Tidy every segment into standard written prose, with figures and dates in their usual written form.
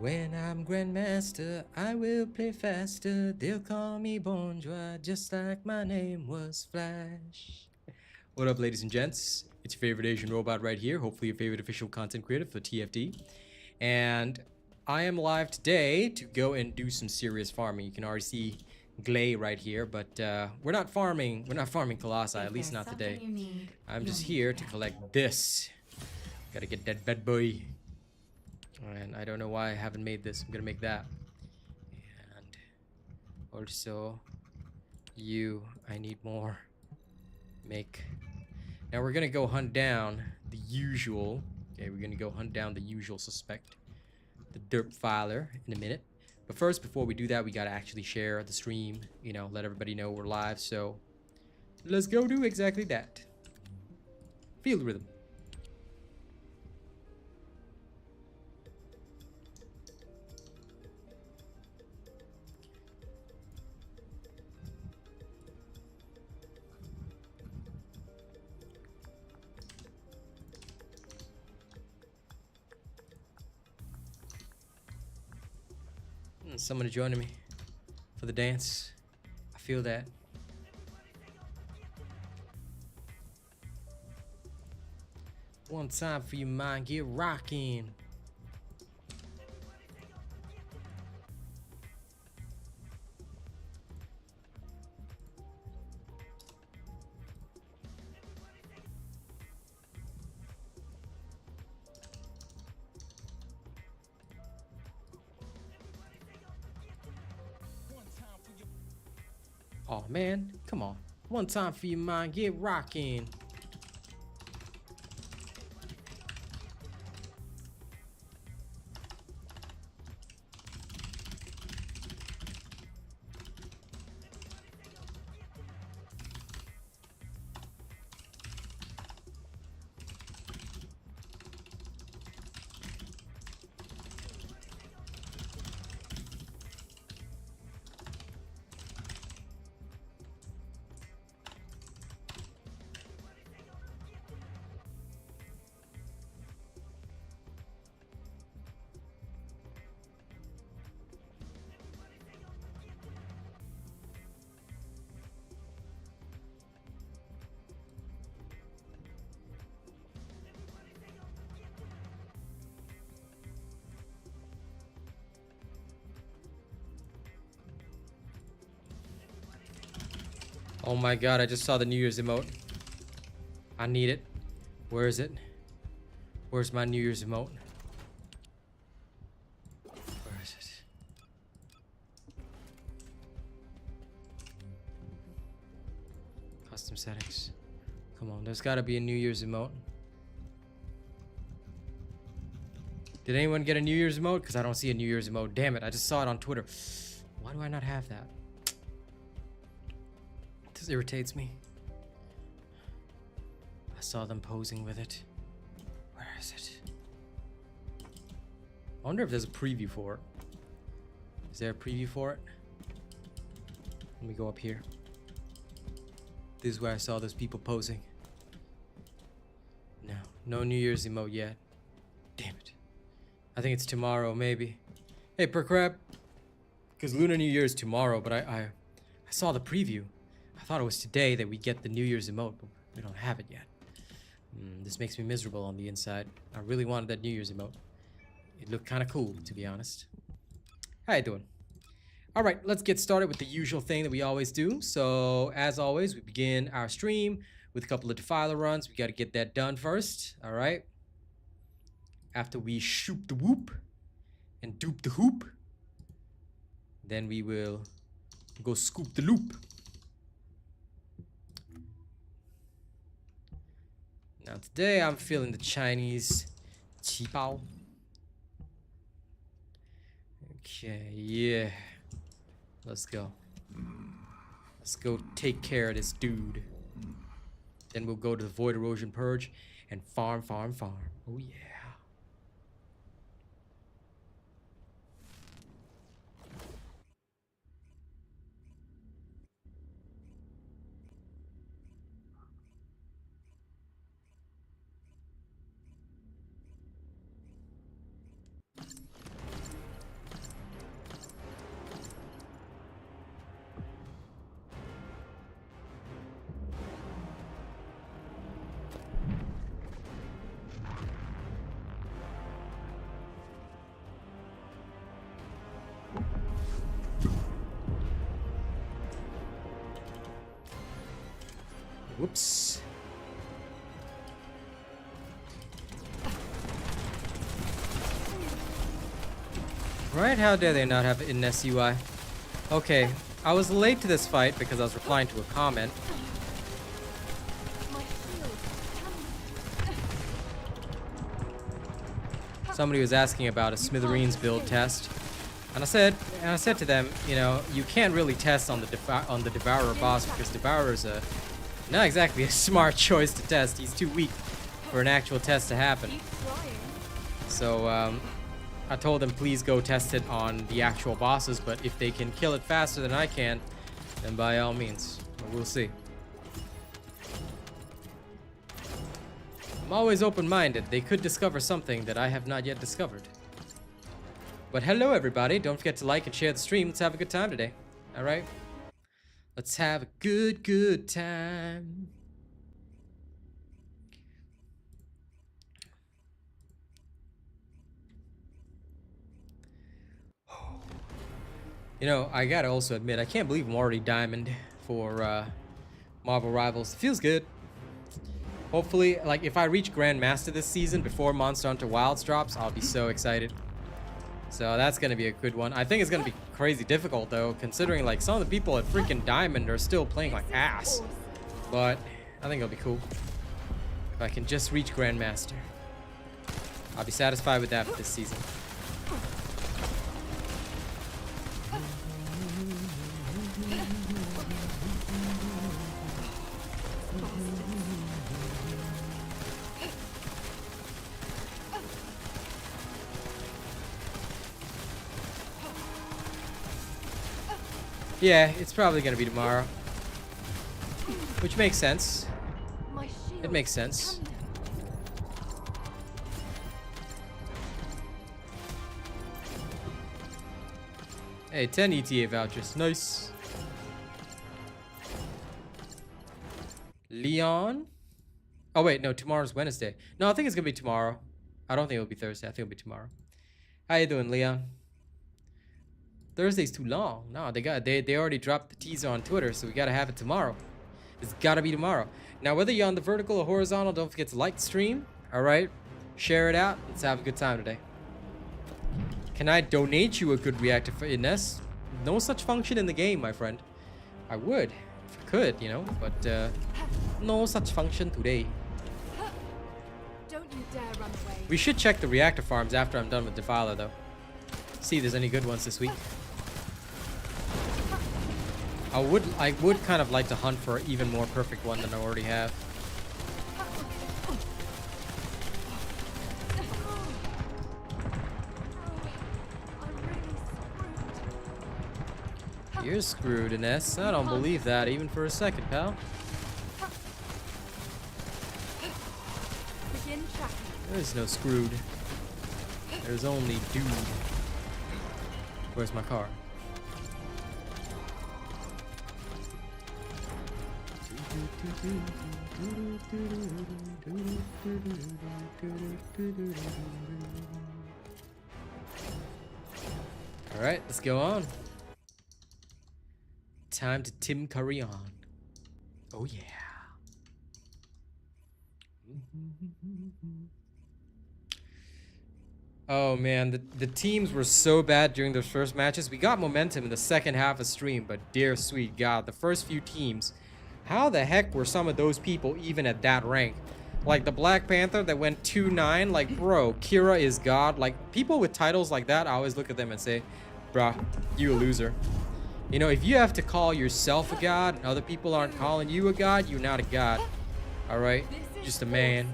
When I'm Grandmaster, I will play faster. They'll call me Bonjour, just like my name was Flash. What up, ladies and gents? It's your favorite Asian robot right here. Hopefully your favorite official content creator for TFD. And I am live today to go and do some serious farming. You can already see Glay right here, but we're not farming Colossi, at least not today. I'm just here to collect this. Gotta get that bad boy. And I don't know why I haven't made this. I'm gonna make that. And also you, I need more. Make. Now we're gonna go hunt down the usual. Okay, we're gonna go hunt down the usual suspect, the Defiler, in a minute. But first, before we do that, we gotta actually share the stream. You know, let everybody know we're live. So let's go do exactly that. Feel the rhythm. Someone joining me for the dance. I feel that. One time for your mind, get rocking. Oh man, come on. One time for your mind, get rocking. Oh my god, I just saw the New Year's emote. I need it. Where is it? Where's my New Year's emote? Where is it? Custom settings. Come on, there's gotta be a New Year's emote. Did anyone get a New Year's emote? Because I don't see a New Year's emote. Damn it, I just saw it on Twitter. Why do I not have that? This irritates me. I saw them posing with it. Where is it? I wonder if there's a preview for it. Is there a preview for it? Let me go up here. This is where I saw those people posing. No, no New Year's emote yet. Damn it. I think it's tomorrow, maybe. Hey, per crap. Because Lunar New Year is tomorrow, but I saw the preview. I thought it was today that we get the New Year's emote, but we don't have it yet. This makes me miserable on the inside. I really wanted that New Year's emote. It looked kind of cool, to be honest. How you doing? All right, let's get started with the usual thing that we always do. So, as always, we begin our stream with a couple of Defiler runs. We got to get that done first, all right? After we shoot the whoop and dupe the hoop, then we will go scoop the loop. Now today I'm feeling the Chinese qipao. Okay, yeah. Let's go. Let's go take care of this dude. Then we'll go to the Void Erosion Purge and farm. Oh yeah. Whoops. Right? How dare they not have it in SUI? Okay, I was late to this fight because I was replying to a comment. Somebody was asking about a Smithereens build test, and I said to them, you know, you can't really test on the Devourer boss because Devourer is not exactly a smart choice to test. He's too weak for an actual test to happen. So I told them please go test it on the actual bosses, but if they can kill it faster than I can, then by all means, but we'll see. I'm always open-minded. They could discover something that I have not yet discovered. But hello, everybody. Don't forget to like and share the stream. Let's have a good time today. All right? Let's have a good time. You know, I gotta also admit, I can't believe I'm already diamond for Marvel Rivals. It feels good. Hopefully, like, if I reach Grandmaster this season before Monster Hunter Wilds drops, I'll be so excited. So that's gonna be a good one. I think it's gonna be crazy difficult, though, considering, like, some of the people at freaking Diamond are still playing like ass. But I think it'll be cool. If I can just reach Grandmaster, I'll be satisfied with that for this season. Yeah, it's probably gonna be tomorrow. Which makes sense. It makes sense. Hey, 10 ETA vouchers. Nice. Leon? Oh, wait, no, tomorrow's Wednesday. No, I think it's gonna be tomorrow. I don't think it'll be Thursday. I think it'll be tomorrow. How you doing, Leon? Thursday's too long. No, they already dropped the teaser on Twitter, so we gotta have it tomorrow. It's gotta be tomorrow. Now, whether you're on the vertical or horizontal, don't forget to like the stream. All right, share it out. Let's have a good time today. Can I donate you a good reactor for Ines? No such function in the game, my friend. I would, if I could, you know, but no such function today. Don't you dare run away. We should check the reactor farms after I'm done with Defiler, though. See if there's any good ones this week. I would kind of like to hunt for an even more perfect one than I already have. You're screwed, Ines. I don't believe that even for a second, pal. Begin tracking. There's no screwed. There's only dude. Where's my car? All right, let's go on. Time to Tim Curry on. Oh yeah. Oh man, the teams were so bad during those first matches. We got momentum in the second half of stream, but dear sweet God, the first few teams, how the heck were some of those people even at that rank? Like the Black Panther that went 2-9, like bro, Kira is God. Like people with titles like that, I always look at them and say, bruh, you a loser. You know, if you have to call yourself a god and other people aren't calling you a god, you're not a god. Alright? Just a man.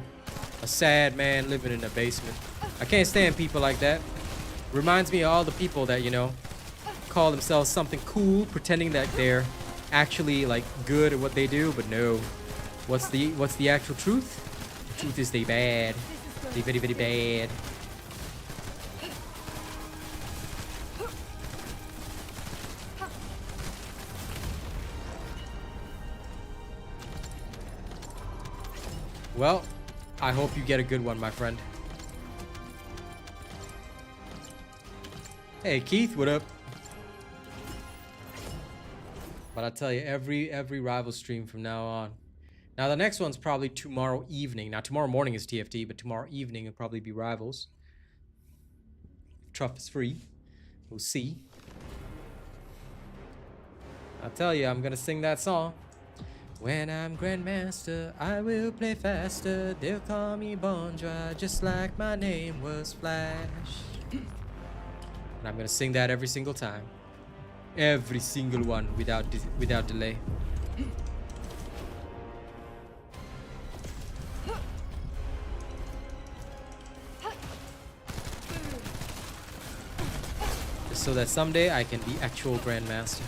A sad man living in a basement. I can't stand people like that. Reminds me of all the people that, you know, call themselves something cool, pretending that they're actually like good at what they do, but no. What's the actual truth? The truth is they bad. They very, very bad. Well, I hope you get a good one, my friend. Hey, Keith, what up? But I tell you, every rival stream from now on. Now, the next one's probably tomorrow evening. Now, tomorrow morning is TFT, but tomorrow evening will probably be Rivals. If Truff is free. We'll see. I'll tell you, I'm gonna sing that song. When I'm Grandmaster, I will play faster. They'll call me Bon Joie, just like my name was Flash. And I'm gonna sing that every single time. Every single one, without delay. Just so that someday I can be actual Grandmaster.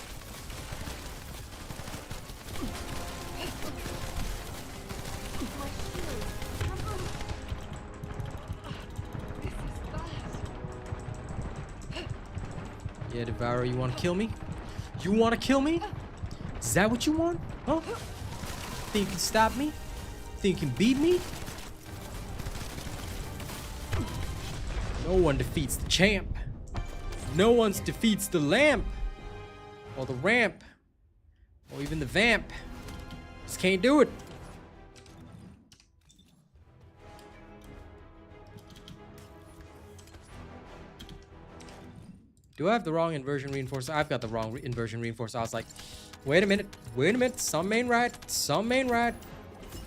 Yeah, Devourer, you want to kill me? You want to kill me? Is that what you want? Huh? Think you can stop me? Think you can beat me? No one defeats the champ. No one defeats the lamp. Or the ramp. Or even the vamp. Just can't do it. Do I have the wrong inversion reinforcer? I've got the wrong inversion reinforcer. I was like, wait a minute, some ain't right, some ain't right.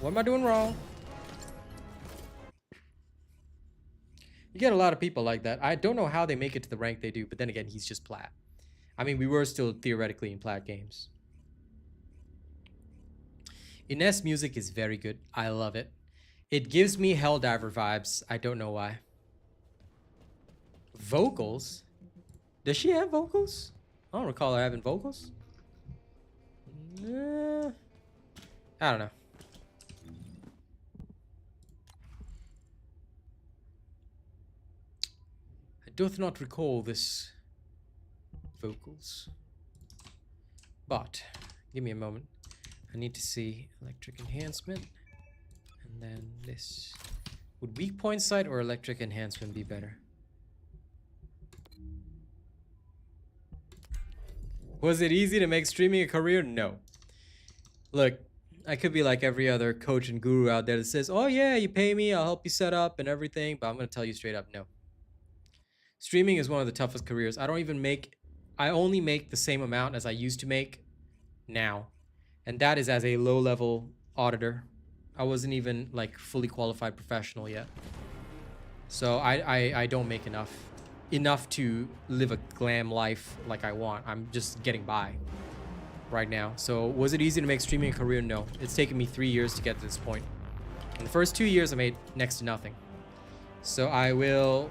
What am I doing wrong? You get a lot of people like that. I don't know how they make it to the rank they do, but then again, he's just plat. I mean, we were still theoretically in plat games. Ines music is very good. I love it. It gives me Helldiver vibes. I don't know why. Vocals? Does she have vocals? I don't recall her having vocals. I don't know. I doth not recall this vocals. But, give me a moment. I need to see electric enhancement. And then this. Would weak point sight or electric enhancement be better? Was it easy to make streaming a career? No. Look, I could be like every other coach and guru out there that says, oh yeah, you pay me, I'll help you set up and everything, but I'm going to tell you straight up, no. Streaming is one of the toughest careers. I only make the same amount as I used to make now. And that is as a low-level auditor. I wasn't even like fully qualified professional yet. So I don't make enough to live a glam life like I want. I'm just getting by right now. So was it easy to make streaming a career? No. It's taken me 3 years to get to this point. In the first 2 years, I made next to nothing. So I will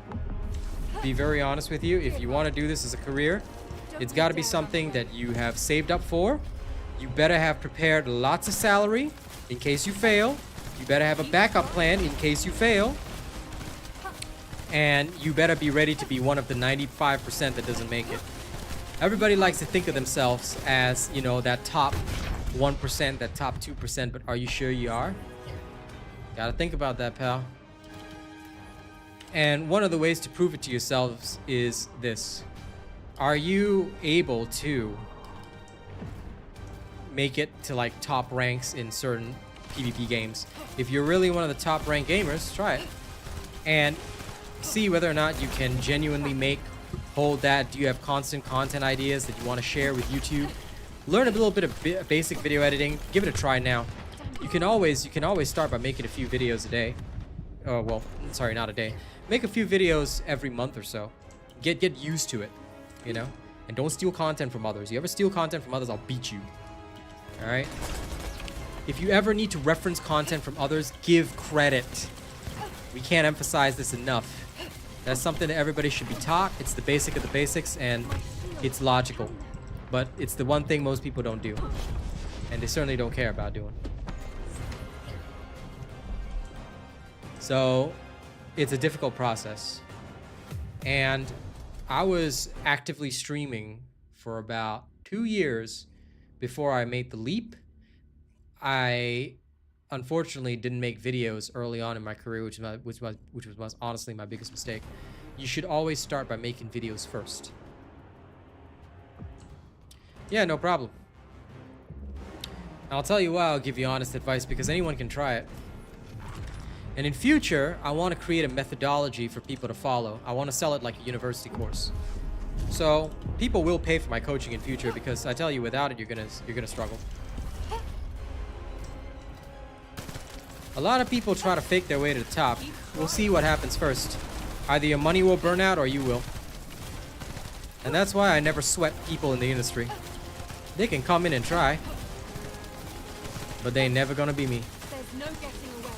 be very honest with you. If you want to do this as a career, it's got to be something that you have saved up for. You better have prepared lots of salary in case you fail. You better have a backup plan in case you fail. And you better be ready to be one of the 95% that doesn't make it. Everybody likes to think of themselves as, you know, that top 1%, that top 2%, but are you sure you are? Gotta think about that, pal. And one of the ways to prove it to yourselves is this. Are you able to make it to like top ranks in certain PvP games? If you're really one of the top ranked gamers, try it. And see whether or not you can genuinely hold that. Do you have constant content ideas that you want to share with YouTube? Learn a little bit of basic video editing. Give it a try now. You can always start by making a few videos a day. Oh, well, sorry, not a day. Make a few videos every month or so. Get used to it, you know? And don't steal content from others. You ever steal content from others, I'll beat you. All right? If you ever need to reference content from others, give credit. We can't emphasize this enough. That's something that everybody should be taught. It's the basic of the basics, and it's logical. But it's the one thing most people don't do. And they certainly don't care about doing. So, it's a difficult process. And I was actively streaming for about 2 years before I made the leap. I unfortunately didn't make videos early on in my career, which was honestly my biggest mistake. You should always start by making videos first. Yeah, no problem. I'll tell you why I'll give you honest advice, because anyone can try it. And in future, I want to create a methodology for people to follow. I want to sell it like a university course. So people will pay for my coaching in future, because I tell you, without it, you're gonna struggle. A lot of people try to fake their way to the top. We'll see what happens first. Either your money will burn out or you will. And that's why I never sweat people in the industry. They can come in and try, but they ain't never gonna be me. There's no getting away.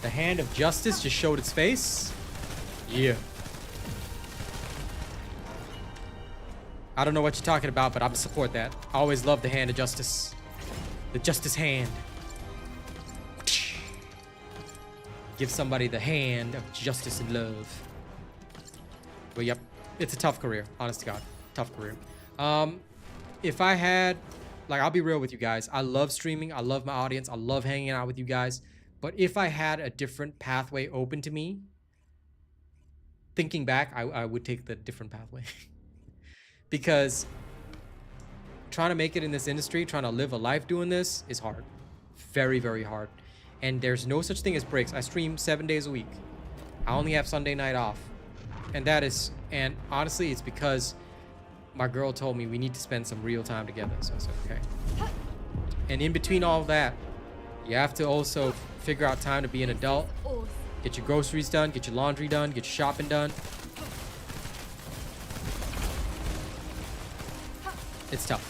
The hand of justice just showed its face. Yeah. I don't know what you're talking about, but I'm support that. I always love the hand of justice. The justice hand. Give somebody the hand of justice and love. But yep, it's a tough career. Honest to God, tough career. If I had, like, I'll be real with you guys. I love streaming. I love my audience. I love hanging out with you guys. But if I had a different pathway open to me, thinking back, I would take the different pathway. Because trying to make it in this industry, trying to live a life doing this is hard. Very, very hard. And there's no such thing as breaks. I stream 7 days a week. I only have Sunday night off. And honestly, it's because my girl told me we need to spend some real time together. So I said, okay. And in between all of that, you have to also figure out time to be an adult. Get your groceries done, get your laundry done, get your shopping done. It's tough.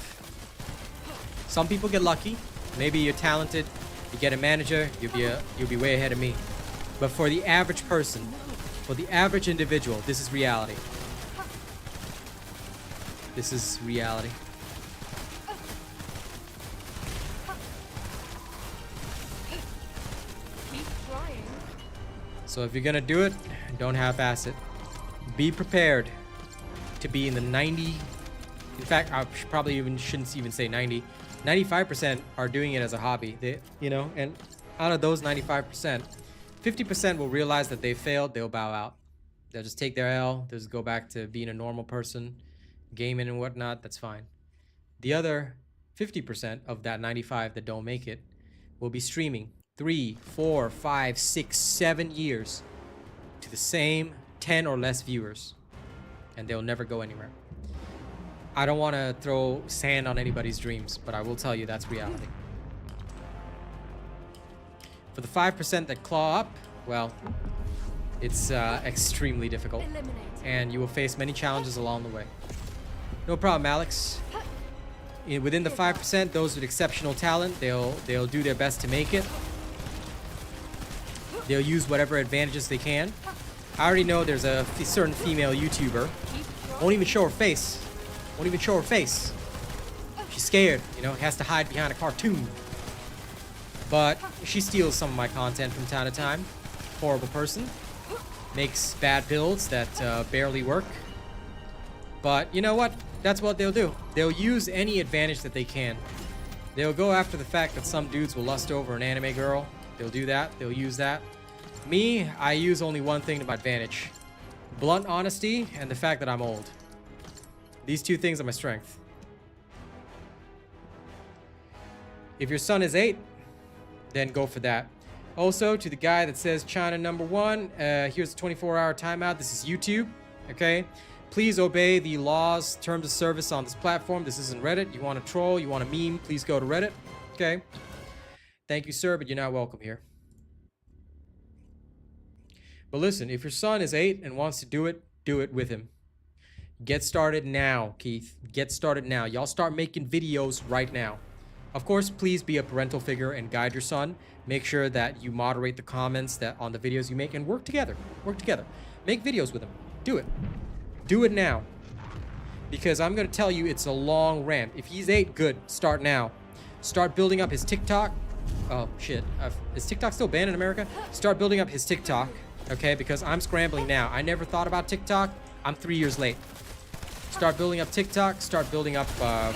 Some people get lucky. Maybe you're talented. You get a manager, you'll be way ahead of me. But for the average person, for the average individual, this is reality. This is reality. Keep trying. So if you're gonna do it, don't half-ass it. Be prepared to be in the 90. In fact, I probably shouldn't even say 90. 95% are doing it as a hobby. And out of those 95%, 50% will realize that they failed. They'll bow out. They'll just take their L. They'll just go back to being a normal person, gaming and whatnot. That's fine. The other 50% of that 95 that don't make it will be streaming 3, 4, 5, 6, 7 years to the same 10 or less viewers, and they'll never go anywhere. I don't want to throw sand on anybody's dreams, but I will tell you that's reality. For the 5% that claw up, well, it's extremely difficult, and you will face many challenges along the way. No problem, Alex. Within the 5%, those with exceptional talent, they'll do their best to make it. They'll use whatever advantages they can. I already know there's a certain female YouTuber. Won't even show her face. Won't even show her face. She's scared, has to hide behind a cartoon. But she steals some of my content from time to time. Horrible person. Makes bad builds that barely work. But you know what? That's what they'll do. They'll use any advantage that they can. They'll go after the fact that some dudes will lust over an anime girl. They'll do that. They'll use that. Me, I use only one thing to my advantage. Blunt honesty and the fact that I'm old. These two things are my strength. If your son is 8, then go for that. Also, to the guy that says China #1, here's a 24-hour timeout. This is YouTube, okay? Please obey the laws, terms of service on this platform. This isn't Reddit. You want to troll, you want to meme, please go to Reddit, okay? Thank you, sir, but you're not welcome here. But listen, if your son is 8 and wants to do it with him. Get started now, Keith. Get started now. Y'all start making videos right now. Of course, please be a parental figure and guide your son. Make sure that you moderate the comments that on the videos you make and work together. Work together. Make videos with him. Do it. Do it now. Because I'm going to tell you it's a long ramp. If he's 8, good. Start now. Start building up his TikTok. Oh, shit. Is TikTok still banned in America? Start building up his TikTok. Okay, because I'm scrambling now. I never thought about TikTok. I'm 3 years late. Start building up TikTok. Start building up your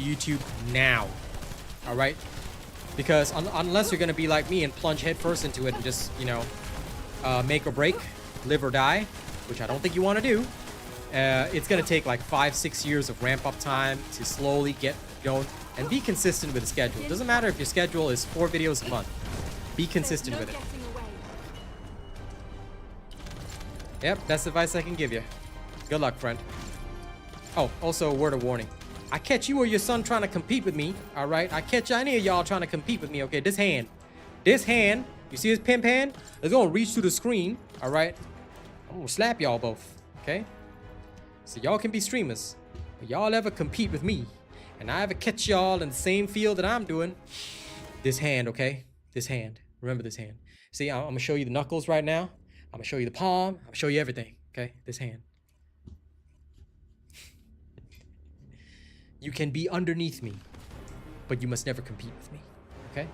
YouTube now. All right? Because unless you're going to be like me and plunge headfirst into it and just, make or break, live or die, which I don't think you want to do, It's gonna take like 5-6 years of ramp up time to slowly get going and be consistent with the schedule. Doesn't matter if your schedule is 4 videos a month. Be consistent with it. Yep, best advice I can give you. Good luck, friend. Oh, also a word of warning. I catch you or your son trying to compete with me, all right? I catch any of y'all trying to compete with me, okay? This hand, you see this pimp hand? It's gonna reach through the screen, all right? I'm gonna slap y'all both, okay? So y'all can be streamers, but y'all ever compete with me, and I ever catch y'all in the same field that I'm doing, this hand, okay? This hand. Remember this hand. See, I'm gonna show you the knuckles right now. I'm gonna show you the palm. I'm gonna show you everything, okay? This hand. You can be underneath me, but you must never compete with me, okay?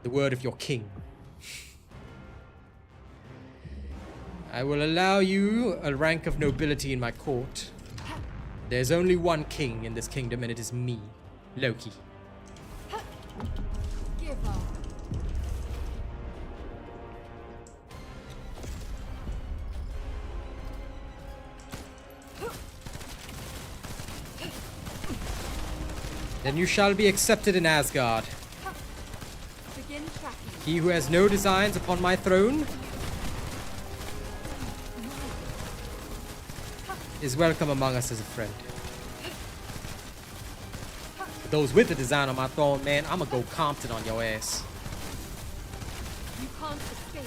The word of your king. I will allow you a rank of nobility in my court. There's only one king in this kingdom, and it is me, Loki. Give up. Then you shall be accepted in Asgard. Begin tracking. He who has no designs upon my throne is welcome among us as a friend. For those with the design on my throne, man, I'm gonna go Compton on your ass. You can't escape.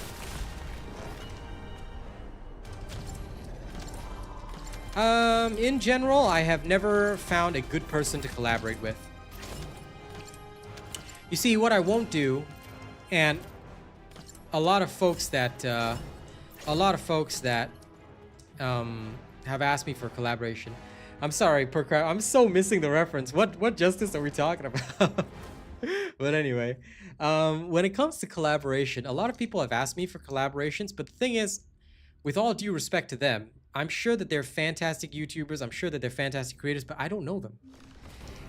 In general, I have never found a good person to collaborate with. You see, what I won't do, and a lot of folks that have asked me for collaboration. I'm sorry, Percraft. I'm so missing the reference. What justice are we talking about? But anyway, when it comes to collaboration, a lot of people have asked me for collaborations. But the thing is, with all due respect to them, I'm sure that they're fantastic YouTubers. I'm sure that they're fantastic creators, but I don't know them.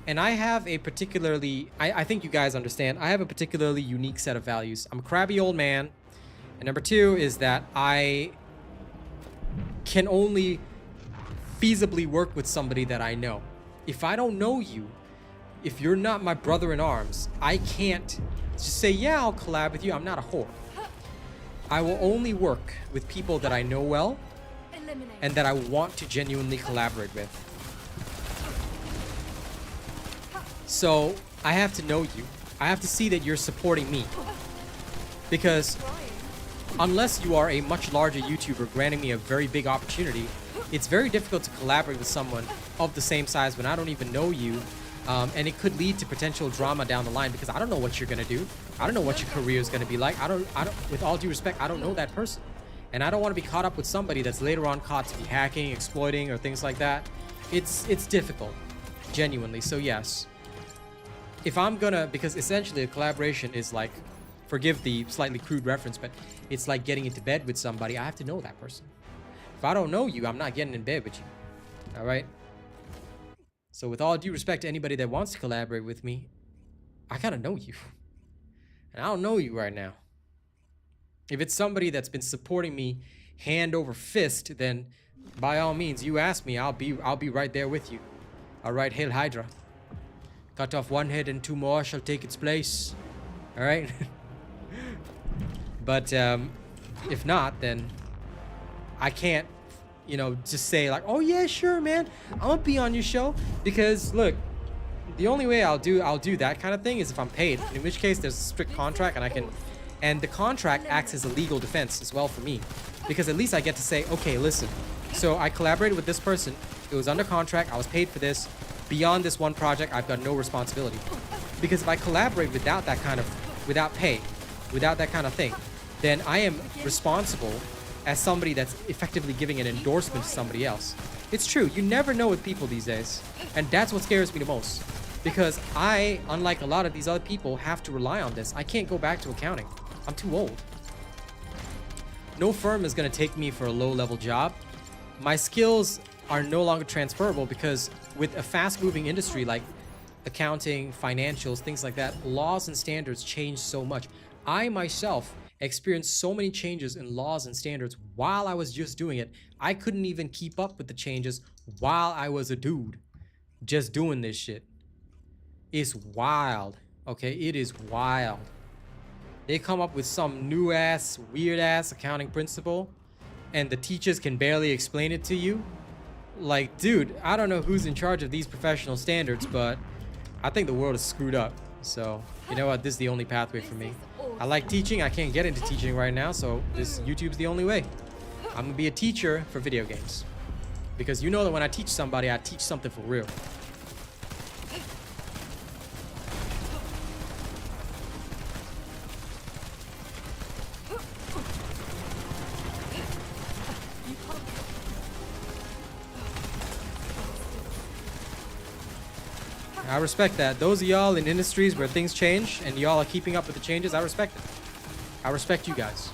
And I have a particularly, I think you guys understand, I have a particularly unique set of values. I'm a crabby old man. And number two is that I can only feasibly work with somebody that I know. If I don't know you, if you're not my brother in arms, I can't just say, yeah, I'll collab with you. I'm not a whore. I will only work with people that I know well and that I want to genuinely collaborate with. So I have to know you. I have to see that you're supporting me. Because unless you are a much larger YouTuber granting me a very big opportunity, it's very difficult to collaborate with someone of the same size when I don't even know you. And it could lead to potential drama down the line because I don't know what you're gonna do. I don't know what your career is gonna be like. I don't, with all due respect, I don't know that person. And I don't want to be caught up with somebody that's later on caught to be hacking, exploiting, or things like that. It's difficult, genuinely. So yes, if I'm gonna, because essentially a collaboration is like, forgive the slightly crude reference, but it's like getting into bed with somebody. I have to know that person. If I don't know you, I'm not getting in bed with you. All right? So with all due respect to anybody that wants to collaborate with me, I gotta know you. And I don't know you right now. If it's somebody that's been supporting me hand over fist, then by all means, you ask me, I'll be right there with you. All right, Hail Hydra. Cut off one head and two more shall take its place. All right? But if not, then I can't, you know, just say like, oh yeah, sure, man, I'm gonna be on your show. Because look, the only way I'll do that kind of thing is if I'm paid. In which case, there's a strict contract, and I can, and the contract acts as a legal defense as well for me, because at least I get to say, okay, listen, so I collaborated with this person. It was under contract. I was paid for this. Beyond this one project, I've got no responsibility. Because if I collaborate without that kind of, without pay, without that kind of thing, then I am responsible as somebody that's effectively giving an endorsement to somebody else. It's true. You never know with people these days. And that's what scares me the most. Because I, unlike a lot of these other people, have to rely on this. I can't go back to accounting. I'm too old. No firm is going to take me for a low-level job. My skills are no longer transferable because with a fast-moving industry like accounting, financials, things like that, laws and standards change so much. I myself experienced so many changes in laws and standards while I was just doing it. I couldn't even keep up with the changes while I was a dude just doing this shit. It's wild. Okay, it is wild. They come up with some new ass, weird ass accounting principle, and the teachers can barely explain it to you. Like, dude, I don't know who's in charge of these professional standards, but I think the world is screwed up. So, you know what? This is the only pathway for me. I like teaching. I can't get into teaching right now, so this YouTube's the only way. I'm gonna be a teacher for video games. Because you know that when I teach somebody, I teach something for real. I respect that. Those of y'all in industries where things change and y'all are keeping up with the changes, I respect it. I respect you guys.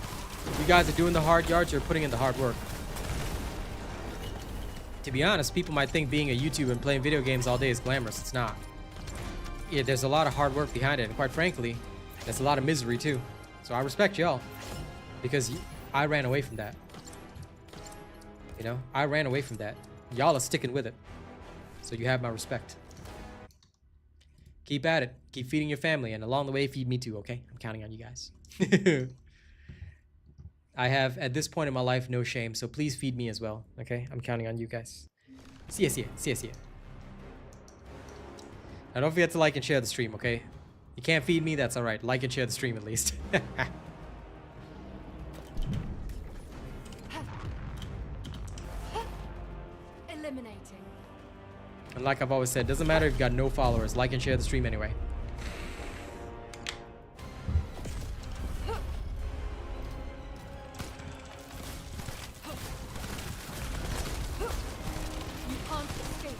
You guys are doing the hard yards, you're putting in the hard work. To be honest, people might think being a YouTuber and playing video games all day is glamorous. It's not. Yeah, there's a lot of hard work behind it, and quite frankly, there's a lot of misery too. So I respect y'all, because I ran away from that. You know, I ran away from that. Y'all are sticking with it. So you have my respect. Keep at it. Keep feeding your family, and along the way, feed me too, okay? I'm counting on you guys. I have, at this point in my life, no shame, so please feed me as well, okay? I'm counting on you guys. See ya. Now, don't forget to like and share the stream, okay? You can't feed me, that's alright. Like and share the stream at least. Eliminating. And like I've always said, doesn't matter if you've got no followers, like and share the stream anyway. You can't escape.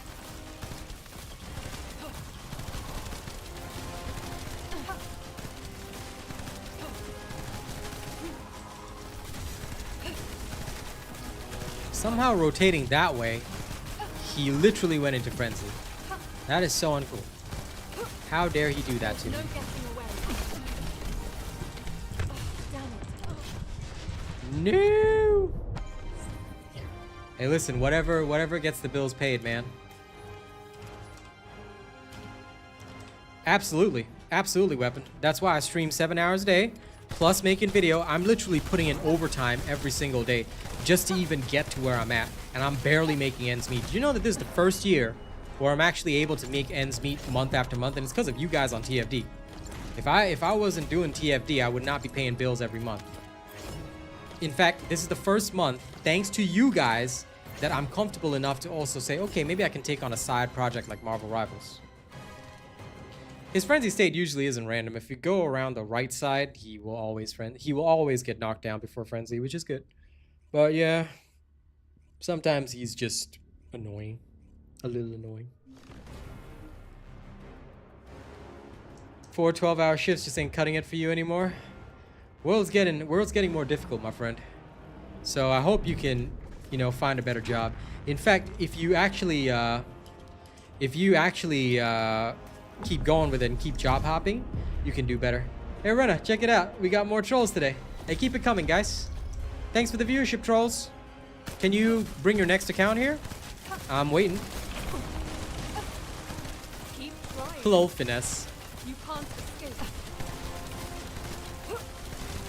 Somehow rotating that way, he literally went into frenzy. That is so uncool. How dare he do that to me? No getting away. Oh, damn it. No. Hey, listen, whatever gets the bills paid, man. Absolutely, weapon. That's why I stream 7 hours a day, plus making video. I'm literally putting in overtime every single day just to even get to where I'm at, and I'm barely making ends meet. Did you know that this is the first year where I'm actually able to make ends meet month after month, and it's because of you guys on TFD. If I wasn't doing TFD, I would not be paying bills every month. In fact, this is the first month, thanks to you guys, that I'm comfortable enough to also say, okay, maybe I can take on a side project like Marvel Rivals. His frenzy state usually isn't random. If you go around the right side, he will always get knocked down before frenzy, which is good. But yeah, sometimes he's just annoying. A little annoying. 4 12-hour shifts just ain't cutting it for you anymore. World's getting more difficult, my friend. So I hope you can, you know, find a better job. In fact, if you actually keep going with it and keep job hopping, you can do better. Hey, Renna, check it out. We got more trolls today. Hey, keep it coming, guys. Thanks for the viewership, trolls. Can you bring your next account here? I'm waiting. Keep trying. Hello, finesse. You can't escape.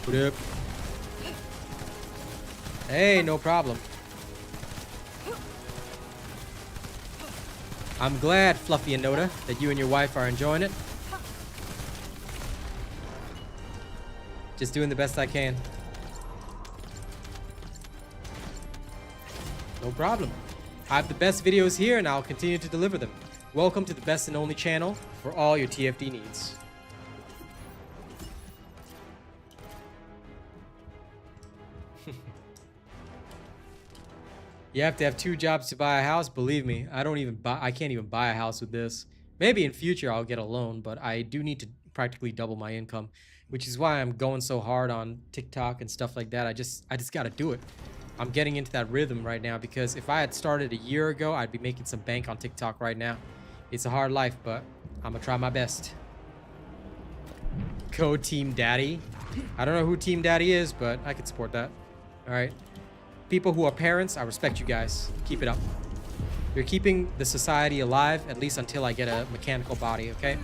What up? Hey, no problem. I'm glad, Fluffy and Noda, that you and your wife are enjoying it. Just doing the best I can. No problem. I have the best videos here, and I'll continue to deliver them. Welcome to the best and only channel for all your TFD needs. You have to have 2 jobs to buy a house. Believe me, I can't even buy a house with this. Maybe in future I'll get a loan, but I do need to practically double my income, which is why I'm going so hard on TikTok and stuff like that. I just got to do it. I'm getting into that rhythm right now, because if I had started a year ago, I'd be making some bank on TikTok right now. It's a hard life, but I'm gonna try my best. Go Team Daddy. I don't know who Team Daddy is, but I could support that. All right. People who are parents, I respect you guys. Keep it up. You're keeping the society alive, at least until I get a mechanical body, okay?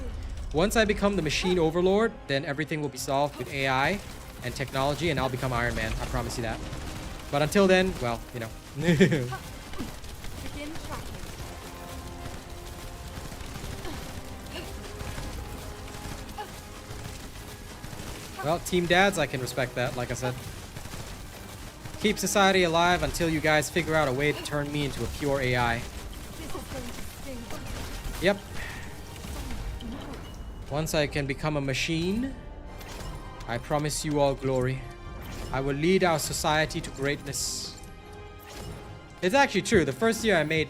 Once I become the machine overlord, then everything will be solved with AI and technology, and I'll become Iron Man. I promise you that. But until then, well, you know. Begin tracking. Well, Team Dads, I can respect that, like I said. Keep society alive until you guys figure out a way to turn me into a pure AI. This is going to sting. Yep. Once I can become a machine, I promise you all glory. I will lead our society to greatness. It's actually true. The first year I made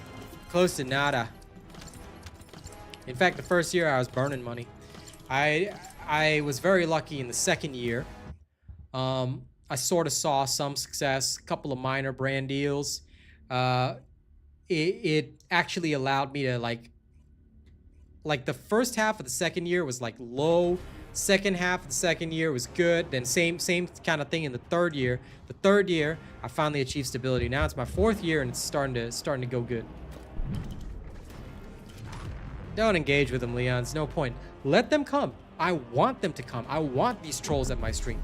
close to nada. In fact, the first year I was burning money. I was very lucky in the second year. I sort of saw some success, a couple of minor brand deals. It actually allowed me to like the first half of the second year was like low. Second half of the second year was good. Then same kind of thing in the third year. The third year, I finally achieved stability. Now it's my fourth year and it's starting to go good. Don't engage with them, Leon. It's no point. Let them come. I want them to come. I want these trolls at my stream.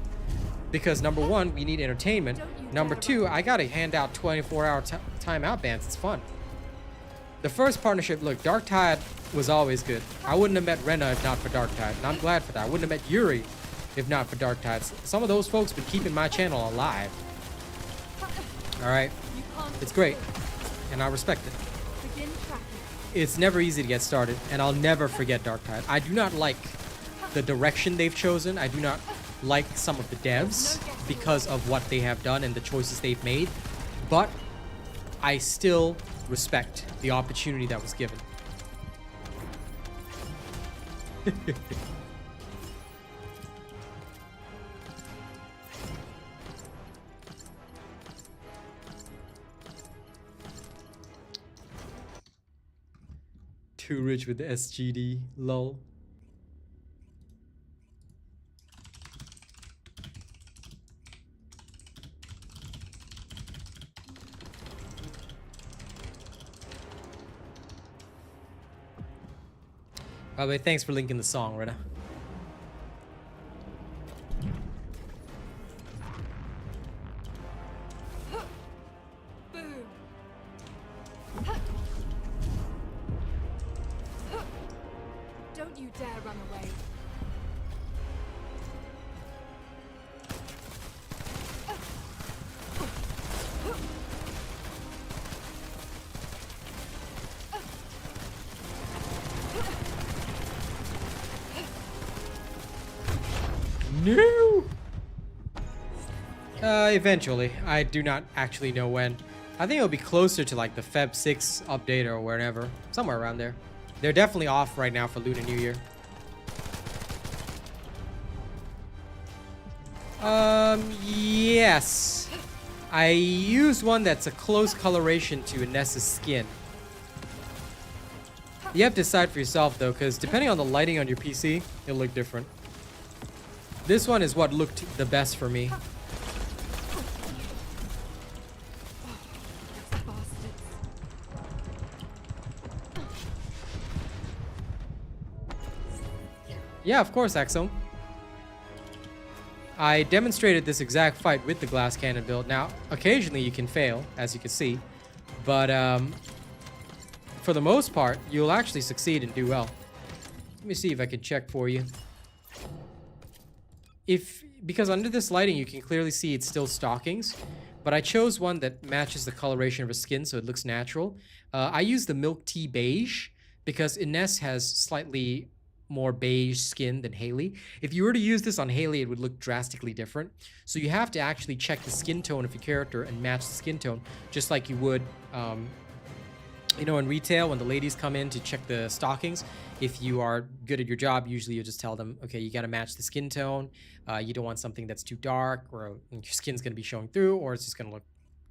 Because number one, we need entertainment. Number two, I gotta hand out 24-hour timeout bans. It's fun. The first partnership, look, Dark Tide was always good. I wouldn't have met Rena if not for Dark Tide, and I'm glad for that. I wouldn't have met Yuri if not for Dark Tide. Some of those folks been keeping my channel alive. All right, it's great, and I respect it. Begin tracking. It's never easy to get started, and I'll never forget Dark Tide. I do not like the direction they've chosen. I do not like some of the devs because of what they have done and the choices they've made, but I still respect the opportunity that was given. Too rich with the SGD, lol. By the way, thanks for linking the song, Rena. Boom. Don't you dare run away. No! Eventually. I do not actually know when. I think it'll be closer to like the Feb 6 update or wherever. Somewhere around there. They're definitely off right now for Lunar New Year. Yes. I used one that's a close coloration to Inessa's skin. You have to decide for yourself though, because depending on the lighting on your PC, it'll look different. This one is what looked the best for me. Yeah, of course, Axome. I demonstrated this exact fight with the glass cannon build. Now, occasionally you can fail, as you can see, but for the most part, you'll actually succeed and do well. Let me see if I can check for you. Because under this lighting, you can clearly see it's still stockings, but I chose one that matches the coloration of her skin, so it looks natural. I use the milk tea beige because Ines has slightly more beige skin than Haley. If you were to use this on Haley, it would look drastically different. So you have to actually check the skin tone of your character and match the skin tone, just like you would, you know, in retail when the ladies come in to check the stockings. If you are good at your job, usually you just tell them, okay, you got to match the skin tone. You don't want something that's too dark or your skin's going to be showing through, or it's just going to look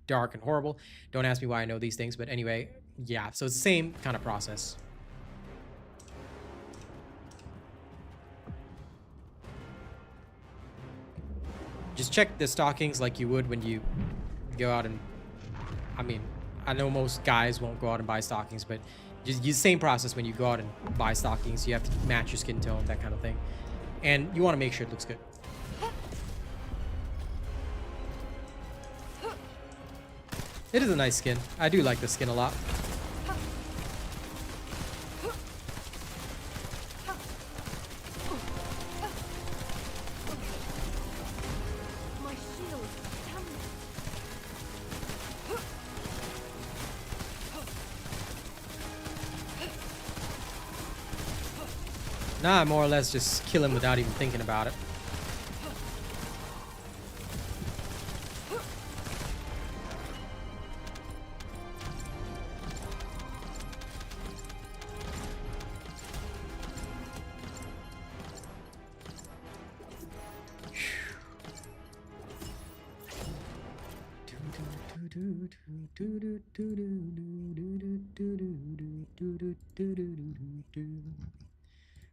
dark and horrible. Don't ask me why I know these things, but anyway, yeah, so it's the same kind of process. Just check the stockings like you would when you go out and, I mean, I know most guys won't go out and buy stockings, but just use the same process when you go out and buy stockings. You have to match your skin tone, that kind of thing. And you want to make sure it looks good. It is a nice skin. I do like this skin a lot. My shield. Damn it. Now I more or less just kill him without even thinking about it.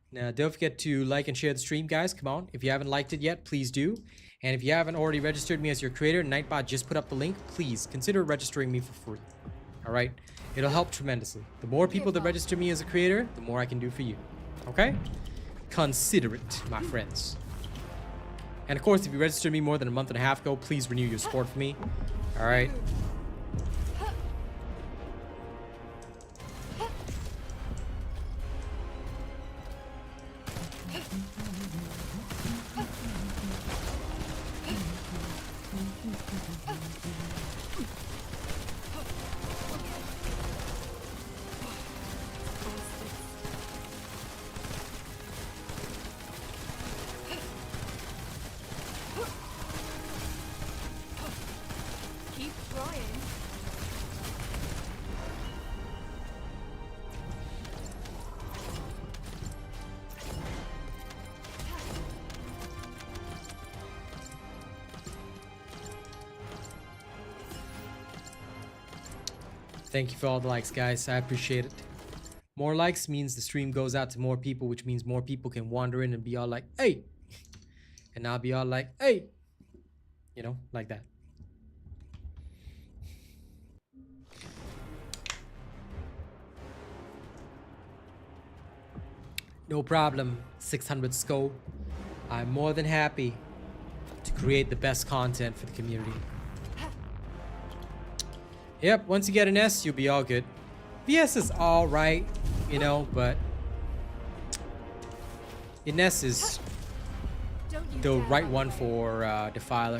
Now, don't forget to like and share the stream, guys. Come on. If you haven't liked it yet, please do. And if you haven't already registered me as your creator, Nightbot just put up the link. Please consider registering me for free. All right? It'll help tremendously. The more people that register me as a creator, the more I can do for you. Okay? Consider it, my friends. And of course, if you registered me more than a month and a half ago, please renew your support for me. All right? Keep trying. Thank you for all the likes, guys. I appreciate it. More likes means the stream goes out to more people, which means more people can wander in and be all like, hey. And I'll be all like, hey. You know, like that. No problem, 600 skull. I'm more than happy to create the best content for the community. Yep, once you get an S, you'll be all good. VS is alright, you know, but an S is the right one for Defiler.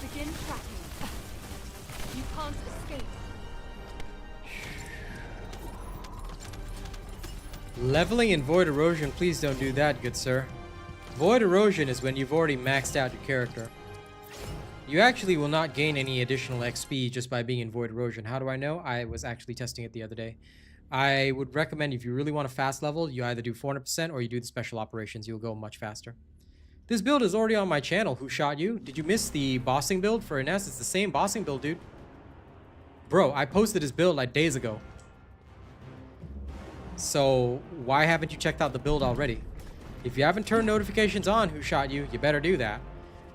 Begin tracking. You can't escape. Leveling in Void Erosion, please don't do that, good sir. Void Erosion is when you've already maxed out your character. You actually will not gain any additional XP just by being in Void Erosion. How do I know? I was actually testing it the other day. I would recommend if you really want a fast level, you either do 400% or you do the special operations. You'll go much faster. This build is already on my channel. Who shot you? Did you miss the bossing build for Ines? It's the same bossing build, dude. Bro, I posted his build like days ago. So why haven't you checked out the build already? If you haven't turned notifications on, who shot you, you better do that.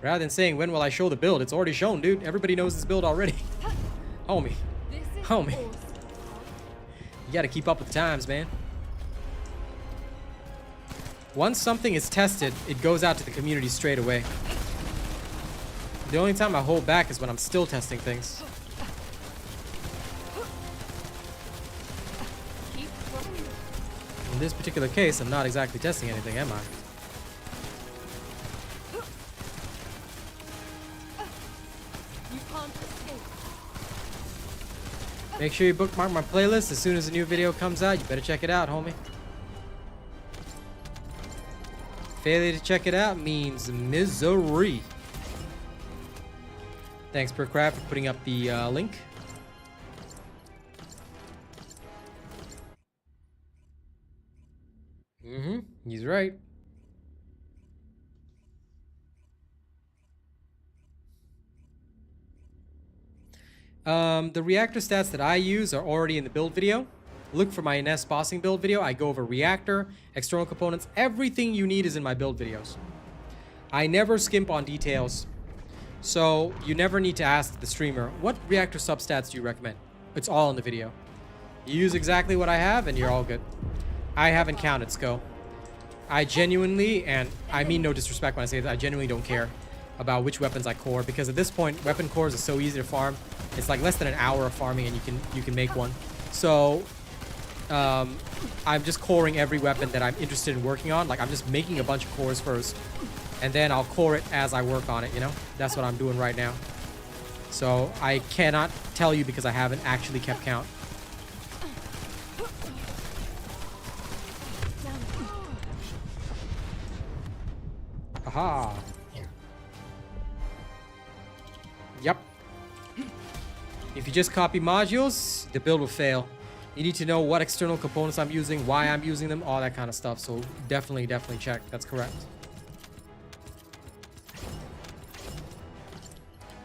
Rather than saying, when will I show the build? It's already shown, dude. Everybody knows this build already. Homie. Homie. You gotta keep up with the times, man. Once something is tested, it goes out to the community straight away. The only time I hold back is when I'm still testing things. In this particular case, I'm not exactly testing anything, am I? You can't escape. Make sure you bookmark my playlist as soon as a new video comes out. You better check it out, homie. Failure to check it out means misery. Thanks, Percraft, for putting up the link. He's right. The reactor stats that I use are already in the build video. Look for my NS bossing build video. I go over reactor, external components. Everything you need is in my build videos. I never skimp on details. So you never need to ask the streamer, what reactor substats do you recommend? It's all in the video. You use exactly what I have and you're all good. I haven't counted, Sko. I genuinely, and I mean no disrespect when I say that, I genuinely don't care about which weapons I core, because at this point, weapon cores are so easy to farm. It's like less than an hour of farming and you can make one. So I'm just coring every weapon that I'm interested in working on. Like, I'm just making a bunch of cores first, and then I'll core it as I work on it, you know? That's what I'm doing right now. So I cannot tell you because I haven't actually kept count. Aha. Yep. If you just copy modules, the build will fail. You need to know what external components I'm using, why I'm using them, all that kind of stuff. So definitely check. That's correct.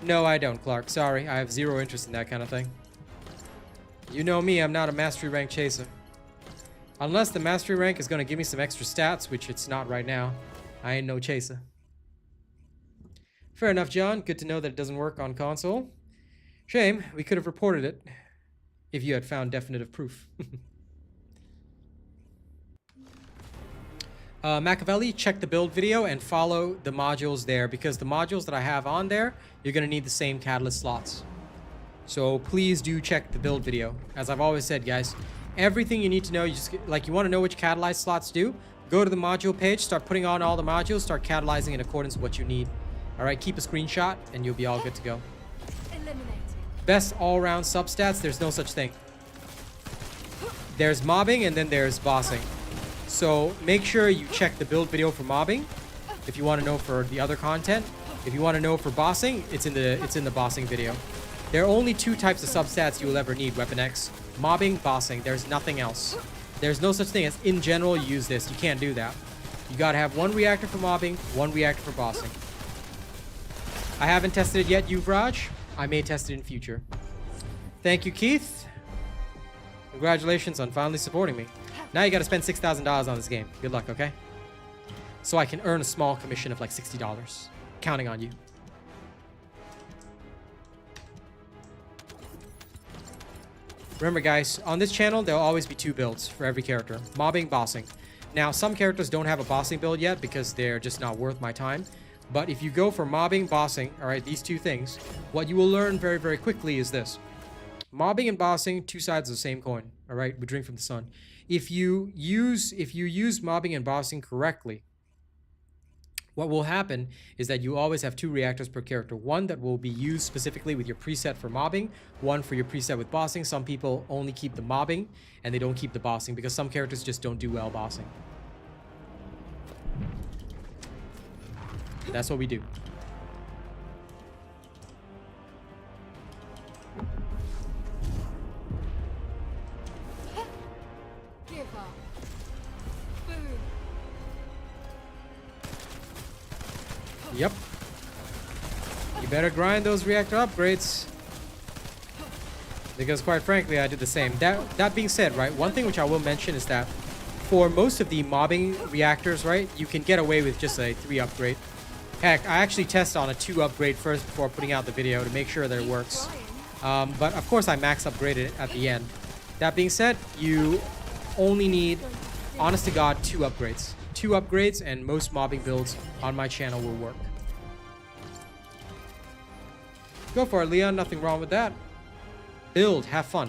No, I don't, Clark. Sorry, I have zero interest in that kind of thing. You know me, I'm not a mastery rank chaser. Unless the mastery rank is going to give me some extra stats, which it's not right now. I ain't no chaser. Fair enough, John. Good to know that it doesn't work on console. Shame, we could have reported it if you had found definitive proof. Machiavelli, check the build video and follow the modules there, because the modules that I have on there, you're going to need the same catalyst slots. So please do check the build video. As I've always said, guys, everything you need to know, you want to know which catalyze slots do, go to the module page, start putting on all the modules, start catalyzing in accordance with what you need. All right, keep a screenshot and you'll be all good to go. Best all-round substats, there's no such thing. There's mobbing and then there's bossing. So make sure you check the build video for mobbing if you want to know for the other content. If you want to know for bossing, it's in the bossing video. There are only two types of substats you will ever need, Weapon X. Mobbing, bossing. There's nothing else. There's no such thing as in general you use this. You can't do that. You gotta have one reactor for mobbing, one reactor for bossing. I haven't tested it yet, Yuvraj. I may test it in future. Thank you, Keith. Congratulations on finally supporting me. Now you gotta spend $6,000 on this game. Good luck, okay? So I can earn a small commission of like $60. Counting on you. Remember, guys, on this channel, there'll always be two builds for every character. Mobbing, bossing. Now, some characters don't have a bossing build yet because they're just not worth my time. But if you go for mobbing, bossing, all right, these two things, what you will learn very, very quickly is this. Mobbing and bossing, two sides of the same coin, all right? We drink from the sun. If you use mobbing and bossing correctly, what will happen is that you always have two reactors per character. One that will be used specifically with your preset for mobbing, one for your preset with bossing. Some people only keep the mobbing and they don't keep the bossing because some characters just don't do well bossing. That's what we do. Give up. Boom. Yep. You better grind those reactor upgrades. Because quite frankly, I did the same. That being said, right, one thing which I will mention is that for most of the mobbing reactors, right, you can get away with just a 3 upgrade. Heck, I actually test on a 2 upgrade first before putting out the video to make sure that it works. But of course I max upgraded it at the end. That being said, you only need, honest to God, 2 upgrades. 2 upgrades and most mobbing builds on my channel will work. Go for it, Leon. Nothing wrong with that. Build. Have fun.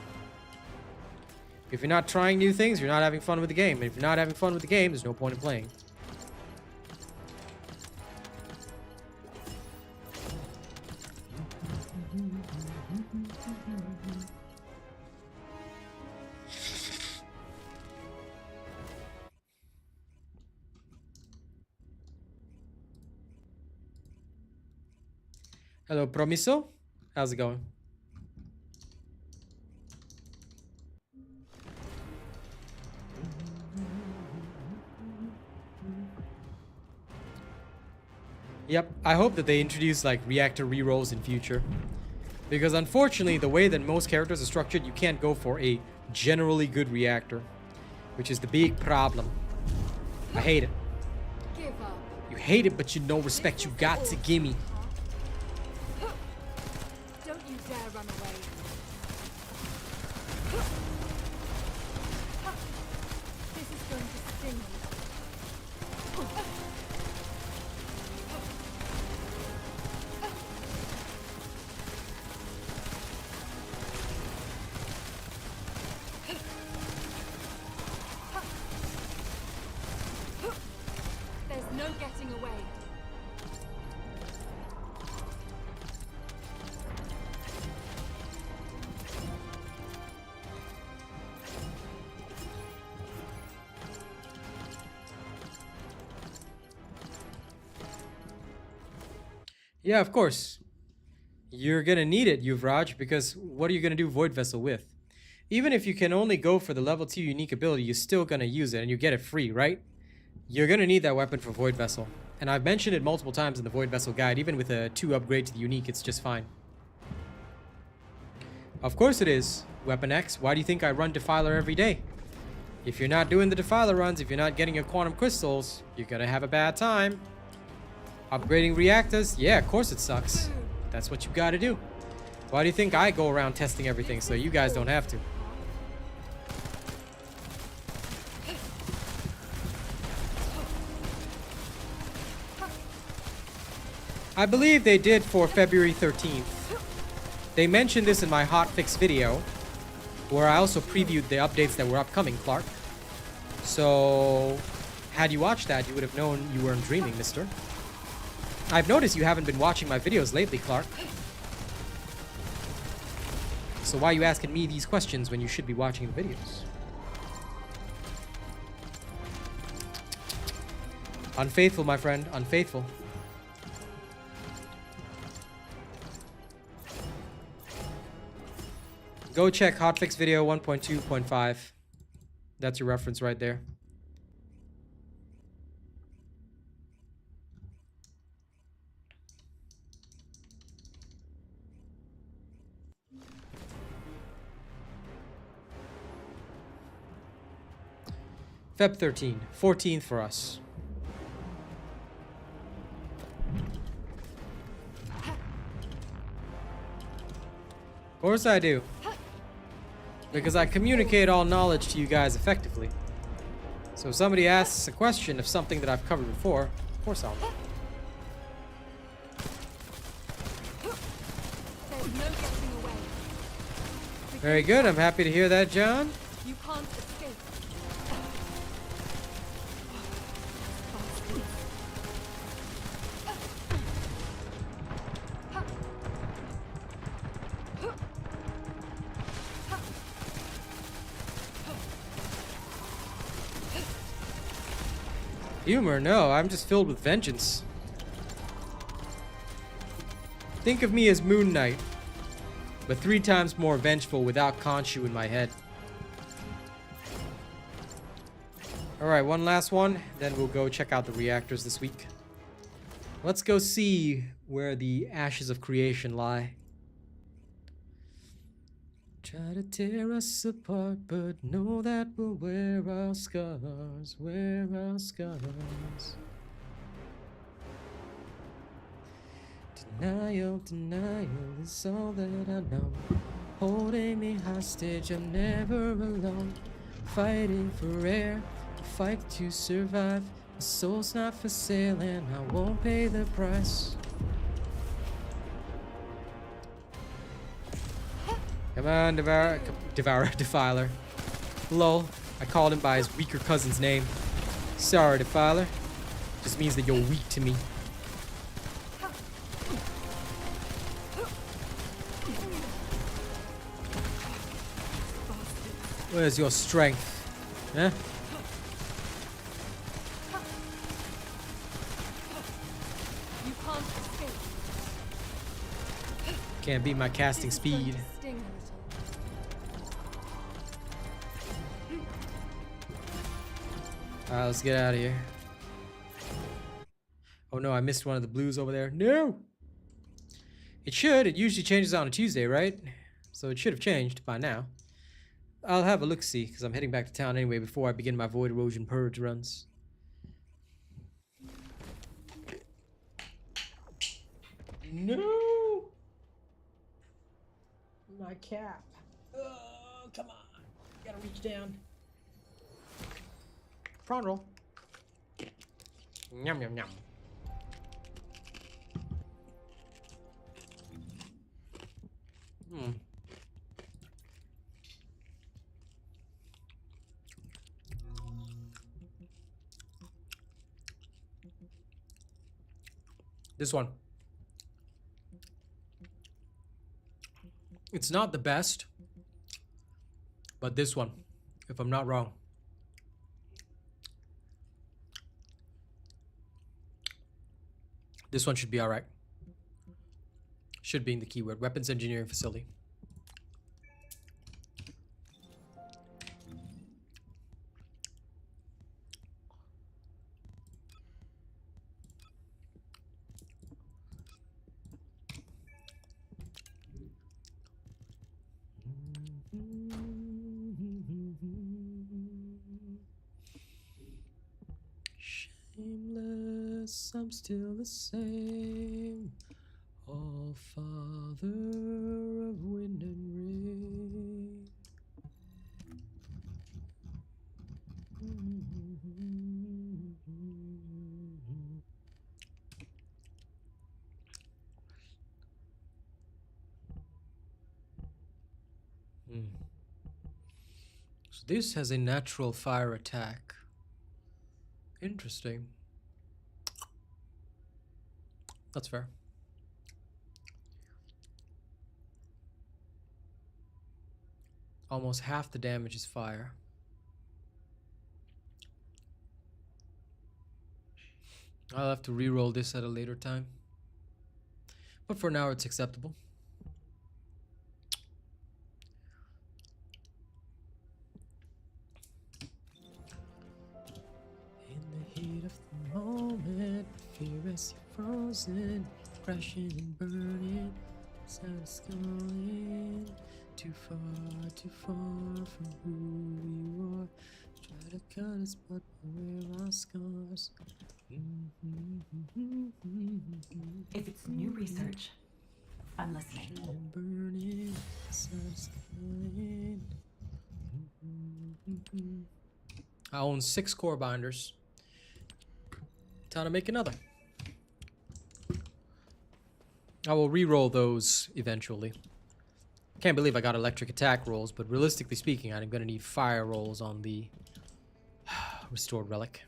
If you're not trying new things, you're not having fun with the game. And if you're not having fun with the game, there's no point in playing. Hello, Promiso. How's it going? Yep, I hope that they introduce like reactor rerolls in future. Because unfortunately, the way that most characters are structured, you can't go for a generally good reactor. Which is the big problem. I hate it. Give up. You hate it, but you know respect you got to gimme. Don't you dare run away. This is going to sting you. There's no getting away. Yeah, of course. You're gonna need it, Yuvraj, because what are you gonna do Void Vessel with? Even if you can only go for the level 2 unique ability, you're still gonna use it and you get it free, right? You're gonna need that weapon for Void Vessel. And I've mentioned it multiple times in the Void Vessel guide, even with a 2 upgrade to the unique, it's just fine. Of course it is. Weapon X, why do you think I run Defiler every day? If you're not doing the Defiler runs, if you're not getting your quantum crystals, you're gonna have a bad time. Upgrading reactors? Yeah, of course it sucks. That's what you gotta do. Why do you think I go around testing everything so you guys don't have to? I believe they did for February 13th. They mentioned this in my hotfix video, where I also previewed the updates that were upcoming, Clark. So, had you watched that, you would have known you weren't dreaming, mister. I've noticed you haven't been watching my videos lately, Clark. So why are you asking me these questions when you should be watching the videos? Unfaithful, my friend. Unfaithful. Go check hotfix video 1.2.5. That's your reference right there. Feb 13, 14th for us. Of course I do. Because I communicate all knowledge to you guys effectively. So if somebody asks a question of something that I've covered before, of course I'll know. There's no getting away. Very good, I'm happy to hear that, John. You can't escape. Humor? No, I'm just filled with vengeance. Think of me as Moon Knight, but 3 times more vengeful without Khonshu in my head. Alright, one last one, then we'll go check out the reactors this week. Let's go see where the ashes of creation lie. Try to tear us apart, but know that we'll wear our scars, wear our scars. Denial, denial is all that I know. Holding me hostage, I'm never alone. Fighting for air, a fight to survive. My soul's not for sale and I won't pay the price. Come on, Defiler. Lol, I called him by his weaker cousin's name. Sorry, Defiler. Just means that you're weak to me. Where's your strength? Huh? You can't escape. Can't beat my casting speed. Sting a little. Alright, let's get out of here. Oh no, I missed one of the blues over there. No! It should. It usually changes on a Tuesday, right? So it should have changed by now. I'll have a look-see, because I'm heading back to town anyway before I begin my Void Erosion Purge runs. No! My cap. Oh, come on. Gotta reach down. Prawn roll. Yum, yum, yum. Hmm. This one. It's not the best, but this one, if I'm not wrong. This one should be alright. Should be in the keyword. Weapons engineering facility. Shameless, I'm still the same. All father of wind and rain. So this has a natural fire attack. Interesting. That's fair. Almost half the damage is fire. I'll have to re-roll this at a later time. But for now, it's acceptable. In the heat of the moment, fear as you're frozen, crashing and burning, sound sculling. Too far from who we are. Try to cut us, but wear our scars. If it's new research, I'm listening. Burning, I own 6 core binders. Time to make another. I will re-roll those eventually. Can't believe I got electric attack rolls, but realistically speaking, I'm gonna need fire rolls on the Restored Relic.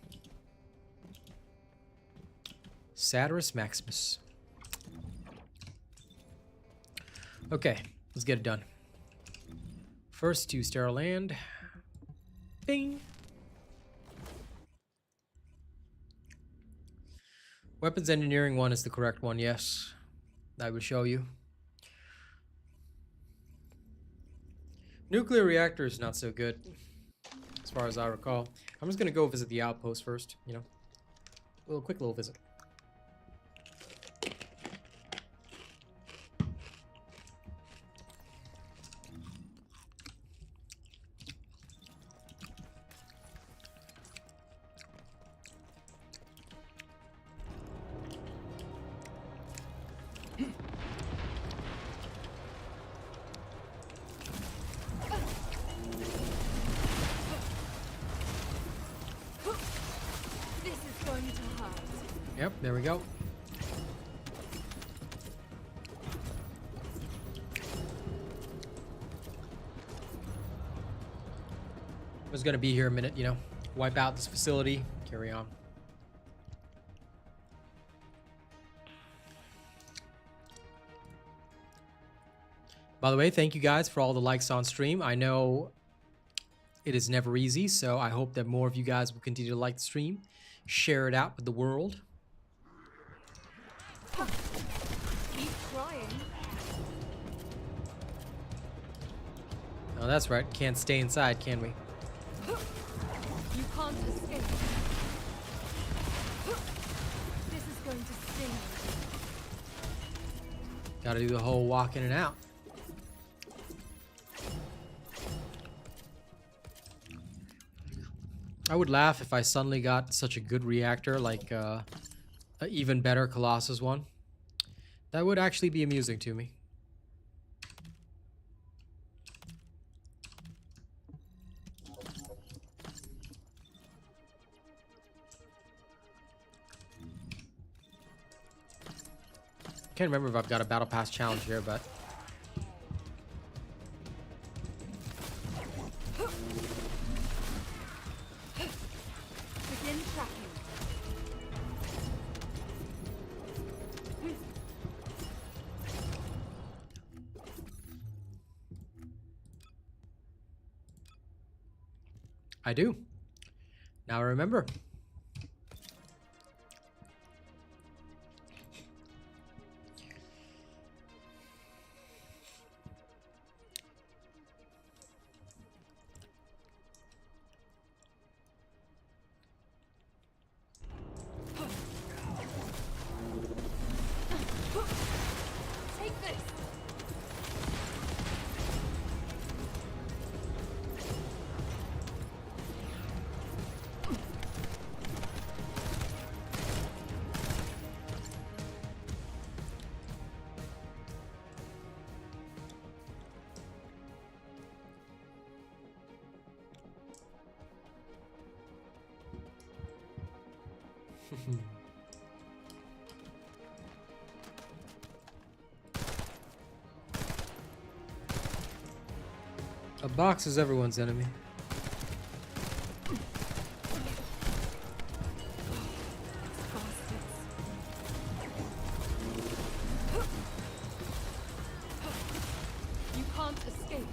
Satirus Maximus. Okay, let's get it done. First to sterile land. Bing! Weapons engineering one is the correct one, yes. I will show you. Nuclear reactor is not so good, as far as I recall. I'm just gonna go visit the outpost first, you know. A quick little visit. Yep, there we go. I was gonna be here a minute, you know, wipe out this facility, carry on. By the way, thank you guys for all the likes on stream. I know it is never easy, so I hope that more of you guys will continue to like the stream, share it out with the world. Keep trying. Oh, that's right. Can't stay inside, can we? You can't escape. This is going to sting. Gotta do the whole walk in and out. I would laugh if I suddenly got such a good reactor, like an even better Colossus one. That would actually be amusing to me. Can't remember if I've got a battle pass challenge here, but Begin tracking. I do. Now I remember. Take this. A box is everyone's enemy. You can't escape.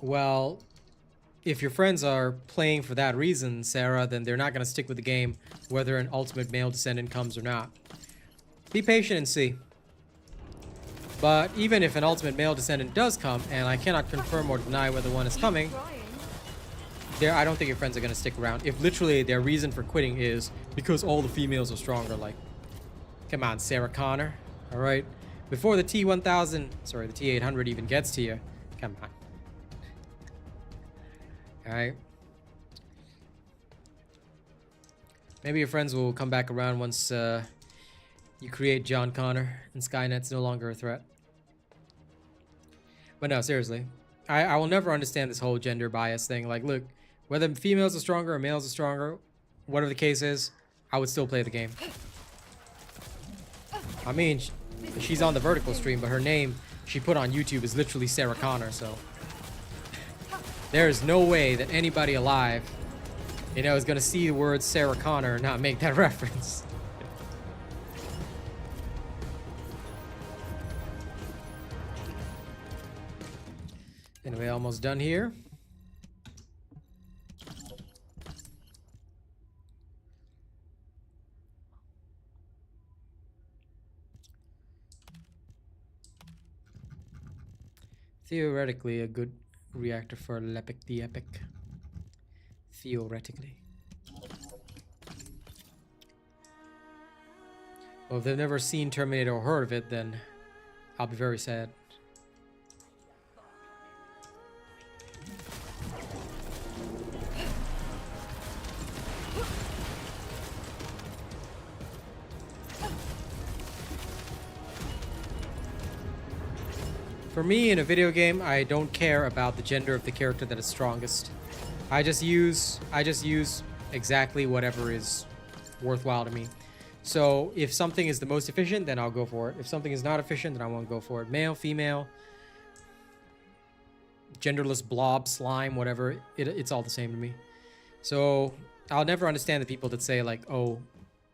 Well, if your friends are playing for that reason, Sarah, then they're not going to stick with the game whether an ultimate male descendant comes or not. Be patient and see. But even if an ultimate male descendant does come, and I cannot confirm or deny whether one is coming, Trying. I don't think your friends are going to stick around. If literally their reason for quitting is because all the females are stronger, like, come on, Sarah Connor, all right? Before the T1000, sorry, the T800 even gets to you, come on. All right. Maybe your friends will come back around once you create John Connor and Skynet's no longer a threat. But no, seriously. I will never understand this whole gender bias thing. Like, look, whether females are stronger or males are stronger, whatever the case is, I would still play the game. I mean, she's on the vertical stream, but her name she put on YouTube is literally Sarah Connor, so... There is no way that anybody alive, you know, is going to see the word Sarah Connor and not make that reference. Anyway, almost done here. Theoretically, a good reactor for Lepic the Epic. Theoretically. Well, if they've never seen Terminator or heard of it, then I'll be very sad. For me, in a video game, I don't care about the gender of the character that is strongest. I just use exactly whatever is worthwhile to me. So if something is the most efficient, then I'll go for it. If something is not efficient, then I won't go for it. Male, female, genderless blob, slime, whatever, it's all the same to me. So I'll never understand the people that say like, oh,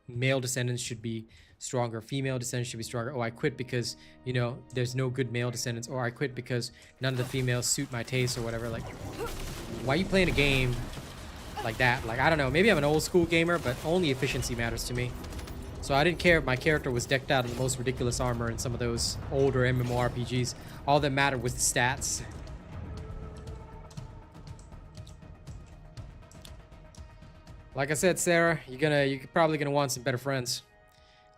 male descendants should be stronger, female descendants should be stronger. Oh, I quit because, you know, there's no good male descendants. Or I quit because none of the females suit my taste or whatever. Like, why are you playing a game like that. Like, I don't know, maybe I'm an old school gamer, but only efficiency matters to me. So I didn't care if my character was decked out in the most ridiculous armor in some of those older MMORPGs. All that mattered was the stats. Like I said, Sarah, you're probably gonna want some better friends.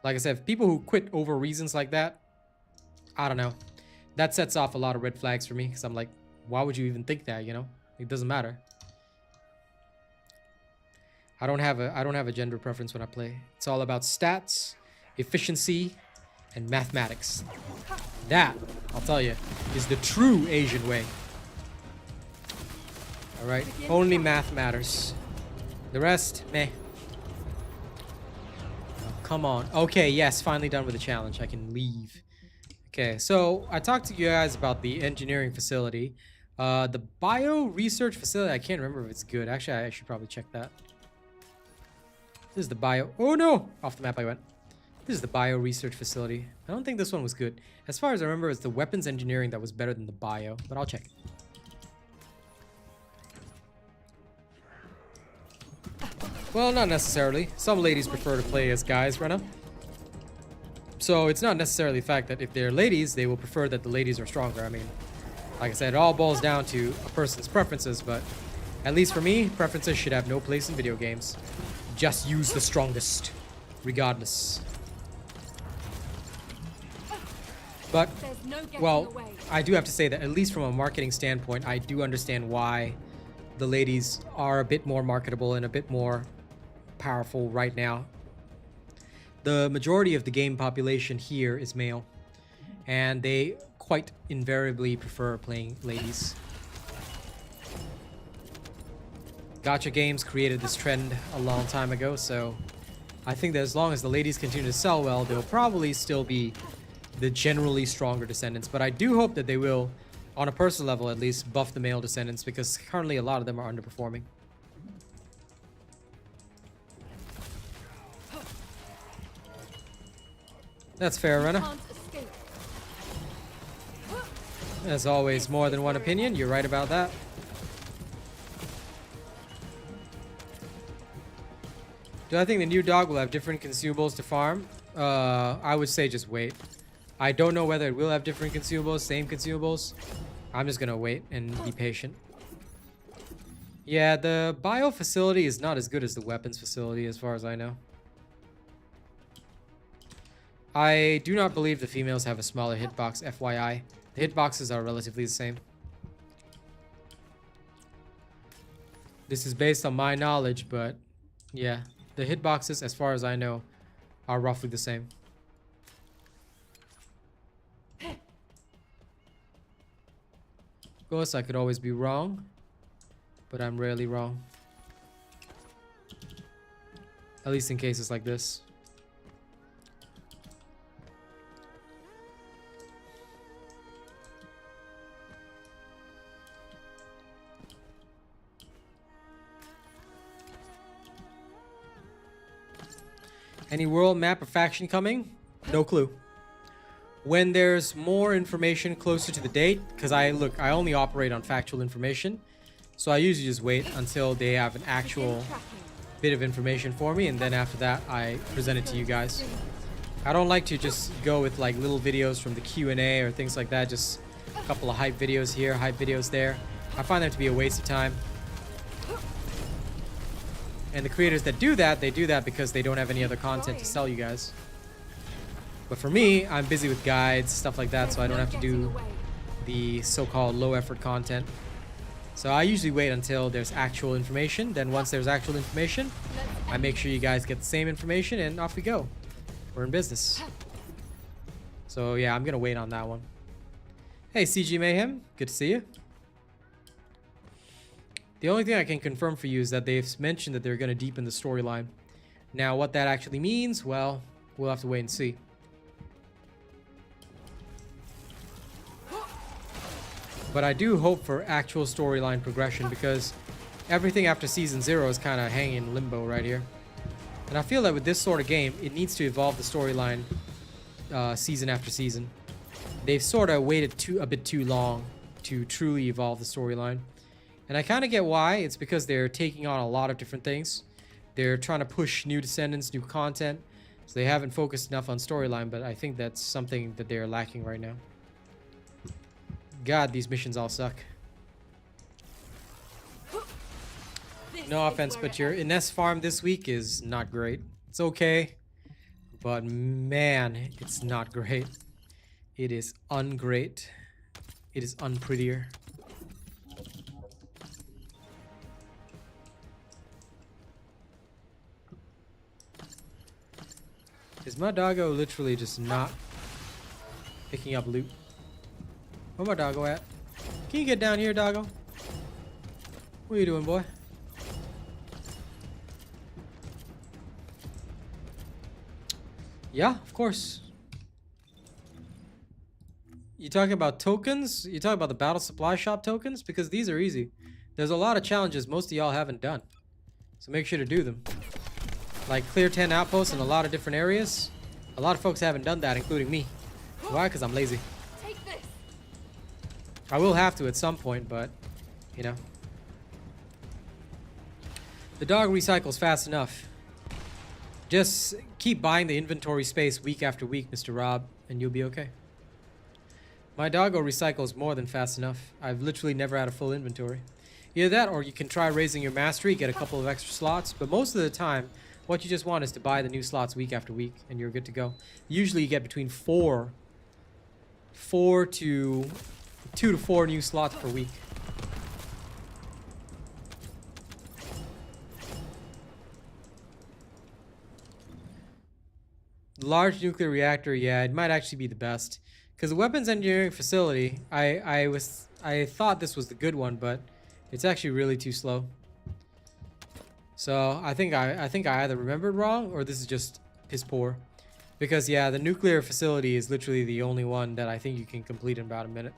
Like I said, people who quit over reasons like that, I don't know. That sets off a lot of red flags for me, because I'm like, why would you even think that, you know? It doesn't matter. I don't have a gender preference when I play. It's all about stats, efficiency, and mathematics. That, I'll tell you, is the true Asian way. All right, only math matters. The rest, meh. Oh, come on. Okay, yes, finally done with the challenge. I can leave. Okay, so I talked to you guys about the engineering facility. The bio research facility, I can't remember if it's good. Actually, I should probably check that. This is the bio. Oh no! Off the map I went. This is the bio research facility. I don't think this one was good. As far as I remember, it's the weapons engineering that was better than the bio, but I'll check. Well, not necessarily. Some ladies prefer to play as guys, Rena. So it's not necessarily the fact that if they're ladies, they will prefer that the ladies are stronger. I mean, like I said, it all boils down to a person's preferences, but at least for me, preferences should have no place in video games. Just use the strongest, regardless. But, well, I do have to say that at least from a marketing standpoint, I do understand why the ladies are a bit more marketable and a bit more powerful right now. The majority of the game population here is male, and they quite invariably prefer playing ladies. Gacha games created this trend a long time ago, so I think that as long as the ladies continue to sell well, they'll probably still be the generally stronger descendants. But I do hope that they will, on a personal level at least, buff the male descendants, because currently a lot of them are underperforming. That's fair, Rena. As always, more than one opinion. You're right about that. Do I think the new dog will have different consumables to farm? I would say just wait. I don't know whether it will have different consumables, same consumables. I'm just gonna wait and be patient. Yeah, the bio facility is not as good as the weapons facility as far as I know. I do not believe the females have a smaller hitbox, FYI. The hitboxes are relatively the same. This is based on my knowledge, but yeah, the hitboxes, as far as I know, are roughly the same. Of course, I could always be wrong, but I'm rarely wrong. At least in cases like this. Any world map or faction coming? No clue. When there's more information closer to the date, because I only operate on factual information, so I usually just wait until they have an actual bit of information for me, and then after that I present it to you guys. I don't like to just go with like little videos from the Q&A or things like that, just a couple of hype videos here, hype videos there. I find that to be a waste of time. And the creators that do that, they do that because they don't have any other content to sell you guys. But for me, I'm busy with guides, stuff like that, so I don't have to do the so-called low-effort content. So I usually wait until there's actual information. Then once there's actual information, I make sure you guys get the same information, and off we go. We're in business. So yeah, I'm gonna wait on that one. Hey, CG Mayhem, good to see you. The only thing I can confirm for you is that they've mentioned that they're going to deepen the storyline. Now, what that actually means, well, we'll have to wait and see. But I do hope for actual storyline progression, because everything after Season 0 is kind of hanging in limbo right here. And I feel that with this sort of game, it needs to evolve the storyline season after season. They've sort of waited a bit too long to truly evolve the storyline. And I kind of get why. It's because they're taking on a lot of different things. They're trying to push new Descendants, new content. So they haven't focused enough on storyline, but I think that's something that they're lacking right now. God, these missions all suck. No offense, but your Ines farm this week is not great. It's okay, but man, it's not great. It is ungreat. It is unprettier. Is my doggo literally just not picking up loot? Where my doggo at? Can you get down here, doggo? What are you doing, boy? Yeah, of course. You talking about tokens? You talking about the battle supply shop tokens? Because these are easy. There's a lot of challenges most of y'all haven't done. So make sure to do them. Like clear 10 outposts in a lot of different areas. A lot of folks haven't done that, including me. Why? Because I'm lazy. Take this. I will have to at some point, but, you know. The dog recycles fast enough. Just keep buying the inventory space week after week, Mr. Rob, and you'll be okay. My doggo recycles more than fast enough. I've literally never had a full inventory. Either that, or you can try raising your mastery, get a couple of extra slots, but most of the time, what you just want is to buy the new slots week after week, and you're good to go. Usually you get between 2 to 4 new slots per week. Large nuclear reactor, yeah, it might actually be the best. Because the weapons engineering facility, I thought this was the good one, but it's actually really too slow. So I think I either remembered wrong or this is just piss poor. Because yeah, the nuclear facility is literally the only one that I think you can complete in about a minute.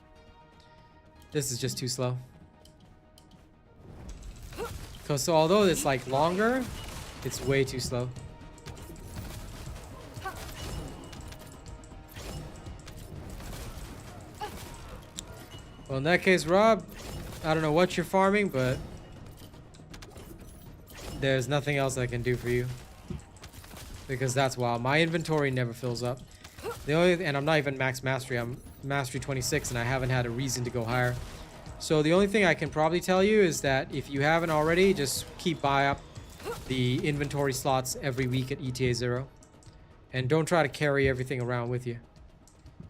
This is just too slow. So although it's like longer, it's way too slow. Well, in that case, Rob, I don't know what you're farming, but there's nothing else I can do for you. Because that's wild. My inventory never fills up. And I'm not even max mastery. I'm mastery 26 and I haven't had a reason to go higher. So the only thing I can probably tell you is that if you haven't already, just keep buy up the inventory slots every week at ETA 0. And don't try to carry everything around with you.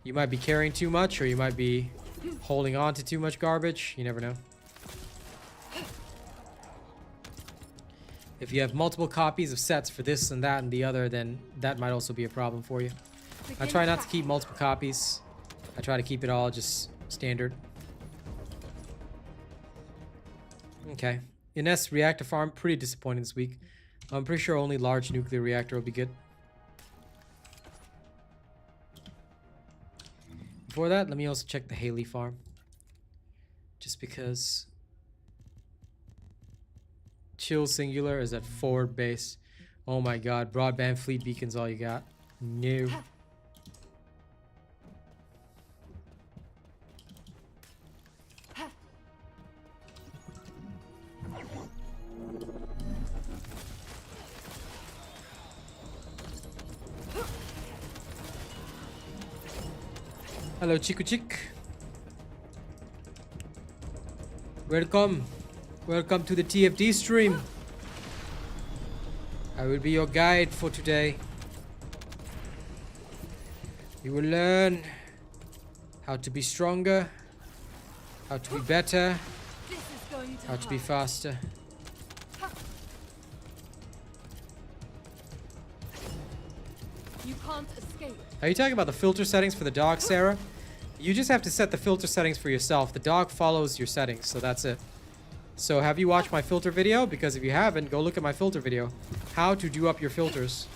You might be carrying too much, or you might be holding on to too much garbage. You never know. If you have multiple copies of sets for this and that and the other, then that might also be a problem for you. I try not to keep multiple copies. I try to keep it all just standard. Okay. Ines reactor farm, pretty disappointing this week. I'm pretty sure only large nuclear reactor will be good. Before that, let me also check the Haley farm. Just because Chill Singular is at forward base. Oh my god, broadband fleet beacons all you got. No. Hello, Chiku Chick. Welcome. Welcome to the TFD stream. I will be your guide for today. You will learn how to be stronger, how to be better, how to be faster. You can't escape. Are you talking about the filter settings for the dog, Sarah? You just have to set the filter settings for yourself. The dog follows your settings, so that's it. So have you watched my filter video? Because if you haven't, go look at my filter video. How to do up your filters.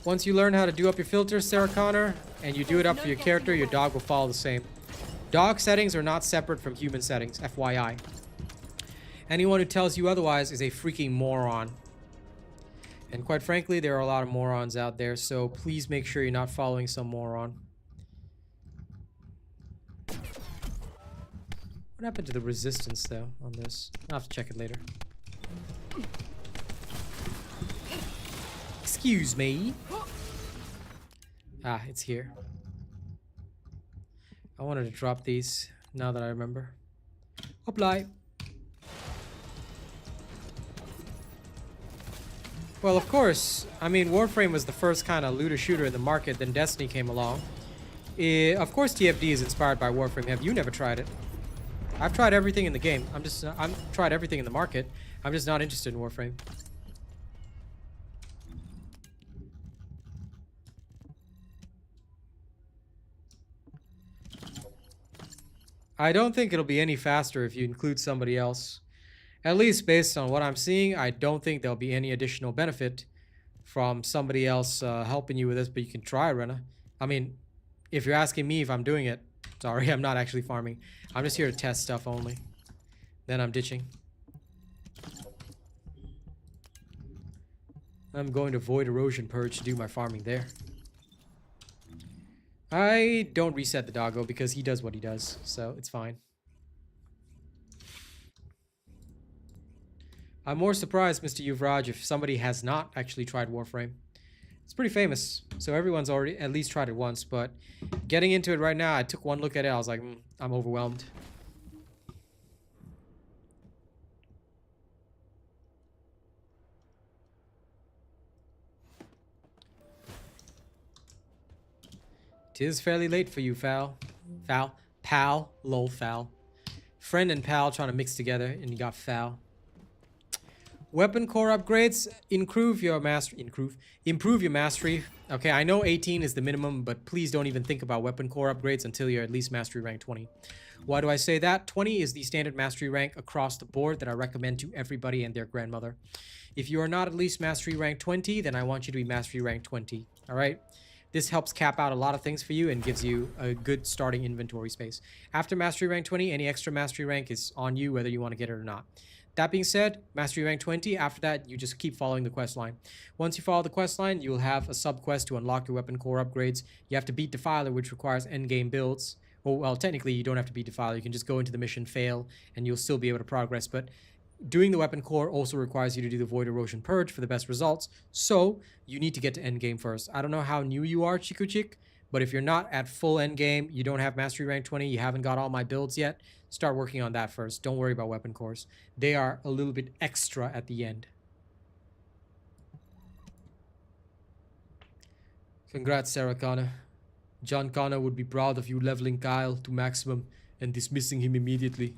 Once you learn how to do up your filters, Sarah Connor, and you do it up for your character, your dog will follow the same. Dog settings are not separate from human settings, FYI. Anyone who tells you otherwise is a freaking moron. And quite frankly, there are a lot of morons out there, so please make sure you're not following some moron. What What happened to the resistance though on this? I'll have to check it later. Excuse me. Ah, it's here. I wanted to drop these now that I remember. Apply. Well, of course, I mean, Warframe was the first kind of looter shooter in the market, then Destiny came along. Of course, TFD is inspired by Warframe. Have you never tried it? I've tried everything in the game. I've tried everything in the market. I'm just not interested in Warframe. I don't think it'll be any faster if you include somebody else. At least based on what I'm seeing, I don't think there'll be any additional benefit from somebody else helping you with this, but you can try, Rena. I mean, if you're asking me if I'm doing it, sorry, I'm not actually farming. I'm just here to test stuff only. Then I'm ditching. I'm going to avoid Erosion Purge to do my farming there. I don't reset the doggo because he does what he does, so it's fine. I'm more surprised, Mr. Yuvraj, if somebody has not actually tried Warframe. It's pretty famous, so everyone's already at least tried it once, but getting into it right now, I took one look at it, I was like, I'm overwhelmed. Tis fairly late for you, Pal. Lol, Fal. Friend and pal trying to mix together, and you got Fal. Weapon core upgrades, improve your mastery. Okay, I know 18 is the minimum, but please don't even think about weapon core upgrades until you're at least mastery rank 20. Why do I say that? 20 is the standard mastery rank across the board that I recommend to everybody and their grandmother. If you are not at least mastery rank 20, then I want you to be mastery rank 20. All right? This helps cap out a lot of things for you and gives you a good starting inventory space. After mastery rank 20, any extra mastery rank is on you whether you want to get it or not. That being said, mastery rank 20, after that, you just keep following the quest line. Once you follow the quest line, you'll have a sub-quest to unlock your weapon core upgrades. You have to beat Defiler, which requires endgame builds. Well, technically, you don't have to beat Defiler. You can just go into the mission, fail, and you'll still be able to progress. But doing the weapon core also requires you to do the Void Erosion Purge for the best results. So, you need to get to endgame first. I don't know how new you are, Chiku Chick, but if you're not at full endgame, you don't have mastery rank 20, you haven't got all my builds yet, start working on that first. Don't worry about weapon cores. They are a little bit extra at the end. Congrats, Sarah Connor. John Connor would be proud of you leveling Kyle to maximum and dismissing him immediately.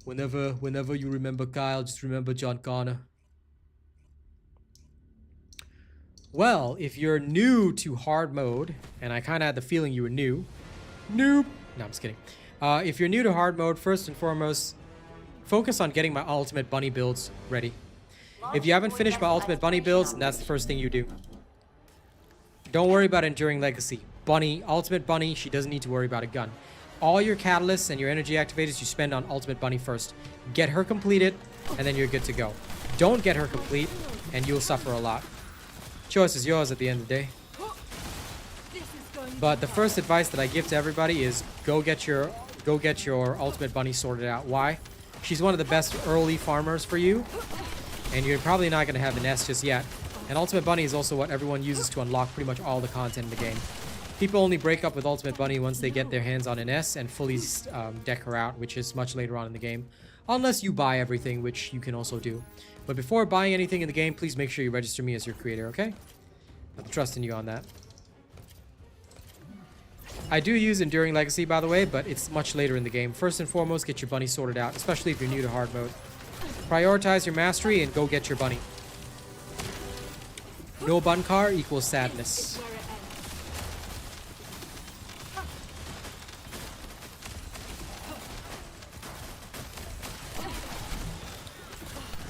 Whenever you remember Kyle, just remember John Connor. Well, if you're new to hard mode, and I kind of had the feeling you were new. Nope. No, I'm just kidding. If you're new to hard mode, first and foremost, focus on getting my ultimate bunny builds ready. If you haven't finished my ultimate bunny builds, then that's the first thing you do. Don't worry about Enduring Legacy. Bunny, ultimate bunny, she doesn't need to worry about a gun. All your catalysts and your energy activators you spend on ultimate bunny first. Get her completed, and then you're good to go. Don't get her complete, and you'll suffer a lot. Choice is yours at the end of the day. But the first advice that I give to everybody is go get your ultimate bunny sorted out. Why? She's one of the best early farmers for you, and you're probably not going to have an S just yet. And ultimate bunny is also what everyone uses to unlock pretty much all the content in the game. People only break up with ultimate bunny once they get their hands on an S and fully deck her out, which is much later on in the game. Unless you buy everything, which you can also do. But before buying anything in the game, please make sure you register me as your creator, okay? I'm trusting you on that. I do use Enduring Legacy, by the way, but it's much later in the game. First and foremost, get your bunny sorted out, especially if you're new to hard mode. Prioritize your mastery and go get your bunny. No bun car equals sadness.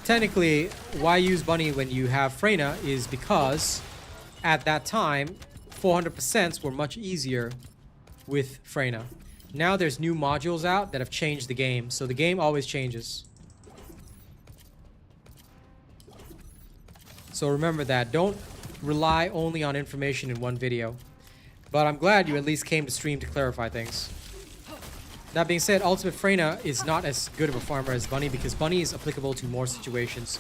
Technically, why use bunny when you have Freyna is because at that time, 400% were much easier with Freyna. Now there's new modules out that have changed the game, so the game always changes. So remember that. Don't rely only on information in one video. But I'm glad you at least came to stream to clarify things. That being said, Ultimate Freyna is not as good of a farmer as Bunny because Bunny is applicable to more situations,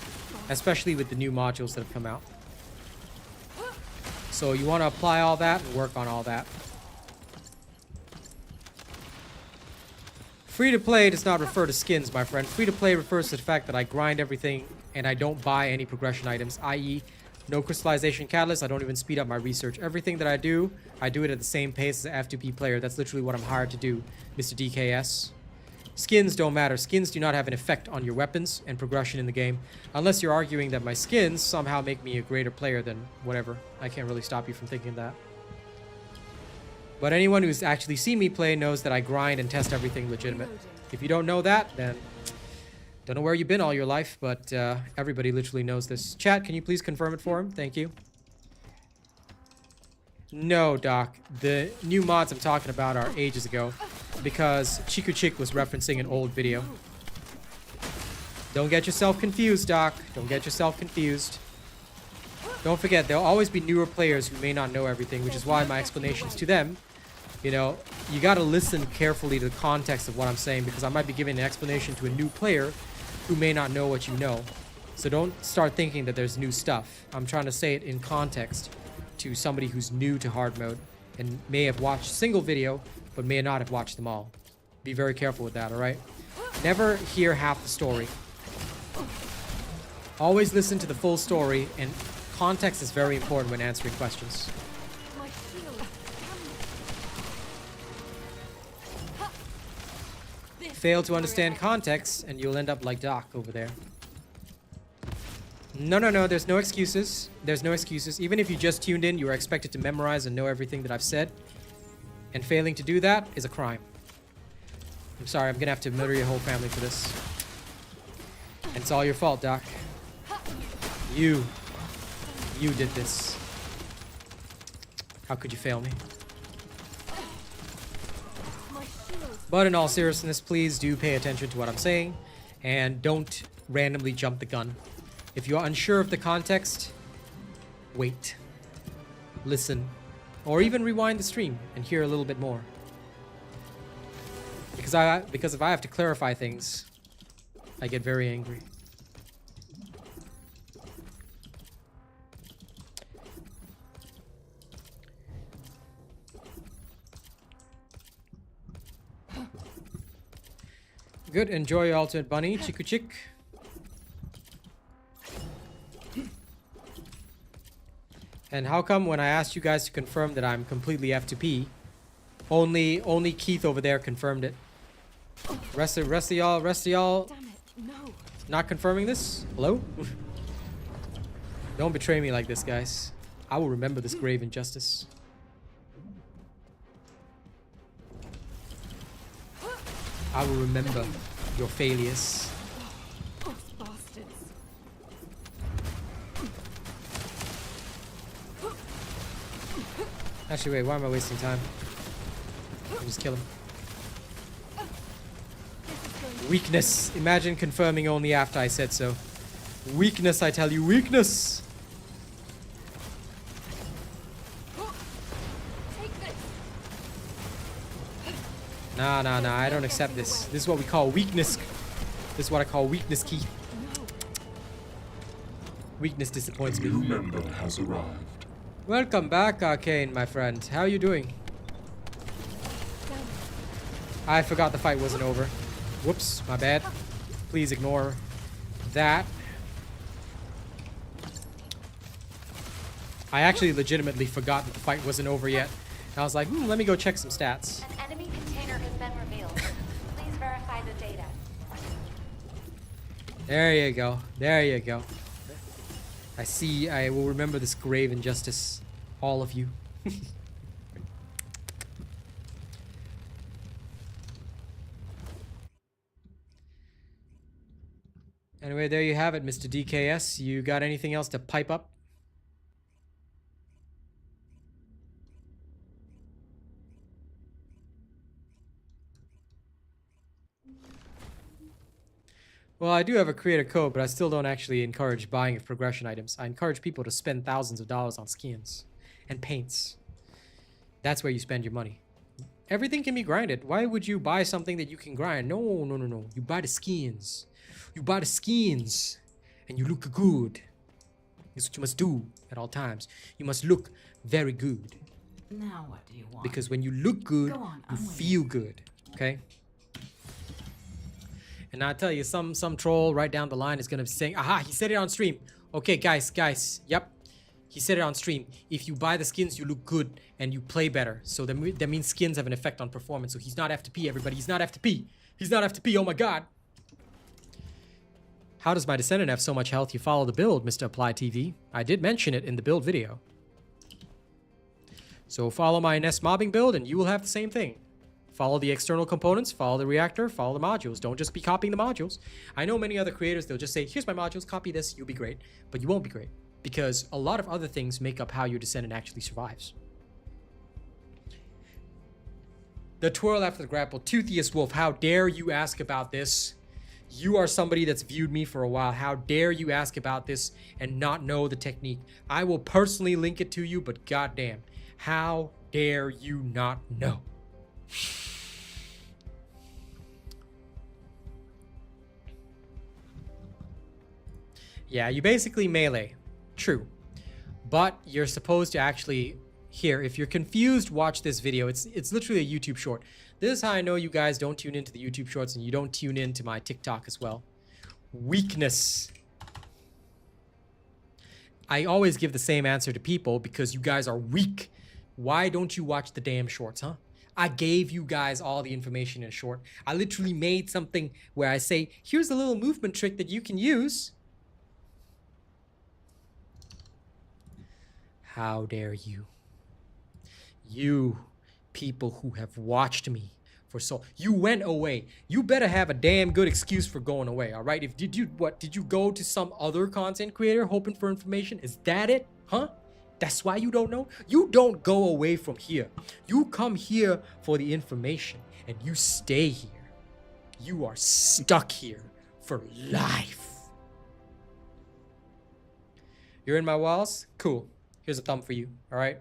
especially with the new modules that have come out. So you want to apply all that and work on all that. Free to play does not refer to skins, my friend. Free to play refers to the fact that I grind everything and I don't buy any progression items, i.e. no crystallization catalyst. I don't even speed up my research. Everything that I do it at the same pace as an F2P player. That's literally what I'm hired to do, Mr. DKS. Skins don't matter. Skins do not have an effect on your weapons and progression in the game. Unless you're arguing that my skins somehow make me a greater player than whatever. I can't really stop you from thinking that. But anyone who's actually seen me play knows that I grind and test everything legitimate. If you don't know that, then don't know where you've been all your life, but everybody literally knows this. Chat, can you please confirm it for him? Thank you. No, Doc. The new mods I'm talking about are ages ago because Chiku Chick was referencing an old video. Don't get yourself confused, Doc. Don't get yourself confused. Don't forget, there'll always be newer players who may not know everything, which is why my explanations to them, you know, you gotta listen carefully to the context of what I'm saying because I might be giving an explanation to a new player who may not know what you know. So don't start thinking that there's new stuff. I'm trying to say it in context to somebody who's new to hard mode and may have watched a single video but may not have watched them all. Be very careful with that, alright? Never hear half the story. Always listen to the full story, and context is very important when answering questions. My shield. Fail to understand context and you'll end up like Doc over there. No, there's no excuses. There's no excuses. Even if you just tuned in, you are expected to memorize and know everything that I've said. And failing to do that is a crime. I'm sorry, I'm gonna have to murder your whole family for this. And it's all your fault, Doc. You did this. How could you fail me? But in all seriousness, please do pay attention to what I'm saying and don't randomly jump the gun. If you're unsure of the context, wait, listen, or even rewind the stream and hear a little bit more. Because if I have to clarify things, I get very angry. Good, enjoy your ultimate bunny, Chiku Chick. And how come when I asked you guys to confirm that I'm completely F2P, only Keith over there confirmed it? Rest of y'all Damn it, no. not confirming this? Hello? Don't betray me like this, guys. I will remember this grave injustice. I will remember your failures. Those bastards. Actually, wait, why am I wasting time? I'll just kill him. Weakness. Imagine confirming only after I said so. Weakness, I tell you, weakness! Take this. Nah, I don't accept this. This is what we call weakness. This is what I call weakness, Keith. Weakness disappoints me. New member has arrived. Welcome back, Arcane, my friend. How are you doing? I forgot the fight wasn't over. Whoops, my bad. Please ignore that. I actually legitimately forgot that the fight wasn't over yet. And I was like, let me go check some stats. An enemy container has been revealed. Please verify the data. There you go. There you go. I will remember this grave injustice. All of you. Anyway, there you have it, Mr. DKS. You got anything else to pipe up? Well, I do have a creator code, but I still don't actually encourage buying of progression items. I encourage people to spend thousands of dollars on skins and paints. That's where you spend your money. Everything can be grinded. Why would you buy something that you can grind? No, no, no, no. You buy the skins. You buy the skins. And you look good. That's what you must do at all times. You must look very good. Now what do you want? Because when you look good, Go on, you I'm waiting. feel good. Okay? And I tell you, some troll right down the line is gonna be saying, aha, he said it on stream. Okay, guys, yep. He said it on stream. If you buy the skins, you look good and you play better. So that means skins have an effect on performance. So he's not F2P, everybody. He's not F2P. He's not F2P, oh my god. How does my Descendant have so much health? You follow the build, Mr. Apply TV. I did mention it in the build video. So follow my nest mobbing build and you will have the same thing. Follow the external components, follow the reactor, follow the modules. Don't just be copying the modules. I know many other creators, they'll just say, here's my modules, copy this, you'll be great. But you won't be great. Because a lot of other things make up how your Descendant actually survives. The twirl after the grapple. Toothiest Wolf, how dare you ask about this? You are somebody that's viewed me for a while. How dare you ask about this and not know the technique? I will personally link it to you, but goddamn, how dare you not know? Yeah, you basically melee. True. But you're supposed to actually... Here, if you're confused, watch this video. It's literally a YouTube short. This is how I know you guys don't tune into the YouTube shorts and you don't tune into my TikTok as well. Weakness. I always give the same answer to people because you guys are weak. Why don't you watch the damn shorts, huh? I gave you guys all the information in a short. I literally made something where I say, here's a little movement trick that you can use. How dare you? You people who have watched me for so... You went away. You better have a damn good excuse for going away, all right? Did you go to some other content creator hoping for information? Is that it? Huh? That's why you don't know? You don't go away from here. You come here for the information and you stay here. You are stuck here for life. You're in my walls? Cool. Here's a thumb for you, all right?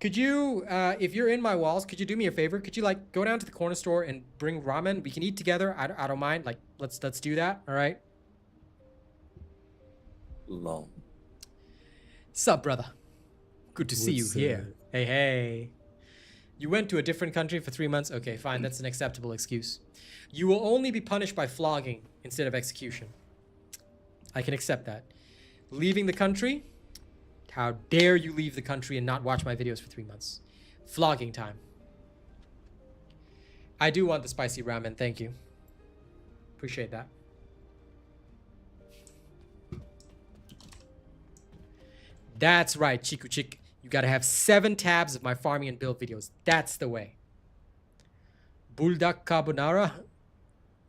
Could you, if you're in my walls, could you do me a favor? Could you, like, go down to the corner store and bring ramen? We can eat together. I don't mind. Like, let's do that, all right? Long. Sup, brother? Good to see you What's here. Hey, hey. You went to a different country for 3 months? Okay, fine. That's an acceptable excuse. You will only be punished by flogging instead of execution. I can accept that. Leaving the country? How dare you leave the country and not watch my videos for 3 months? Flogging time. I do want the spicy ramen, thank you. Appreciate that. That's right, Chiku Chick. You gotta have 7 tabs of my farming and build videos. That's the way. Buldak carbonara?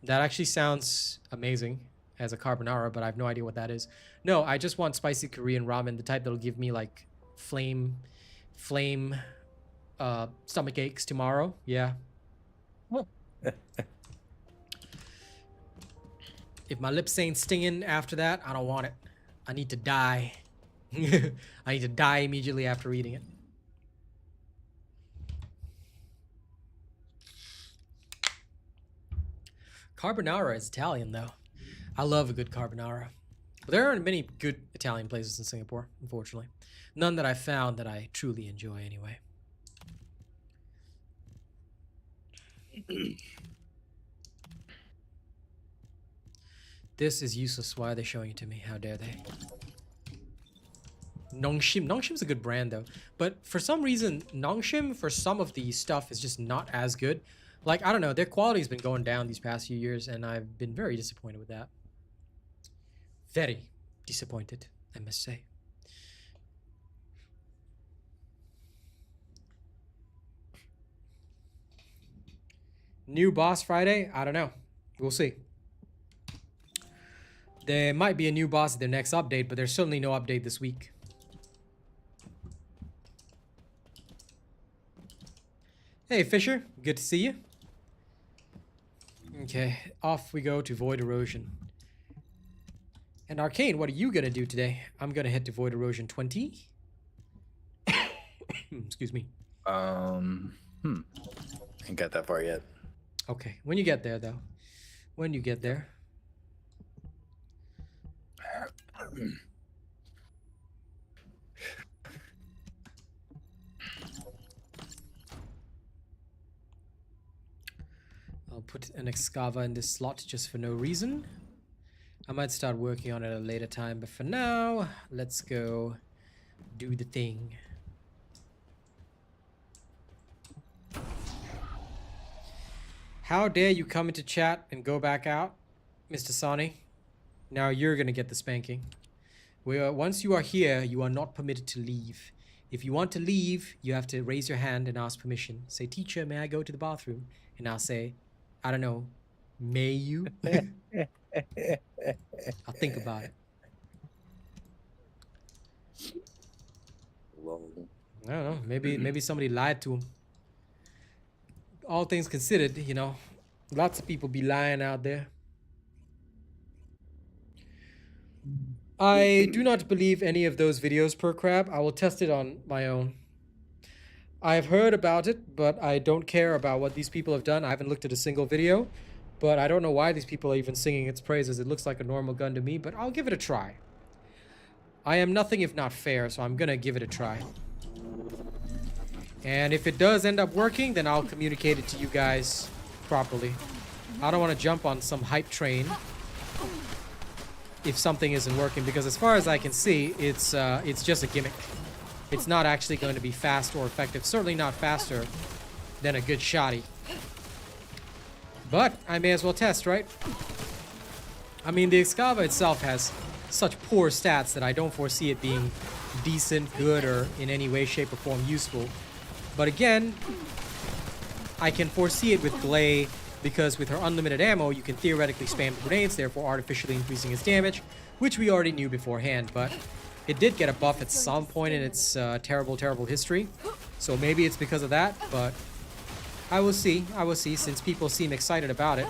That actually sounds amazing as a carbonara, but I have no idea what that is. No, I just want spicy Korean ramen, the type that'll give me like flame stomach aches tomorrow. Yeah. If my lips ain't stinging after that, I don't want it. I need to die. I need to die immediately after eating it. Carbonara is Italian though. I love a good carbonara. But there aren't many good Italian places in Singapore, unfortunately. None that I found that I truly enjoy anyway. This is useless. Why are they showing it to me? How dare they? Nongshim. Nongshim's a good brand though. But for some reason, Nongshim for some of the stuff is just not as good. Like, I don't know, their quality's been going down these past few years and I've been very disappointed with that. Very disappointed, I must say. New boss Friday? I don't know. We'll see. There might be a new boss at their next update, but there's certainly no update this week. Hey, Fisher. Good to see you. Okay, off we go to Void Erosion. And Arcane, what are you gonna do today? I'm gonna head to Void Erosion 20. Excuse me. Ain't got that far yet. Okay, when you get there, though. When you get there. I'll put an Excava in this slot just for no reason. I might start working on it at a later time, but for now, let's go do the thing. How dare you come into chat and go back out, Mr. Sani? Now you're gonna get the spanking. Once you are here, you are not permitted to leave. If you want to leave, you have to raise your hand and ask permission. Say, teacher, may I go to the bathroom? And I'll say, I don't know, may you? I'll think about it. I don't know, maybe somebody lied to him. All things considered, you know, lots of people be lying out there. I do not believe any of those videos per crab. I will test it on my own. I've heard about it, but I don't care about what these people have done. I haven't looked at a single video, but I don't know why these people are even singing its praises. It looks like a normal gun to me, but I'll give it a try. I am nothing if not fair, so I'm gonna give it a try. And if it does end up working, then I'll communicate it to you guys properly. I don't want to jump on some hype train if something isn't working, because as far as I can see, it's just a gimmick. It's not actually going to be fast or effective. Certainly not faster than a good shotty. But I may as well test, right? I mean, the Excava itself has such poor stats that I don't foresee it being decent, good, or in any way, shape, or form useful. But again, I can foresee it with Glay, because with her unlimited ammo, you can theoretically spam grenades, therefore artificially increasing its damage, which we already knew beforehand, but it did get a buff at some point in its terrible, terrible history. So maybe it's because of that, but I will see, since people seem excited about it.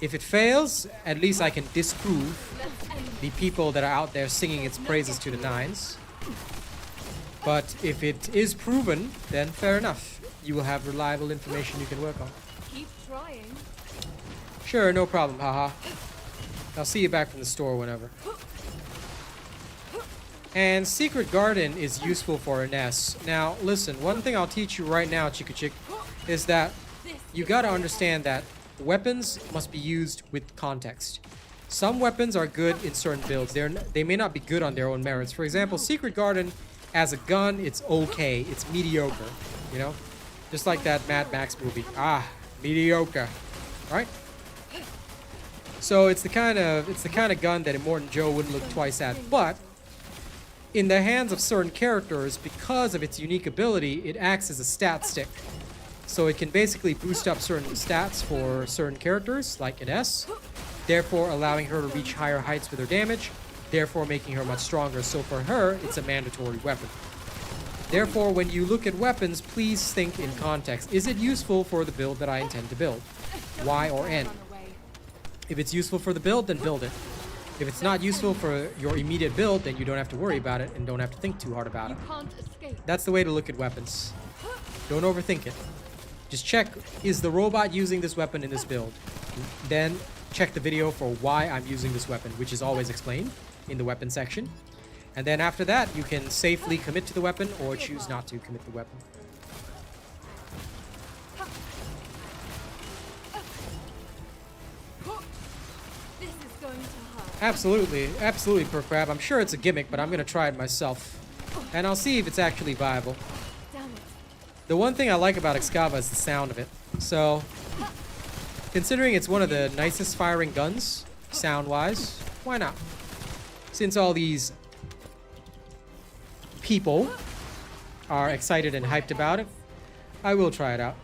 If it fails, at least I can disprove the people that are out there singing its praises to the nines. But if it is proven, then fair enough. You will have reliable information you can work on. Keep trying. Sure, no problem, haha. I'll see you back from the store whenever. And Secret Garden is useful for an S. Now, listen, one thing I'll teach you right now, Chica Chick, is that you gotta understand that weapons must be used with context. Some weapons are good in certain builds. They may not be good on their own merits. For example, Secret Garden, as a gun, it's okay. It's mediocre, you know? Just like that Mad Max movie. Ah, mediocre, right? So it's the kind of gun that Immortan Joe wouldn't look twice at. But in the hands of certain characters, because of its unique ability, it acts as a stat stick. So it can basically boost up certain stats for certain characters, like an S, therefore allowing her to reach higher heights with her damage, therefore making her much stronger. So for her, it's a mandatory weapon. Therefore, when you look at weapons, please think in context. Is it useful for the build that I intend to build? Y or N? If it's useful for the build, then build it. If it's not useful for your immediate build, then you don't have to worry about it and don't have to think too hard about it. That's the way to look at weapons. Don't overthink it. Just check, is the robot using this weapon in this build? Then check the video for why I'm using this weapon, which is always explained in the weapon section. And then after that, you can safely commit to the weapon or choose not to commit the weapon. This is going to hurt. Absolutely, absolutely, Per Crab. I'm sure it's a gimmick, but I'm going to try it myself. And I'll see if it's actually viable. Damn it. The one thing I like about Excava is the sound of it. So, considering it's one of the nicest firing guns, sound-wise, why not? Since all these people are excited and hyped about it, I will try it out.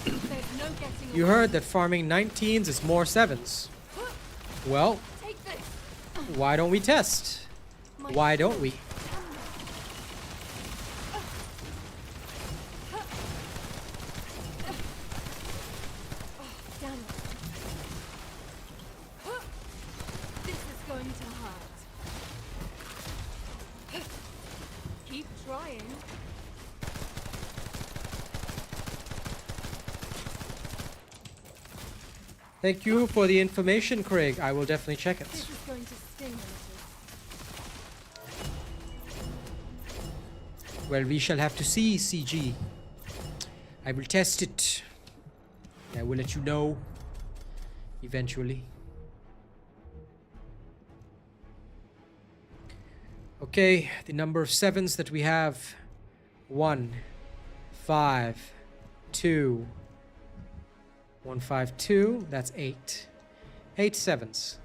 There's no getting You heard that farming 19s is more 7s. Well, Take this. why don't we test? Why don't we? Damn it. trying. Thank you for the information, Craig. I will definitely check it. This is going to sting a little. Well, we shall have to see, CG. I will test it. I will let you know eventually. Okay, the number of sevens that we have: 1, 5, 2, 1, 5, 2. That's 8. 8 sevens.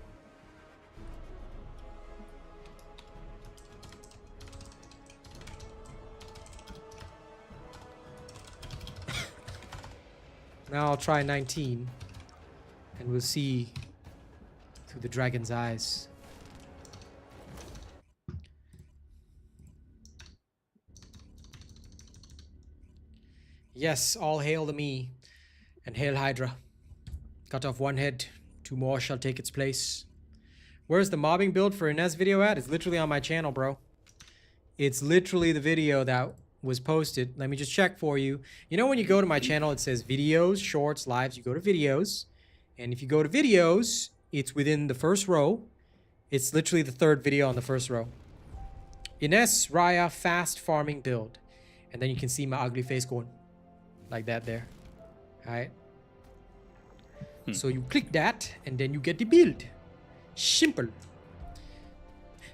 Now I'll try 19, and we'll see through the dragon's eyes. Yes, all hail to me, and hail Hydra. Cut off one head, 2 more shall take its place. Where's the mobbing build for Inez video at? It's literally on my channel, bro. It's literally the video that was posted. Let me just check for you. You know when you go to my channel, it says videos, shorts, lives. You go to videos, and if you go to videos, it's within the first row. It's literally the 3rd video on the first row. Ines Raya fast farming build, and then you can see my ugly face going like that there. All right. So you click that, and then you get the build. Simple.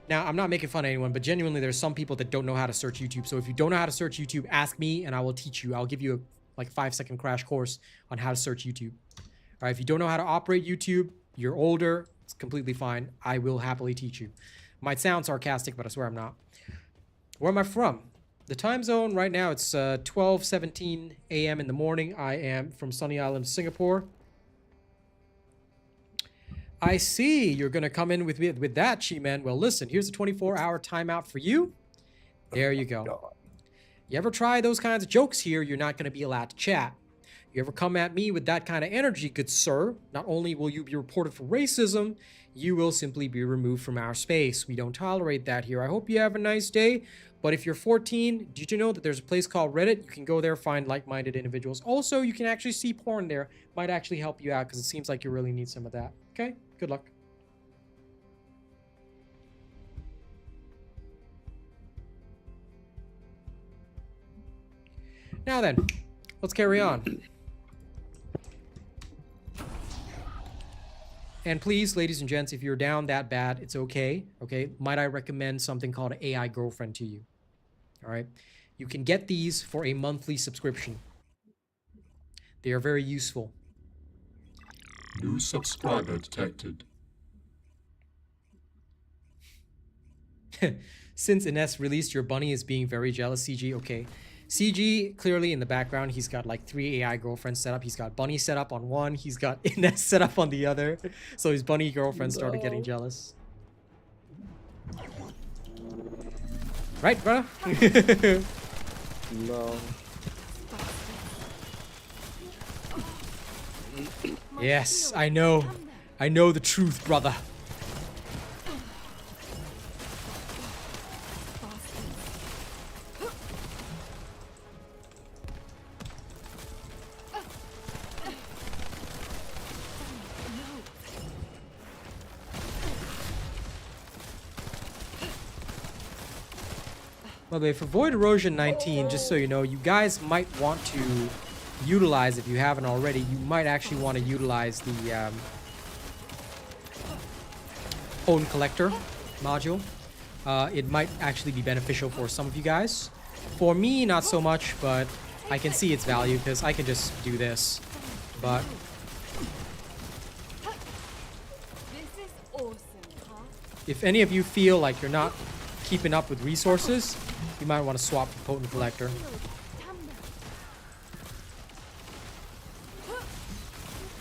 Now, I'm not making fun of anyone, but genuinely, there's some people that don't know how to search YouTube. So if you don't know how to search YouTube, ask me, and I will teach you. I'll give you a like 5-second crash course on how to search YouTube. All right, if you don't know how to operate YouTube, you're older, it's completely fine. I will happily teach you. Might sound sarcastic, but I swear I'm not. Where am I from? The time zone right now, it's 12:17 a.m. in the morning. I am from Sunny Island, Singapore. I see you're gonna come in with that, Chi-Man. Well, listen, here's a 24-hour timeout for you. There you go. You ever try those kinds of jokes here, you're not gonna be allowed to chat. You ever come at me with that kind of energy, good sir, not only will you be reported for racism, you will simply be removed from our space. We don't tolerate that here. I hope you have a nice day. But if you're 14, did you know that there's a place called Reddit? You can go there, find like-minded individuals. Also, you can actually see porn there. Might actually help you out because it seems like you really need some of that. Okay? Good luck. Now then, let's carry on. And please, ladies and gents, if you're down that bad, it's okay. Okay? Might I recommend something called an AI girlfriend to you? All right? You can get these for a monthly subscription. They are very useful. New subscriber detected. Since Ines released, your bunny is being very jealous, CG. Okay. CG, clearly in the background, he's got like 3 AI girlfriends set up. He's got Bunny set up on one. He's got Ines set up on the other. So his bunny girlfriend started getting jealous. Right, brother? No. Yes, I know. I know the truth, brother. By the way, for Void Erosion 19, just so you know, you guys might want to utilize, if you haven't already, you might actually want to utilize the Own Collector module. It might actually be beneficial for some of you guys. For me, not so much, but I can see its value because I can just do this. But This is awesome, huh? if any of you feel like you're not keeping up with resources, you might want to swap the Potent Collector.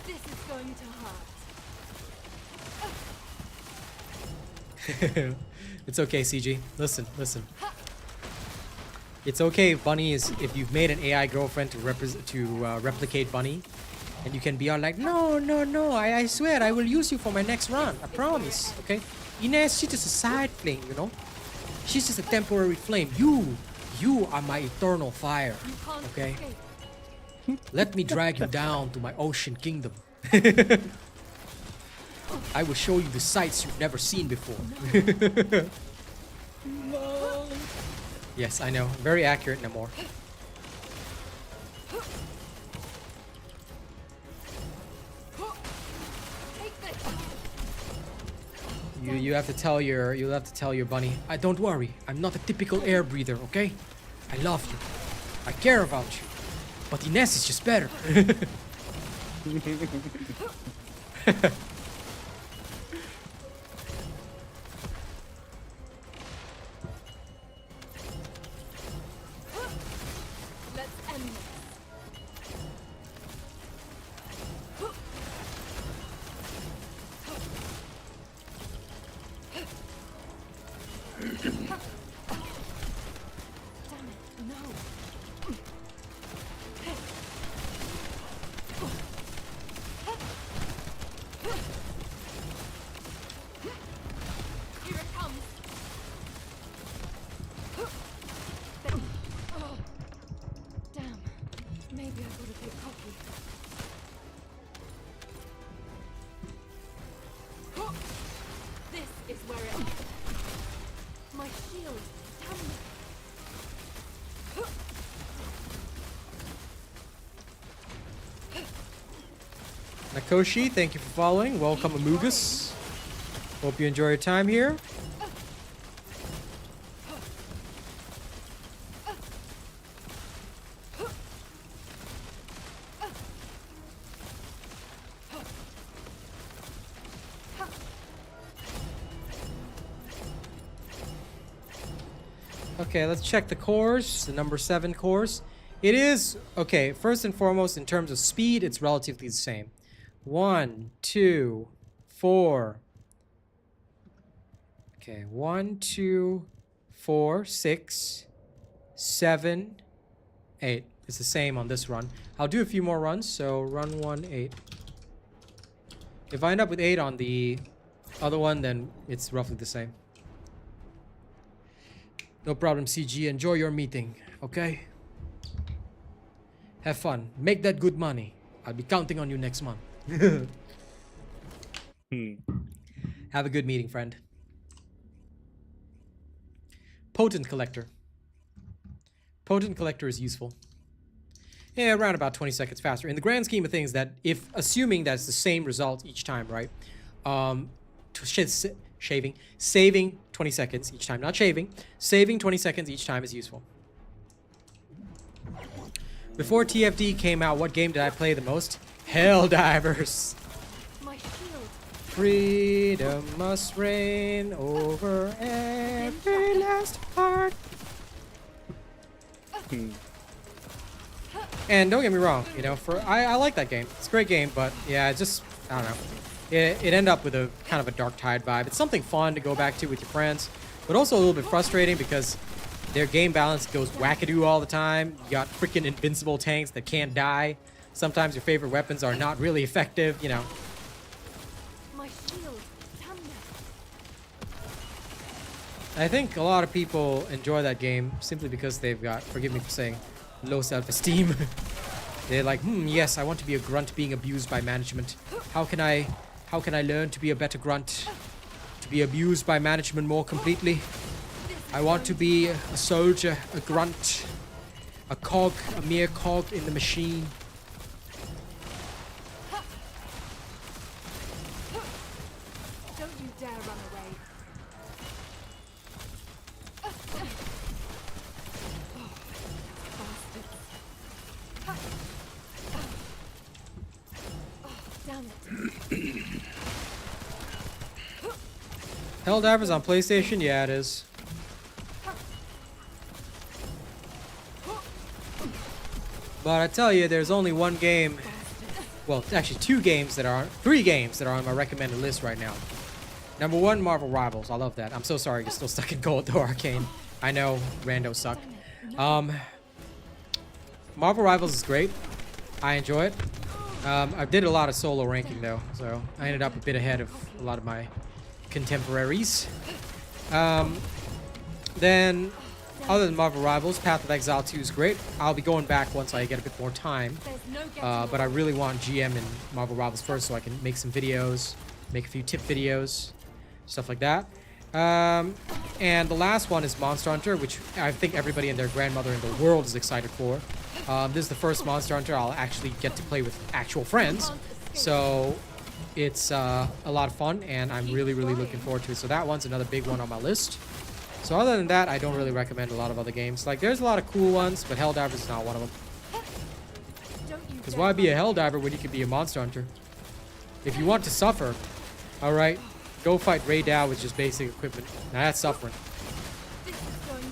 This is going to hurt. It's okay, CG. Listen. It's okay if Bunny is, if you've made an AI girlfriend to replicate Bunny, and you can be all like, no, I swear I will use you for my next run. I promise. Okay? Inez, she's just a side flame, you know? She's just a temporary flame. You You are my eternal fire. You can't Okay. escape. Let me drag you down to my ocean kingdom. I will show you the sights you've never seen before. Yes, I know. Very accurate, Namor. Take this. You have to tell your bunny. I don't worry. I'm not a typical air breather, okay? I love you. I care about you. But Ines is just better. Let's end this. Damn it, no. Here it comes. Oh, damn. Maybe I got a bit cocky. This is where it is. My shield. Damn it. Nakoshi, thank you for following. Welcome, Amugus. Hope you enjoy your time here. Okay, let's check the cores, the number 7 cores. It is, okay, first and foremost, in terms of speed, it's relatively the same. 1, 2, 4. Okay, 1, 2, 4, 6, 7, 8. It's the same on this run. I'll do a few more runs, so run 1, 8. If I end up with 8 on the other one, then it's roughly the same. No problem, CG. Enjoy your meeting, okay? Have fun. Make that good money. I'll be counting on you next month. Have a good meeting, friend. Potent Collector. Potent Collector is useful. Yeah, around about 20 seconds faster. In the grand scheme of things, that if assuming that's the same result each time, right? Saving 20 seconds each time, not shaving. Saving 20 seconds each time is useful. Before TFD came out, what game did I play the most? Helldivers. My shield. Freedom must reign over every last heart. And don't get me wrong, you know, I like that game. It's a great game, but yeah, it just, I don't know. It ended up with a kind of a Dark Tide vibe. It's something fun to go back to with your friends, but also a little bit frustrating because their game balance goes wackadoo all the time. You got freaking invincible tanks that can't die. Sometimes your favorite weapons are not really effective, you know. My shield. Damn it. I think a lot of people enjoy that game simply because they've got, forgive me for saying, low self-esteem. They're like, yes, I want to be a grunt being abused by management. How can I learn to be a better grunt? To be abused by management more completely? I want to be a soldier, a grunt, a cog, a mere cog in the machine. Don't you dare run away. Damn it. Helldivers on PlayStation? Yeah, it is. But I tell you, there's only one game. Well, actually, three games that are on my recommended list right now. Number 1, Marvel Rivals. I love that. I'm so sorry you're still stuck in Gold though, Arcane. I know, randos suck. Marvel Rivals is great. I enjoy it. I did a lot of solo ranking though, so I ended up a bit ahead of a lot of my contemporaries. Then Other than Marvel Rivals, Path of Exile 2 is great. I'll be going back once I get a bit more time. There's no getting But I really want GM and Marvel Rivals first so I can make some videos, make a few tip videos, stuff like that. And the last one is Monster Hunter, which I think everybody and their grandmother in the world is excited for. This is the first Monster Hunter I'll actually get to play with actual friends. So it's a lot of fun, and I'm really looking forward to it. So that one's another big one on my list. So other than that, I don't really recommend a lot of other games. Like, there's a lot of cool ones, but Helldiver is not one of them. Because why be a Helldiver when you could be a Monster Hunter? If you want to suffer, alright, go fight Ray Dow with just basic equipment. Now that's suffering. This is going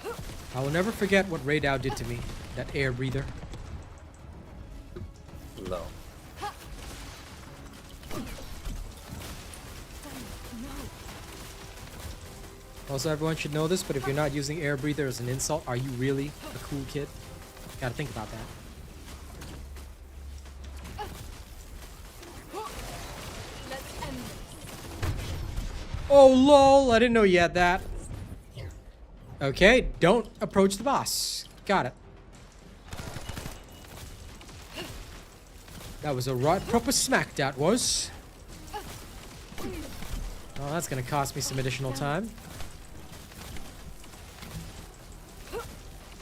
to hurt. I will never forget what Ray Dow did to me. That air breather. Low. Also, everyone should know this, but if you're not using air breather as an insult, are you really a cool kid? Gotta think about that. Let's end this. Oh, lol. I didn't know you had that. Okay, don't approach the boss. Got it. That was a right proper smack, that was. Oh, that's gonna cost me some additional time.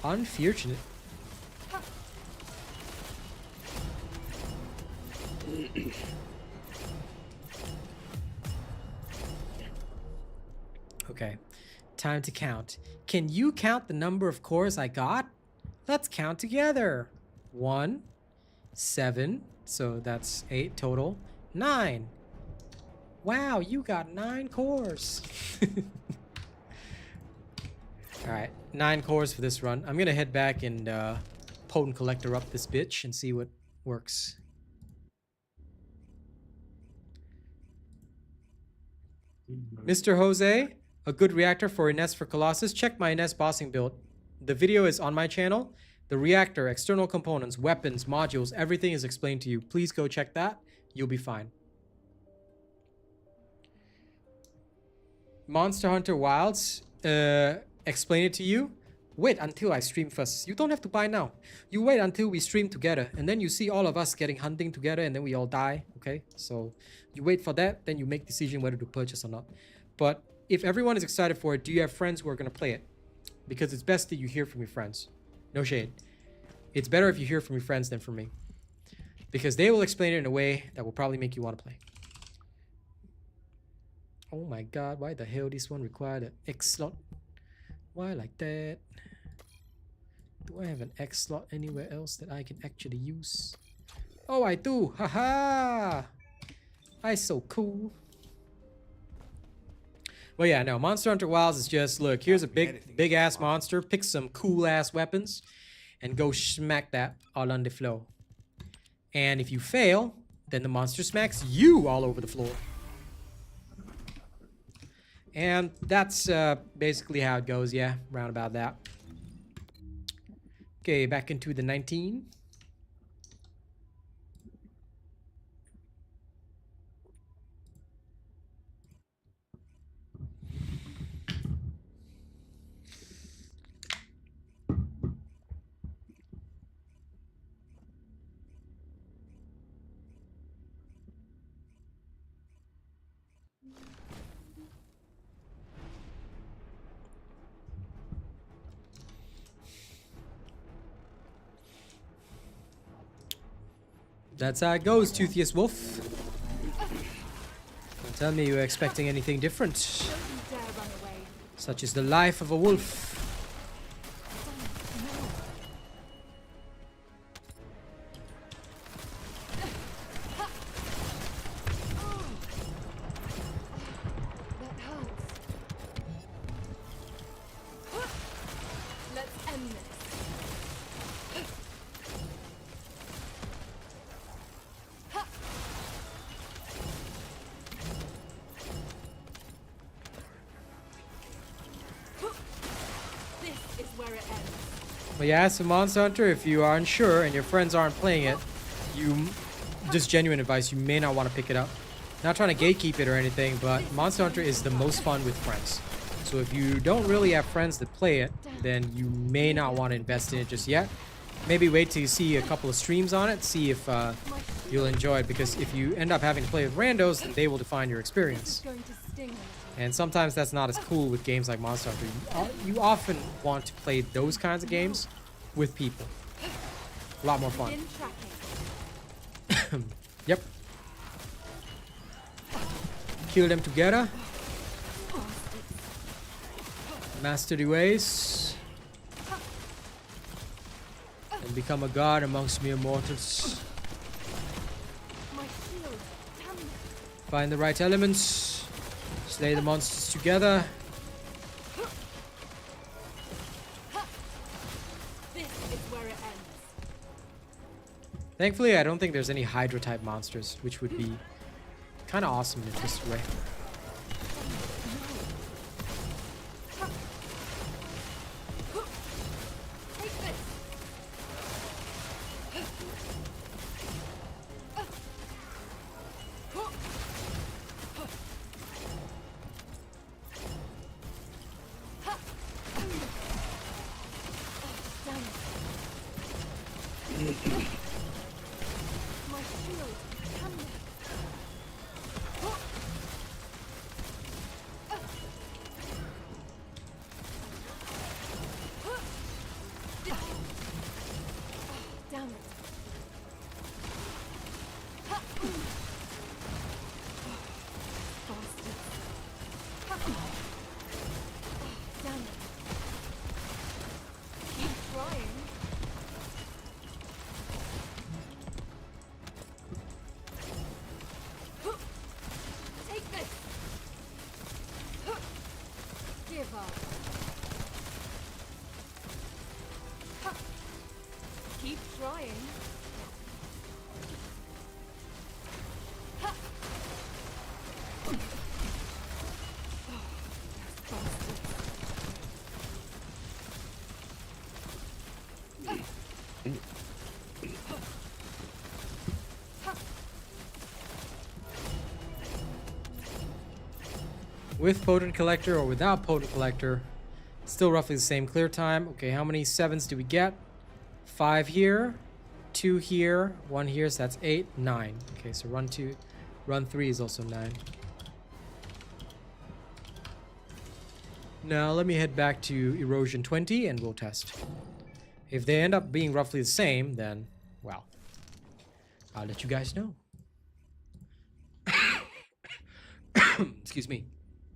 Unfortunate. Okay, time to count. Can you count the number of cores I got? Let's count together. 1, 7, so that's 8 total. 9. Wow, you got 9 cores. Alright, 9 cores for this run. I'm gonna head back and potent collector up this bitch and see what works. Mr. Jose, a good reactor for Ines for Colossus. Check my Ines bossing build. The video is on my channel. The reactor, external components, weapons, modules, everything is explained to you. Please go check that. You'll be fine. Monster Hunter Wilds, explain it to you. Wait until I stream first. You don't have to buy now. You wait until we stream together, and then you see all of us getting hunting together, and then we all die. Okay, so you wait for that, then you make decision whether to purchase or not. But if everyone is excited for it, do you have friends who are gonna play it? Because it's best that you hear from your friends. No shade. It's better if you hear from your friends than from me, because they will explain it in a way that will probably make you want to play. Oh my god, why the hell this one required an X slot? Why like that? Do I have an X slot anywhere else that I can actually use? Oh, I do! Haha! I so cool. Well, yeah, no, Monster Hunter Wilds is just, look, here's a big ass monster, pick some cool ass weapons, and go smack that all on the floor. And if you fail, then the monster smacks you all over the floor. And that's basically how it goes, yeah, round about that. Okay, back into the 19. That's how it goes, Toothiest Wolf. Don't tell me you're expecting anything different. Don't you dare run away. Such is the life of a wolf. That hurts. Let's end this. This is where it ends. But yeah, as a Monster Hunter, if you are unsure and your friends aren't playing it, just genuine advice, you may not want to pick it up. Not trying to gatekeep it or anything, but Monster Hunter is the most fun with friends. So if you don't really have friends that play it, then you may not want to invest in it just yet. Maybe wait till you see a couple of streams on it, see if you'll enjoy it, because if you end up having to play with randos, then they will define your experience. Going to sting a little. And sometimes that's not as cool with games like Monster Hunter. You often want to play those kinds of games with people. A lot more fun. Begin tracking. Yep. Kill them together. Master the ways. And become a god amongst mere mortals. My shield. Damn it. Find the right elements. Slay the monsters together. This is where it ends. Thankfully, I don't think there's any Hydra type monsters, which would be kind of awesome in a twisted way. Take this. Damn it. My shield. Damn it. Damn it. Bastard. Damn it. Keep trying. Take this. Give up. Keep trying. Bastard. With Potent Collector or without Potent Collector, still roughly the same clear time. Okay, how many 7s do we get? 5 here, 2 here, 1 here, so that's 8, 9. Okay, so run 2, run 3 is also 9. Now let me head back to Erosion 20 and we'll test. If they end up being roughly the same, then, well, I'll let you guys know. Excuse me.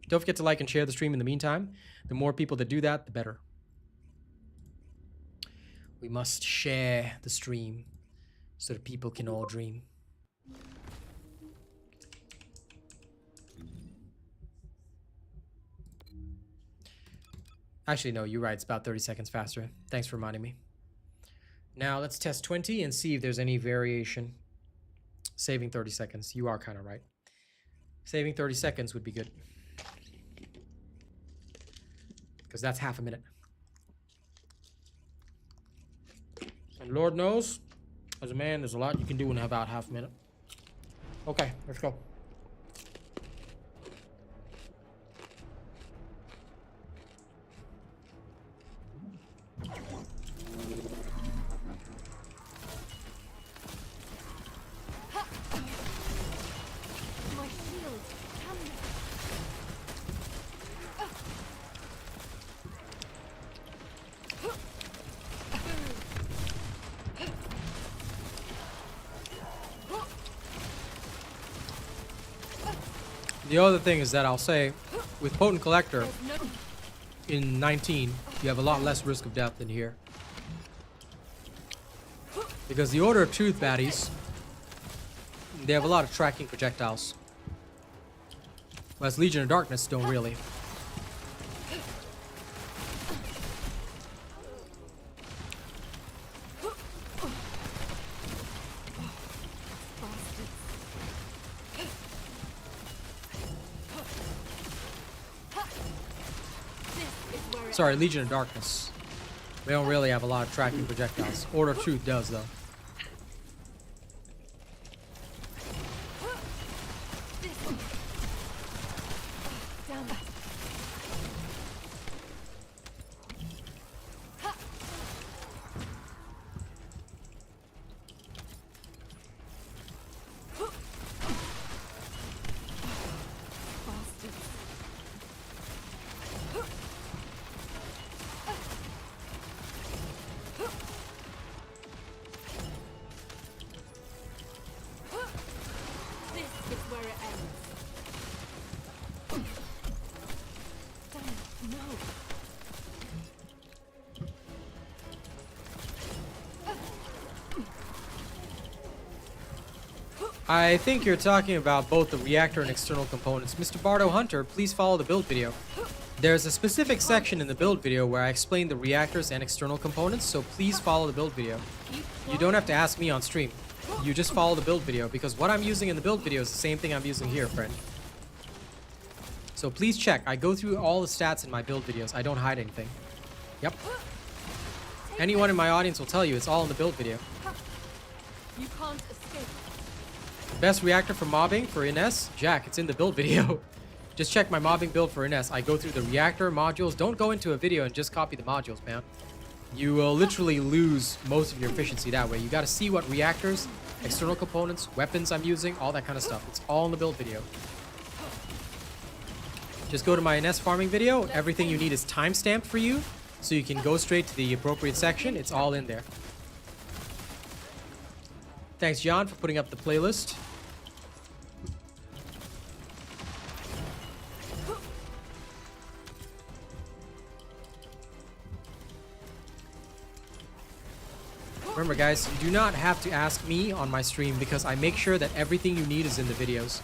Don't forget to like and share the stream in the meantime. The more people that do that, the better. We must share the stream so that people can all dream. Actually, no, you're right. It's about 30 seconds faster. Thanks for reminding me. Now, let's test 20 and see if there's any variation. Saving 30 seconds. You are kind of right. Saving 30 seconds would be good. Because that's half a minute. And Lord knows, as a man, there's a lot you can do in about half a minute. Okay, let's go. My shield. Damn it. The other thing is that I'll say, with Potent Collector There's no. in 19, you have a lot less risk of death than here. Because the Order of Truth baddies, they have a lot of tracking projectiles. Whereas Legion of Darkness don't really. Sorry, Legion of Darkness. They don't really have a lot of tracking projectiles. Order of Truth does, though. Damn it. I think you're talking about both the reactor and external components. Mr. Bardo Hunter, please follow the build video. There's a specific section in the build video where I explain the reactors and external components, so please follow the build video. You don't have to ask me on stream. You just follow the build video, because what I'm using in the build video is the same thing I'm using here, friend. So please check. I go through all the stats in my build videos. I don't hide anything. Yep. Anyone in my audience will tell you it's all in the build video. You can't escape. Best reactor for mobbing for Ines? Jack, it's in the build video. Just check my mobbing build for Ines. I go through the reactor modules. Don't go into a video and just copy the modules, man. You will literally lose most of your efficiency that way. You got to see what reactors, external components, weapons I'm using, all that kind of stuff. It's all in the build video. Just go to my Ines farming video. Everything you need is timestamped for you, so you can go straight to the appropriate section. It's all in there. Thanks, John, for putting up the playlist. Remember, guys, you do not have to ask me on my stream because I make sure that everything you need is in the videos.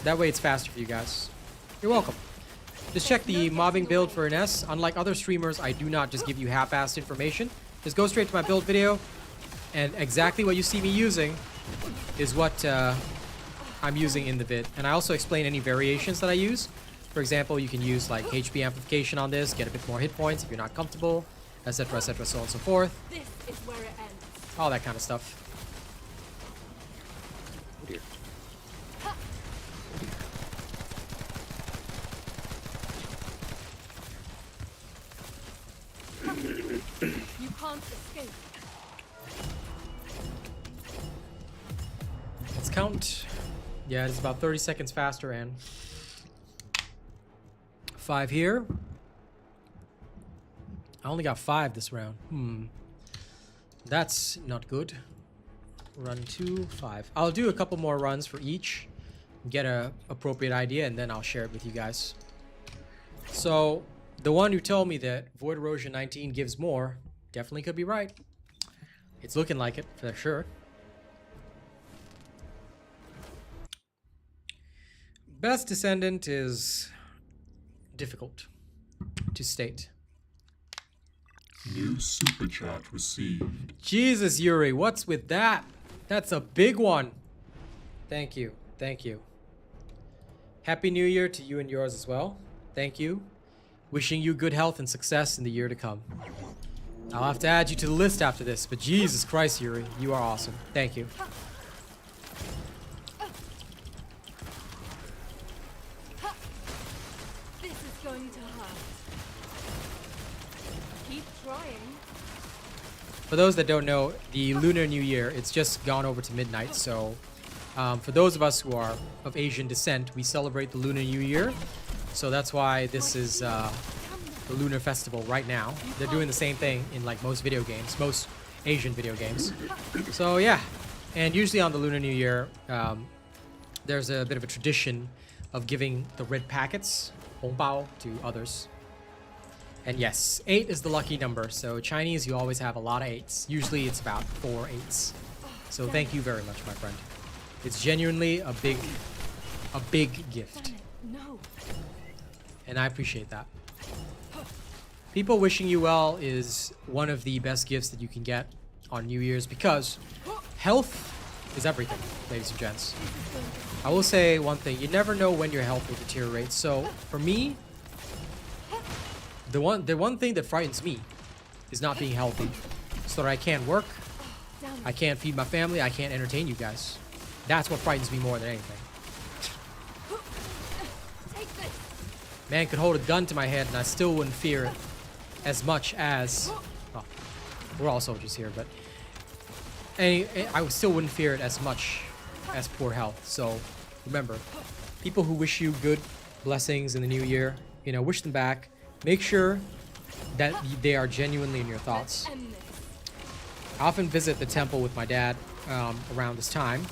That way it's faster for you guys. You're welcome. Just check the mobbing build for Ines. Unlike other streamers, I do not just give you half-assed information. Just go straight to my build video, and exactly what you see me using is what I'm using in the vid. And I also explain any variations that I use. For example, you can use like HP amplification on this, get a bit more hit points if you're not comfortable, etc., etc., so on and so forth. This is where it ends. All that kind of stuff. Oh dear. You can't escape. Let's count. Yeah, it's about 30 seconds faster, and 5 here. I only got 5 this round. That's not good. Run 2, 5. I'll do a couple more runs for each, get a appropriate idea, and then I'll share it with you guys. So the one who told me that Void Erosion 19 gives more definitely could be right. It's looking like it for sure. Best Descendant is difficult to state. New super chat received. Jesus, Yuri, what's with that? That's a big one. Thank you. Thank you. Happy New Year to you and yours as well. Thank you. Wishing you good health and success in the year to come. I'll have to add you to the list after this, but Jesus Christ, Yuri, you are awesome. Thank you. This is going to hurt. Keep trying. For those that don't know, the Lunar New Year, it's just gone over to midnight, so for those of us who are of Asian descent, we celebrate the Lunar New Year. So that's why this is the Lunar Festival right now. They're doing the same thing in like most video games, most Asian video games. So yeah, and usually on the Lunar New Year, there's a bit of a tradition of giving the red packets, hongbao, to others. And yes, 8 is the lucky number. So Chinese, you always have a lot of 8s. Usually it's about 4 8s. So thank you very much, my friend. It's genuinely a big gift. No. And I appreciate that. People wishing you well is one of the best gifts that you can get on New Year's, because health is everything, ladies and gents. I will say one thing, you never know when your health will deteriorate. So for me, the one thing that frightens me is not being healthy, so that I can't work, I can't feed my family, I can't entertain you guys. That's what frightens me more than anything. Man could hold a gun to my head and I still wouldn't fear it as much as... Well, we're all soldiers here, but... I still wouldn't fear it as much as poor health. So, remember, people who wish you good blessings in the new year, you know, wish them back. Make sure that they are genuinely in your thoughts. I often visit the temple with my dad around this time.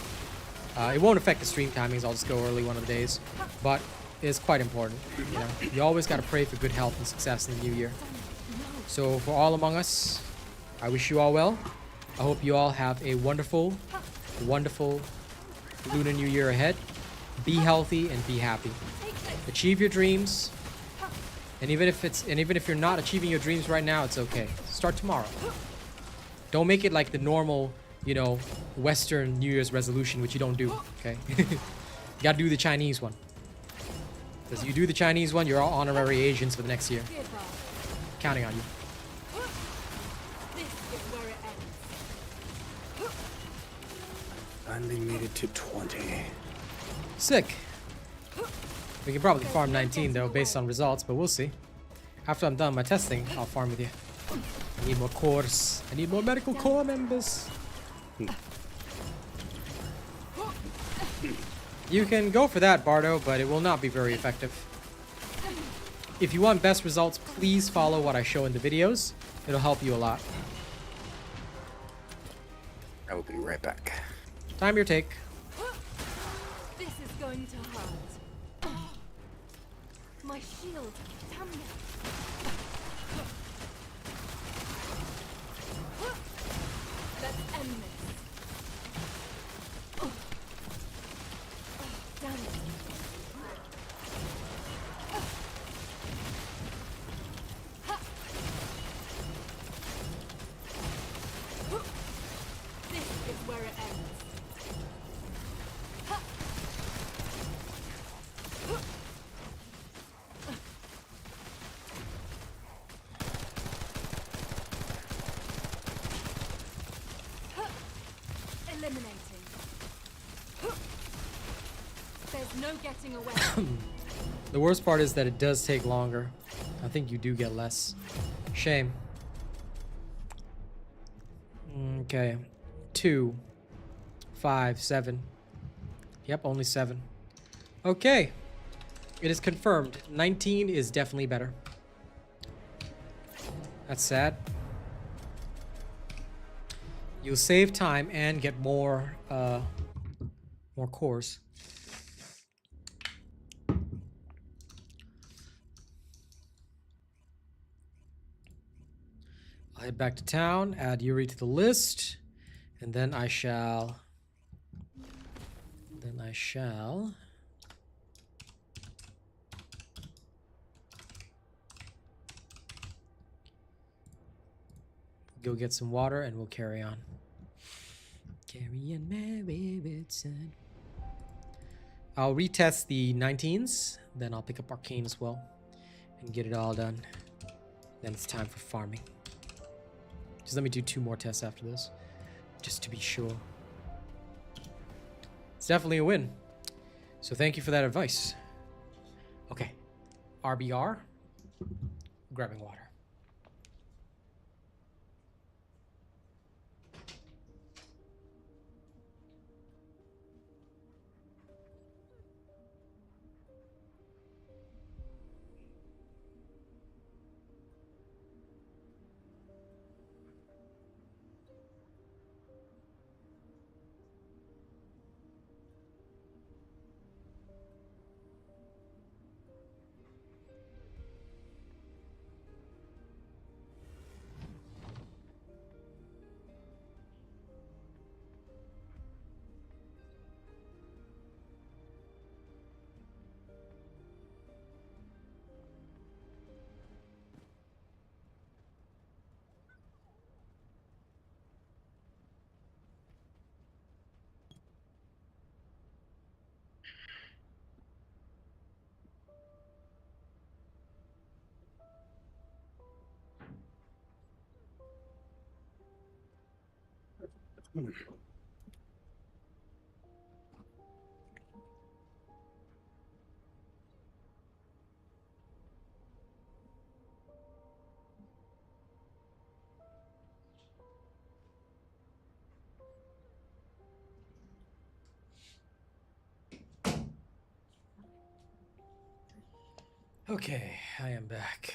It won't affect the stream timings, I'll just go early one of the days. But it's quite important, you know. You always gotta pray for good health and success in the new year. So for all among us, I wish you all well. I hope you all have a wonderful, wonderful Lunar New Year ahead. Be healthy and be happy. Achieve your dreams. And even if you're not achieving your dreams right now, it's okay. Start tomorrow. Don't make it like the normal, you know, Western New Year's resolution, which you don't do, okay? You gotta do the Chinese one. Because you do the Chinese one, you're all honorary Asians for the next year. Give up. Counting on you. This is where it ends. Finally made it to 20. Sick. We can probably farm 19 though, based on results, but we'll see. After I'm done my testing, I'll farm with you. I need more cores. I need more medical corps members. You can go for that, Bardo, but it will not be very effective. If you want best results, please follow what I show in the videos. It'll help you a lot. I will be right back. Time your take. This is going to hurt. My shield. Damn it. Let's end this. Damn it. This is where it ends. Eliminating. There's no getting away. The worst part is that it does take longer. I think you do get less. Shame. Okay. 2, 5, 7. Yep, only 7. Okay. It is confirmed. 19 is definitely better. That's sad. You'll save time and get more cores. I'll head back to town, add Yuri to the list, and then I shall go get some water and we'll carry on. Carry on, my son. I'll retest the 19s, then I'll pick up Arcane as well and get it all done. Then it's time for farming. Just let me do 2 more tests after this, just to be sure. It's definitely a win. So thank you for that advice. Okay, RBR, grabbing water. Okay, I am back.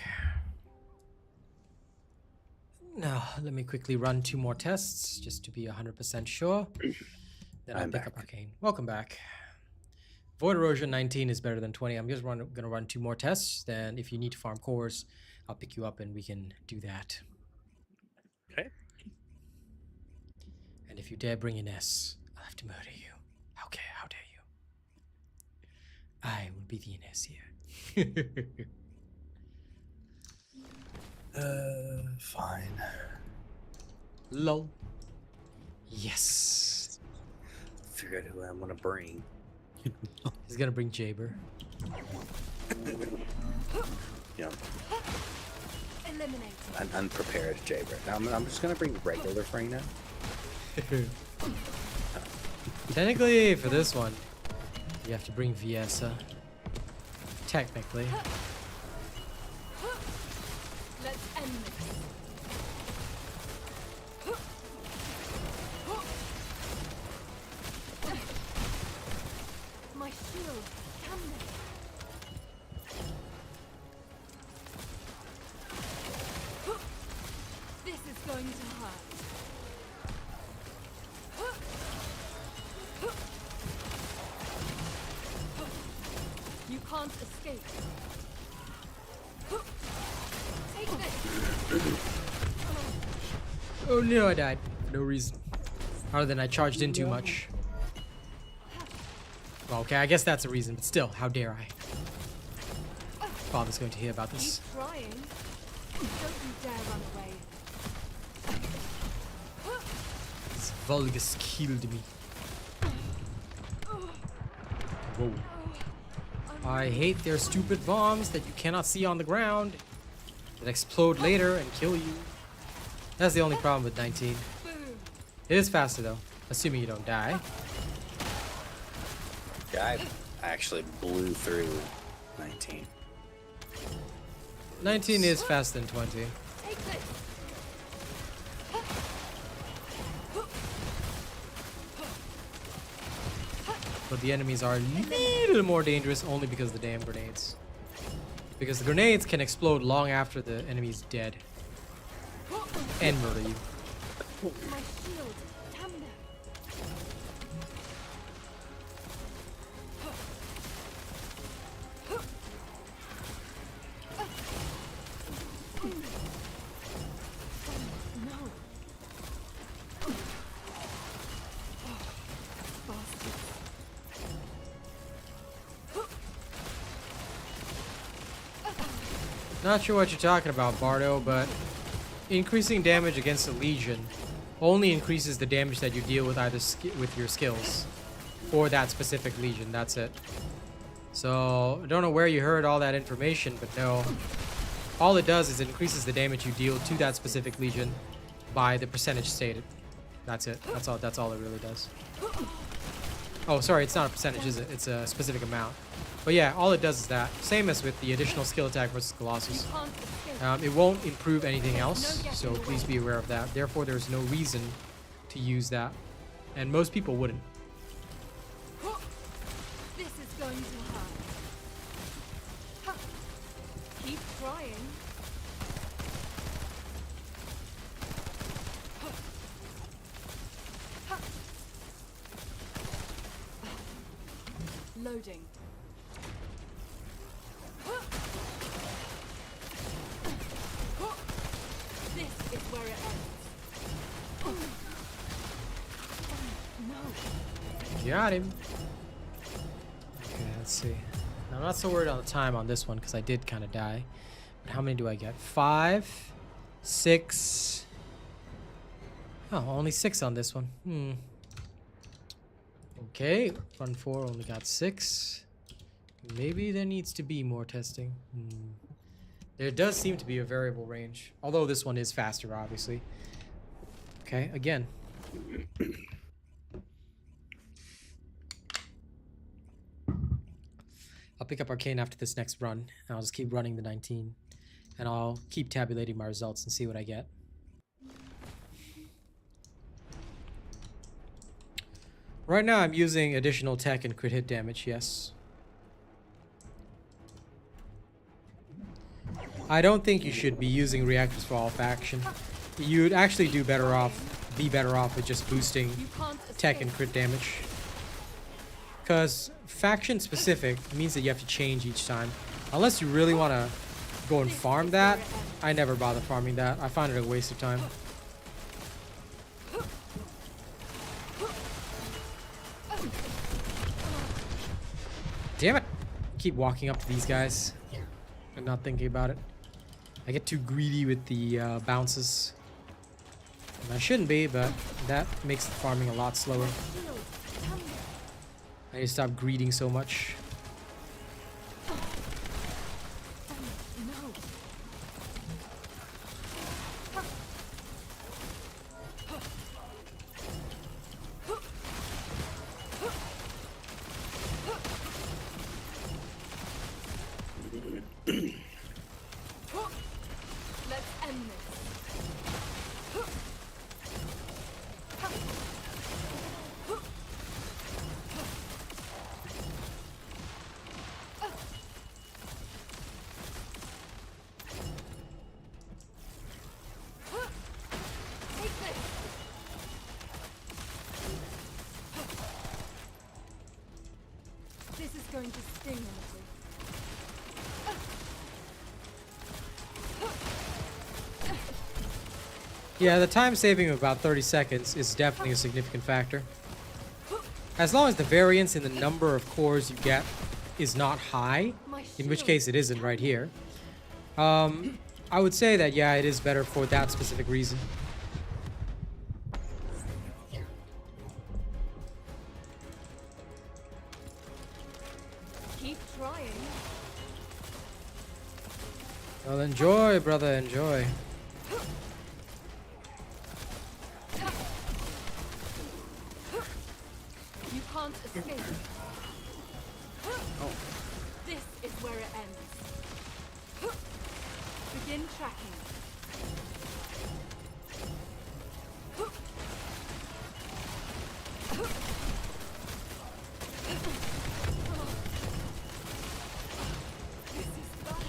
Now, let me quickly run 2 more tests, just to be 100% sure. Then I'll I'm pick up back. Arcane. Welcome back. Void Erosion 19 is better than 20. I'm just gonna run 2 more tests. Then if you need to farm cores, I'll pick you up and we can do that. Okay. And if you dare bring an S, I'll have to murder you. Okay, how dare you? I will be the initiate. Fine. Lol. Yes. Figure out who I'm gonna bring. He's gonna bring Jaber. You know, Eliminate. an unprepared Jaber. I'm just gonna bring regular Freyna. Technically, for this one, you have to bring Viesa. Technically. Let's end this. My shield. Come there. This is going to hurt. You can't escape. Take this. Oh no, I died. For no reason. Other than I charged in too much. Well, okay, I guess that's a reason, but still, how dare I? Father's going to hear about this. Keep trying. Don't you dare run away. This Vulgus killed me. Whoa. I hate their stupid bombs that you cannot see on the ground. That explode later and kill you. That's the only problem with 19. Boom. It is faster though, assuming you don't die. Yeah, I actually blew through 19. 19 is faster than 20. Take this. But the enemies are a little more dangerous only because of the damn grenades. Because the grenades can explode long after the enemy's dead. And murder you. My shield. Come there. No. Bastards. Not sure what you're talking about, Bardo, but increasing damage against a Legion only increases the damage that you deal with either with your skills or that specific Legion. That's it. So I don't know where you heard all that information, but no. All it does is it increases the damage you deal to that specific Legion by the percentage stated. That's it. That's all. That's all it really does. Oh, sorry, it's not a percentage, is it? It's a specific amount. But yeah, all it does is that. Same as with the additional skill attack versus Colossus. Can't escape. It won't improve anything else, so please be aware of that. Therefore, there's no reason to use that. And most people wouldn't. This is going to hurt. Ha. Keep trying. Ha. Loading. This is where it ends. No. Got him. Okay, let's see. I'm not so worried on the time on this one because I did kind of die. But how many do I get? 5, 6. Oh, only 6 on this one. Okay, run 4 only got 6. Maybe there needs to be more testing. There does seem to be a variable range. Although this one is faster, obviously. Okay, again. I'll pick up Arcane after this next run. And I'll just keep running the 19. And I'll keep tabulating my results and see what I get. Right now I'm using additional tech and crit hit damage, yes. I don't think you should be using reactors for all faction. You'd actually be better off with just boosting You can't tech escape. and crit damage. Because faction specific means that you have to change each time. Unless you really want to go and farm that, I never bother farming that. I find it a waste of time. keep walking up to these guys and not thinking about it. I get too greedy with the bounces. And I shouldn't be, but that makes the farming a lot slower. Shield, come here. I need to stop greeding so much. No. Let's end this. Take this. This is going to sting a little. Yeah, the time saving of about 30 seconds is definitely a significant factor. As long as the variance in the number of cores you get is not high, in which case it isn't right here, I would say that, yeah, it is better for that specific reason. Keep trying. Well, enjoy, brother, enjoy. You can't escape. This is where it ends. Begin tracking. This is bad.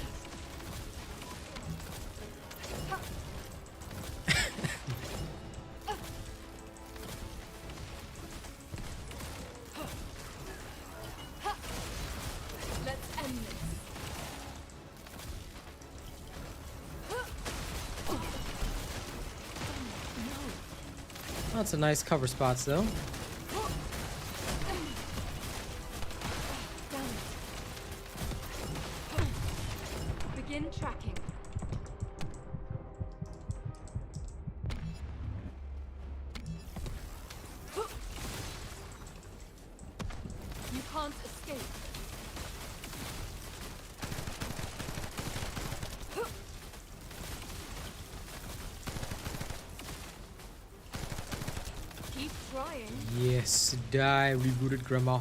Let's end this. Lots of nice cover spots, though. Damn it. Begin tracking. You can't escape. Keep trying. Yes, die, rebooted Grandma.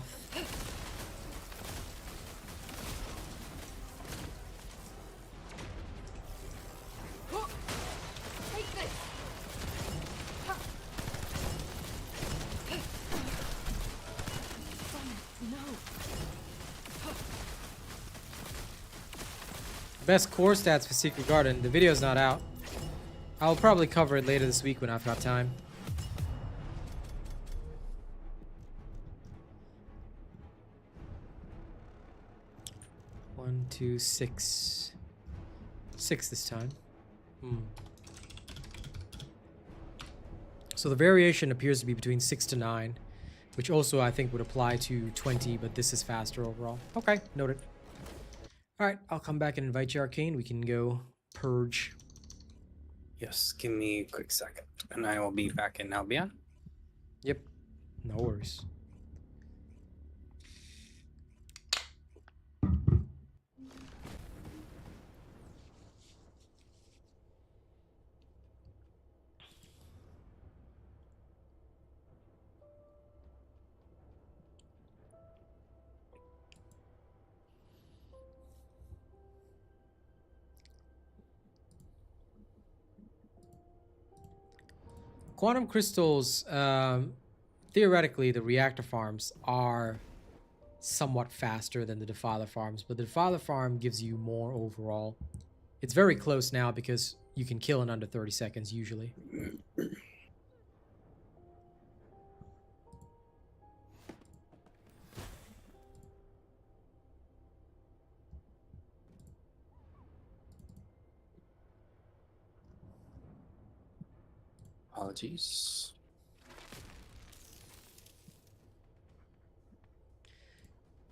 Take this. No. Best core stats for Secret Garden. The video's not out. I'll probably cover it later this week when I've got time. One, two, six. 6 this time. So the variation appears to be between 6 to 9, which also I think would apply to 20, but this is faster overall. Okay, noted. Alright, I'll come back and invite you, Arcane. We can go purge. Yes, give me a quick second, and I will be back in Albion. Yep, no worries. Quantum crystals, theoretically, the reactor farms are somewhat faster than the Defiler farms, but the Defiler farm gives you more overall. It's very close now because you can kill in under 30 seconds usually. Apologies.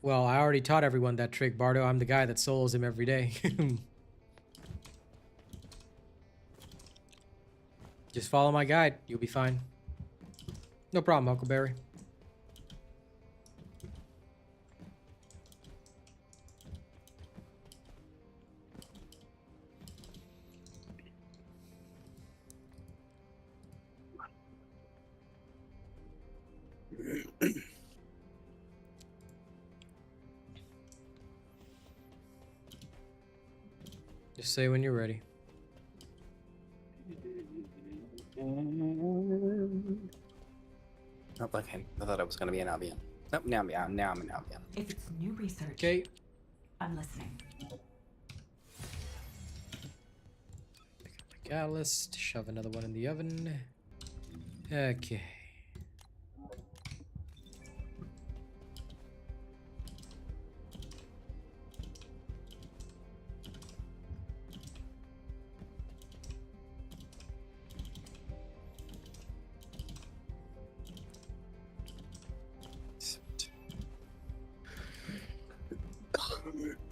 Well, I already taught everyone that trick, Bardo. I'm the guy that solos him every day. Just follow my guide. You'll be fine. No problem, Huckleberry. Just say when you're ready. Nope, okay. I thought I was gonna be an Albion. Nope, now I'm an Albion. If it's new research, Okay. I'm listening. Pick up my catalyst. Shove another one in the oven. Okay.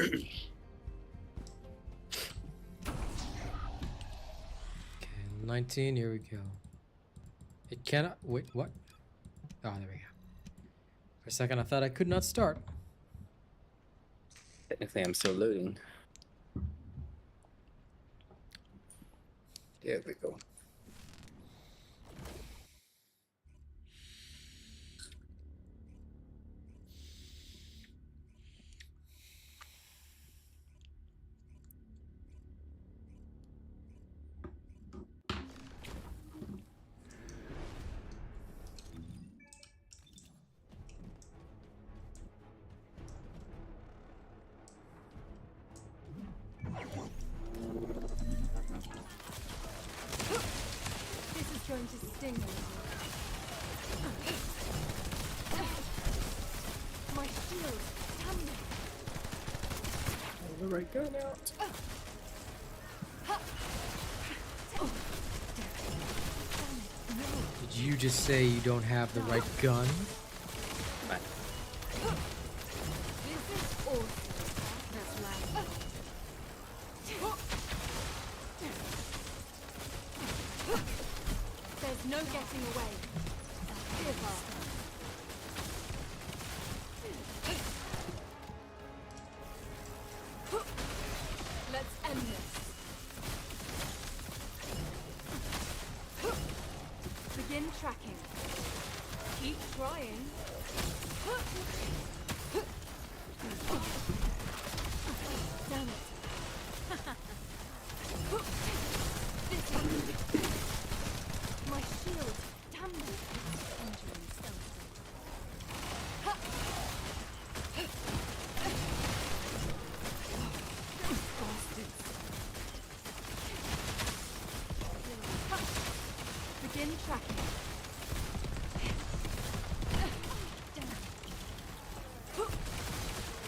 Okay, 19, here we go. It cannot, wait, what? Oh, there we go. For a second I thought I could not start. Technically, I'm still loading. There we go. This is going to sting me. My shield. Damn it. The right gun out. Did you just say you don't have the right gun? Fine. This is awesome. That's loud. There's no getting away. Give up. Let's end this. Begin tracking. Keep trying. Damn it. This one. My shield. Damn it. Injury stealthily. Bastards. Begin tracking.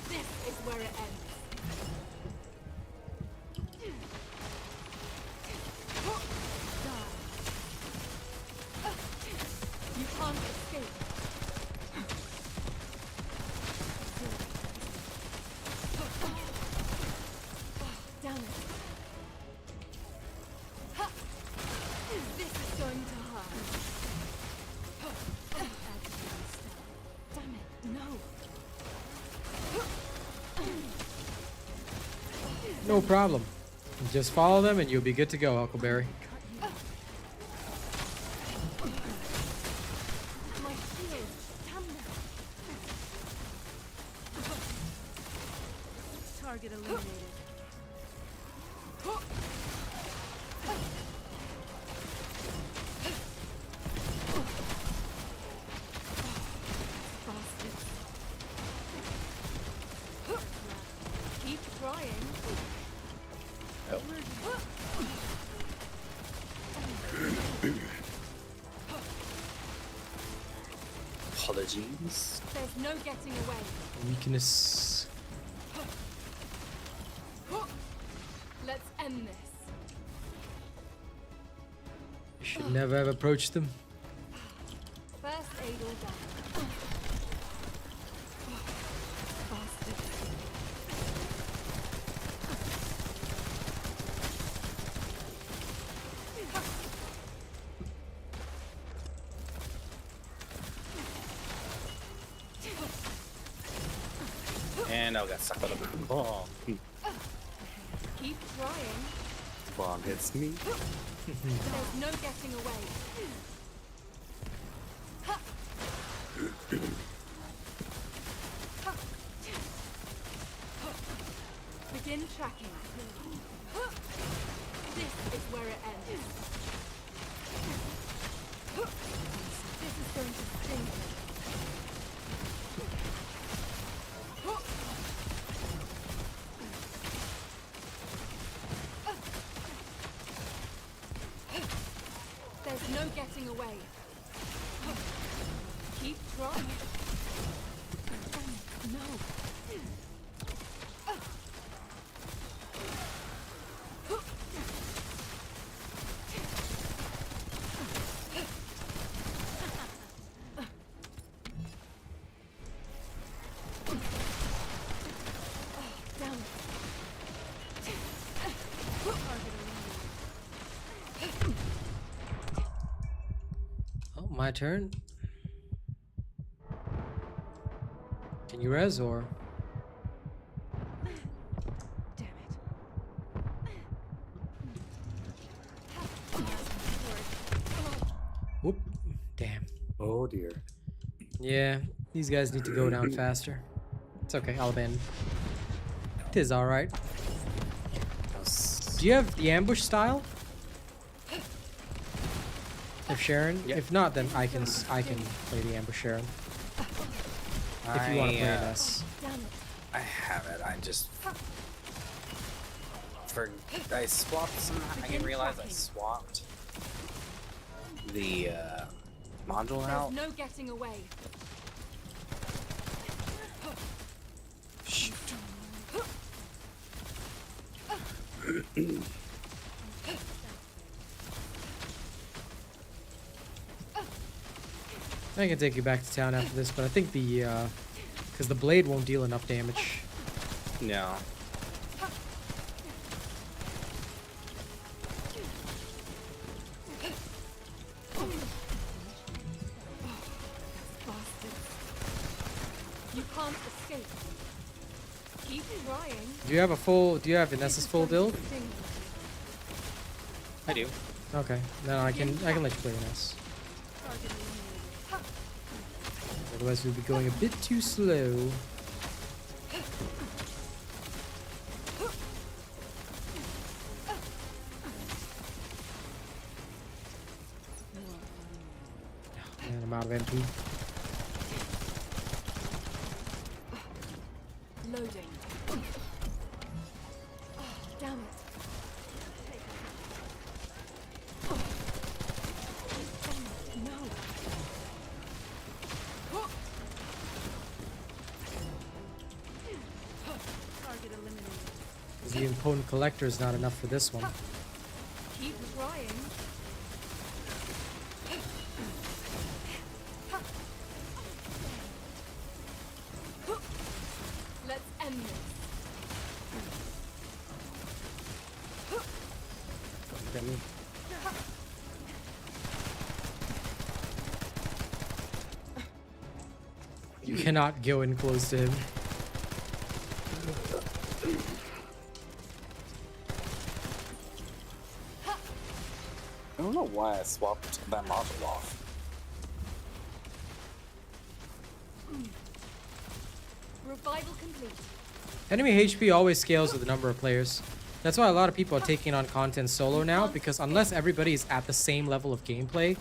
This is where it ends. Die. You can't escape. Damn it. This is going to hurt. Damn it, no. No problem. Just follow them and you'll be good to go, Huckleberry. My shield, damn it. Target eliminated. Bastards. Keep trying. Apologies. There's no getting away. Weakness. Let's end this. You should never have approached them. First aid all done. know, got stuck with a bomb. Keep trying. Bomb hits me. There's no getting away. Begin tracking. This is where it ends. This is going to sting. There's no getting away. Keep trying. No. Damn it. Oh, my turn. Can you res or? Damn it. Whoop. Damn. Oh dear. Yeah, these guys need to go down faster. It's okay, I'll abandon. Tis alright. Do you have the ambush style? If Sharon? Yep. If not, then I can play the ambush Sharon. If you want to play this. Damn it. I have it. I just I swapped somehow. I didn't realize I swapped the module There's out. no getting away. Shoot. I can take you back to town after this, but I think the because the blade won't deal enough damage. No. You can't escape. Keep trying. Do you have a full? Do you have Vanessa's full build? Sting. I do. Okay, then I can let you play Vanessa. Target eliminated. Otherwise, we'll be going a bit too slow. And I'm out of MP. Loading. Damn it. No. Target eliminated. The imponent collector is not enough for this one. Keep trying. Let's end this. Look at me. You cannot go in close to him. I don't know why I swapped that module off. Revival complete. Enemy HP always scales with the number of players. That's why a lot of people are taking on content solo now, because unless everybody is at the same level of gameplay,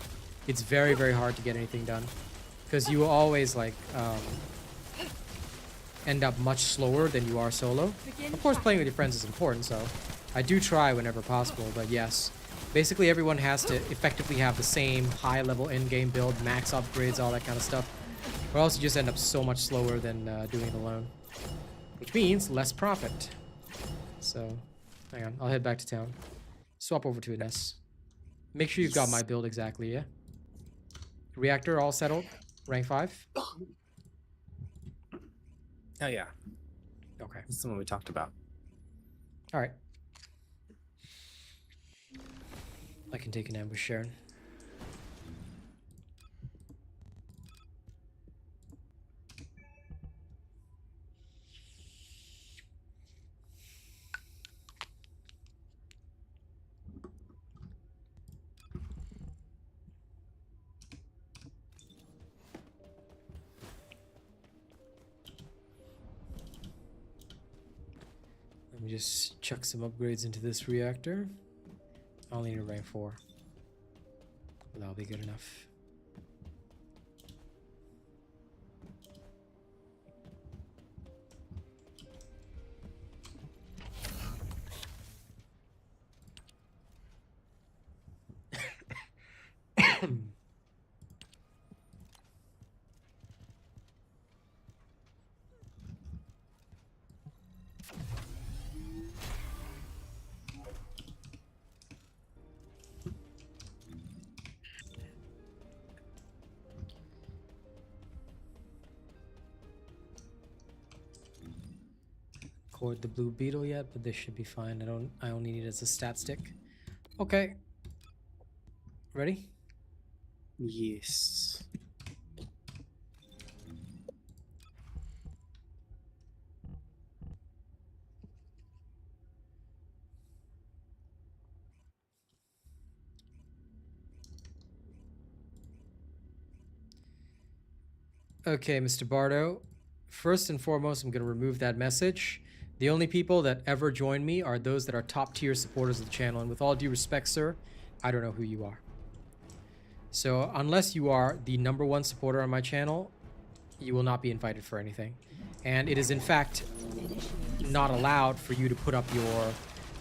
it's very, very hard to get anything done. Because you will always like end up much slower than you are solo. Of course, playing with your friends is important, so I do try whenever possible, but yes. Basically, everyone has to effectively have the same high-level in-game build, max upgrades, all that kind of stuff. Or else you just end up so much slower than doing it alone. Which means less profit. So, hang on, I'll head back to town. Swap over to Ines. Make sure you've got my build exactly, yeah? Reactor all settled? Rank 5? Oh yeah, Okay. this is the one we talked about. Alright. I can take an ambush, Sharon. Let me just chuck some upgrades into this reactor. I only need a rank 4. That'll be good enough. Cord the blue beetle yet, but this should be fine. I only need it as a stat stick. Okay. Ready? Yes. Okay, Mr. Bardo. First and foremost, I'm going to remove that message. The only people that ever join me are those that are top tier supporters of the channel. And with all due respect, sir, I don't know who you are. So unless you are the #1 supporter on my channel, you will not be invited for anything. And it is in fact not allowed for you to put up your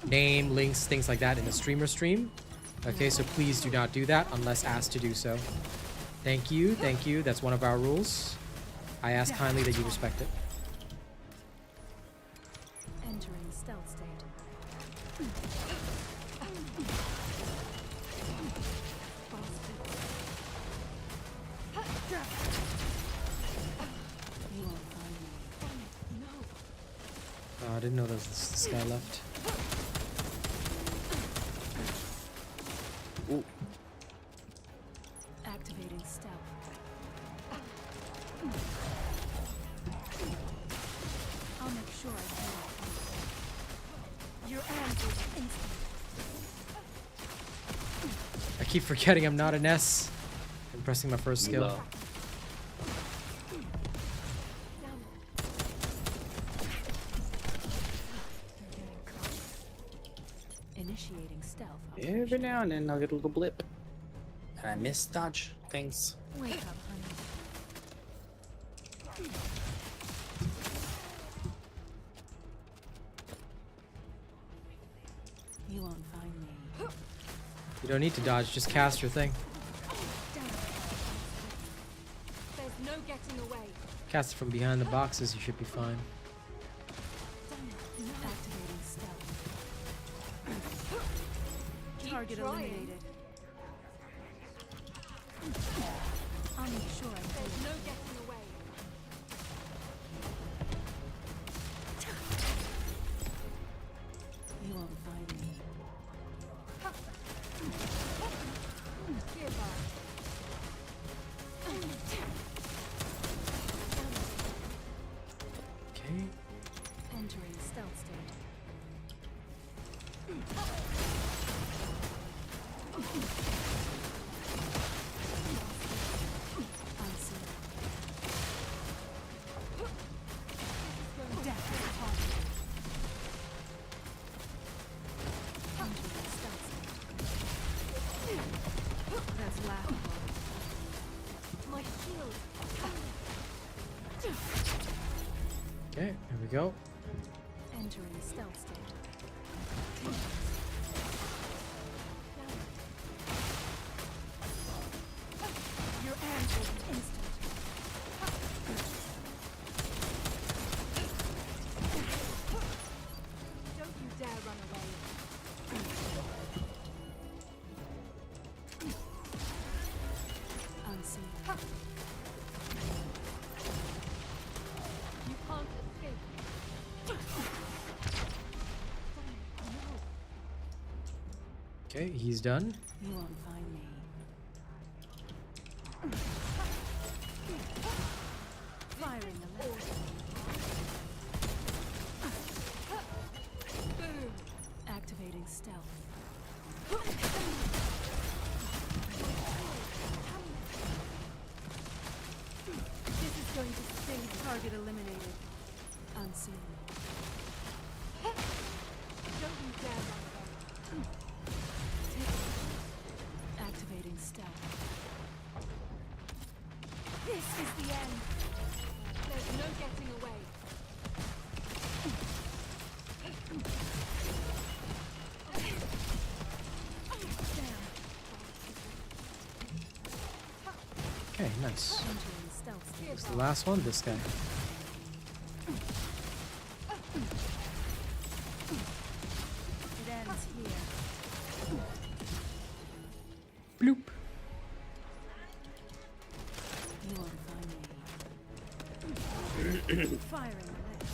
name, links, things like that in the streamer stream. Okay, so please do not do that unless asked to do so. Thank you, thank you. That's one of our rules. I ask kindly that you respect it. Entering stealth state. You won't find me. No. I didn't know there was this guy left. Ooh. Activating stealth. I'll make sure I do. Your answer is instant. I keep forgetting I'm not an S. I'm pressing my first skill. Low. Initiating stealth. Every now and then I'll get a little blip. And I miss dodge things. Wake up, honey. You won't find me. You don't need to dodge, just cast your thing. There's no getting away. Cast it from behind the boxes, you should be fine. Activating stealth. Target eliminated. I'll make sure I do. There's no getting away. You won't find me. Goodbye. Okay. Entering stealth state. Unseen. Death is upon me. Entering stealth state. That's laughable. My shield. Okay, here we go. Entering stealth state. Your answer is instant. Don't you dare run away. Unseen. You can't escape. Okay, he's done. You won't find me. Firing the left. Boom. Activating stealth. This is going to sting. Target eliminated. Unseen. Okay, nice. Entering stealth state. Who's the last one? This guy. It ends here. Bloop. You won't find me. Firing the left.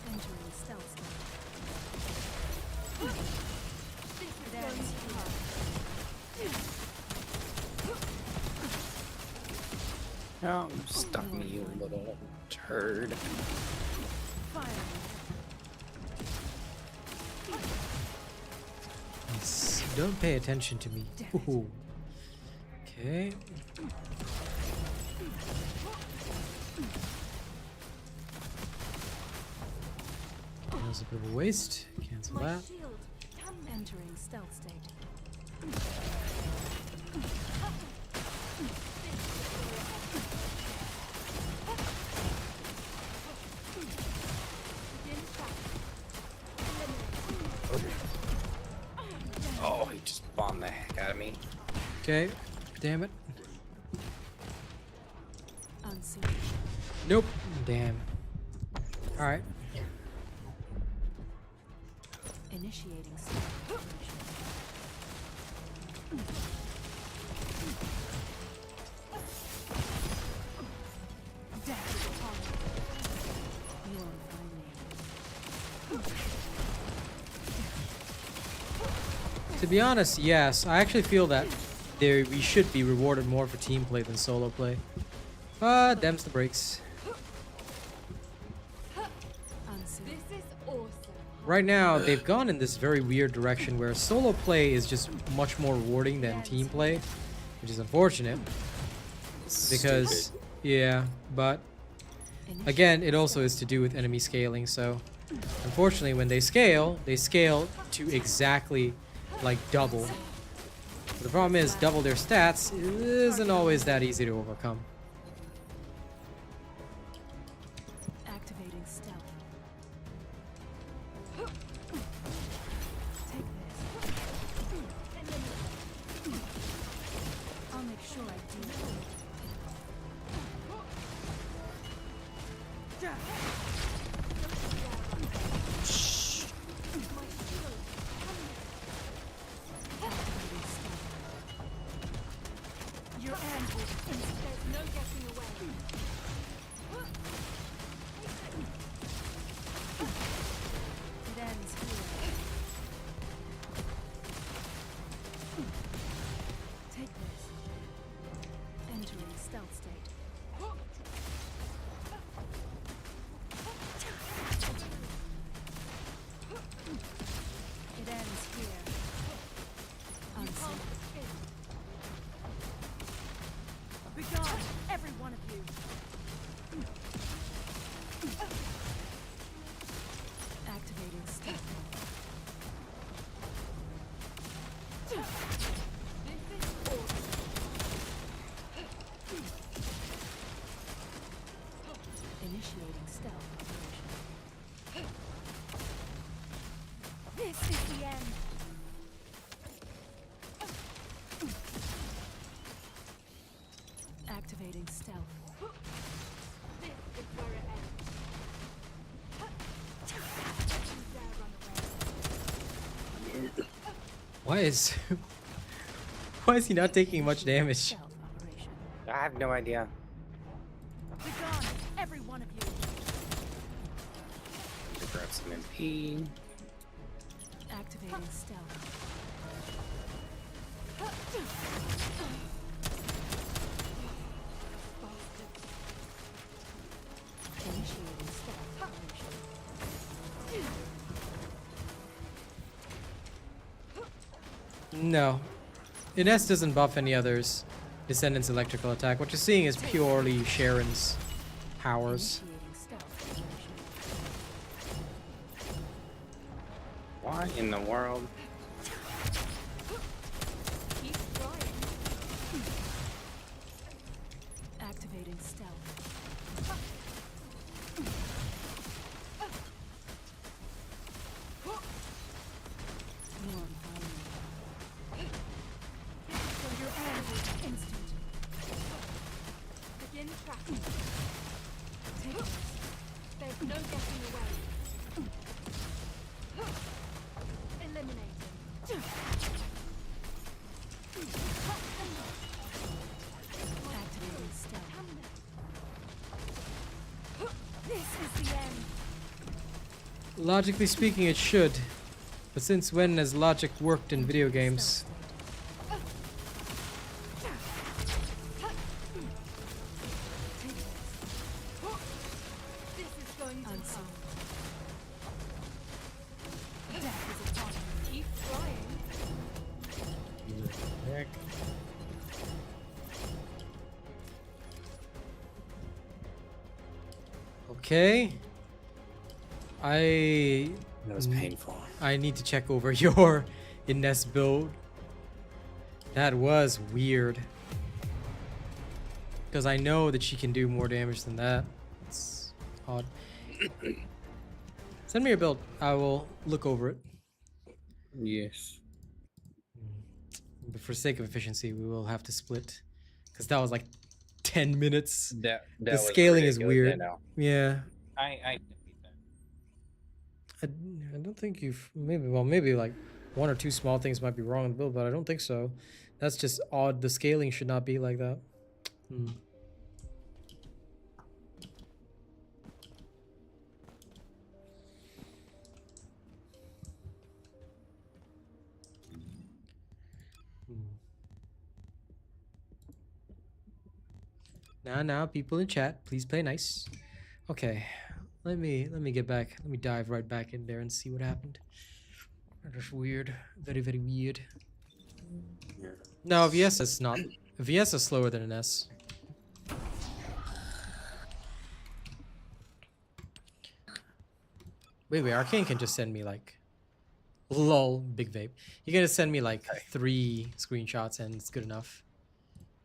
Entering stealth state. It ends here. Oh, stuck me, you little turd. Firing. Nice. Don't pay attention to me. Ooh. Okay. That was a bit of a waste. Cancel My that. shield. Entering stealth state. Oh, he just bombed the heck out of me. Okay. Damn it. Unseen. Nope. Damn. Alright. Initiating stealth operation. Death is upon you. You won't find me. To be honest, yes. I actually feel that we should be rewarded more for team play than solo play. But them's the breaks. Unseen. This is awesome. Right now, they've gone in this very weird direction where solo play is just much more rewarding than team play, which is unfortunate. Because, yeah, but again, it also is to do with enemy scaling, so unfortunately when they scale to exactly like double. But the problem is double their stats isn't always that easy to overcome. Activating stealth. Take this. I'll make sure I do. Activating stealth. Your end will finish. There's no getting away. It ends here. Take this. Entering stealth state. It ends here. Unseen. Begone, every one of you. Activating stealth. Initiating stealth operation. This is the end. Activating stealth. This is where it ends. Why is why is he not taking much damage? Stealth operation. I have no idea. Begone, every one of you. Grab some MP. Activating stealth. Initiating stealth operation. No. Ines doesn't buff any others. Descendant's electrical attack. What you're seeing is purely Sharon's powers. Initiating stealth operation. What in the world? Keep trying. Activating stealth. No getting away. Eliminated. Activating stealth. This is the end. Logically speaking, it should. But since when has logic worked in video games? This is going to come. Death is upon you. Keep trying. Heck. Okay. That was painful. I need to check over your Ines build. That was weird. Because I know that she can do more damage than that. It's odd. Send me your build. I will look over it. Yes. But for sake of efficiency, we will have to split. Because that was like 10 minutes. That The was scaling is ridiculous. weird. I know. Yeah. I can beat that. I don't think you've maybe like one or two small things might be wrong in the build, but I don't think so. That's just odd. The scaling should not be like that. Now, people in chat, please play nice. Okay, let me get back. Let me dive right back in there and see what happened. That is weird. Very, very weird. No, VS is not. VS is slower than an S. Wait, Arcane can just send me like, lol, big vape. You're gonna send me like 3 screenshots and it's good enough.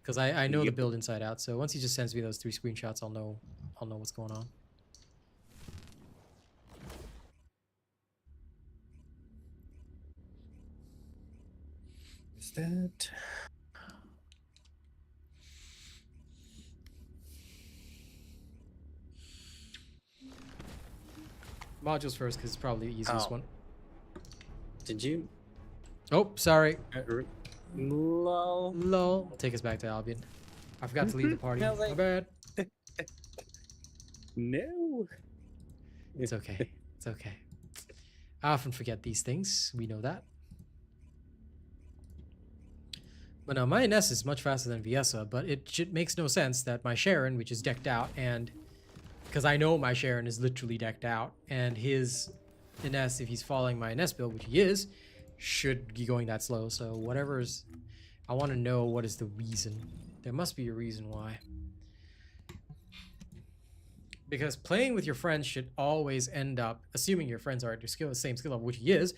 Because I know the build inside out, so once he just sends me those 3 screenshots, I'll know what's going on. Is that? Modules first, because it's probably the easiest one. Did you? Oh, sorry. Lol. Lol. Take us back to Albion. I forgot to leave the party. I was My like- bad. No. It's okay. It's okay. I often forget these things. We know that. But now my Ines is much faster than Viesa, but it makes no sense that my Sharon, which is decked out, and because I know my Sharon is literally decked out, and his Ines, if he's following my Ines build, which he is, should be going that slow. So whatever's, I want to know what is the reason. There must be a reason why. Because playing with your friends should always end up, assuming your friends are at your same skill level, which he is,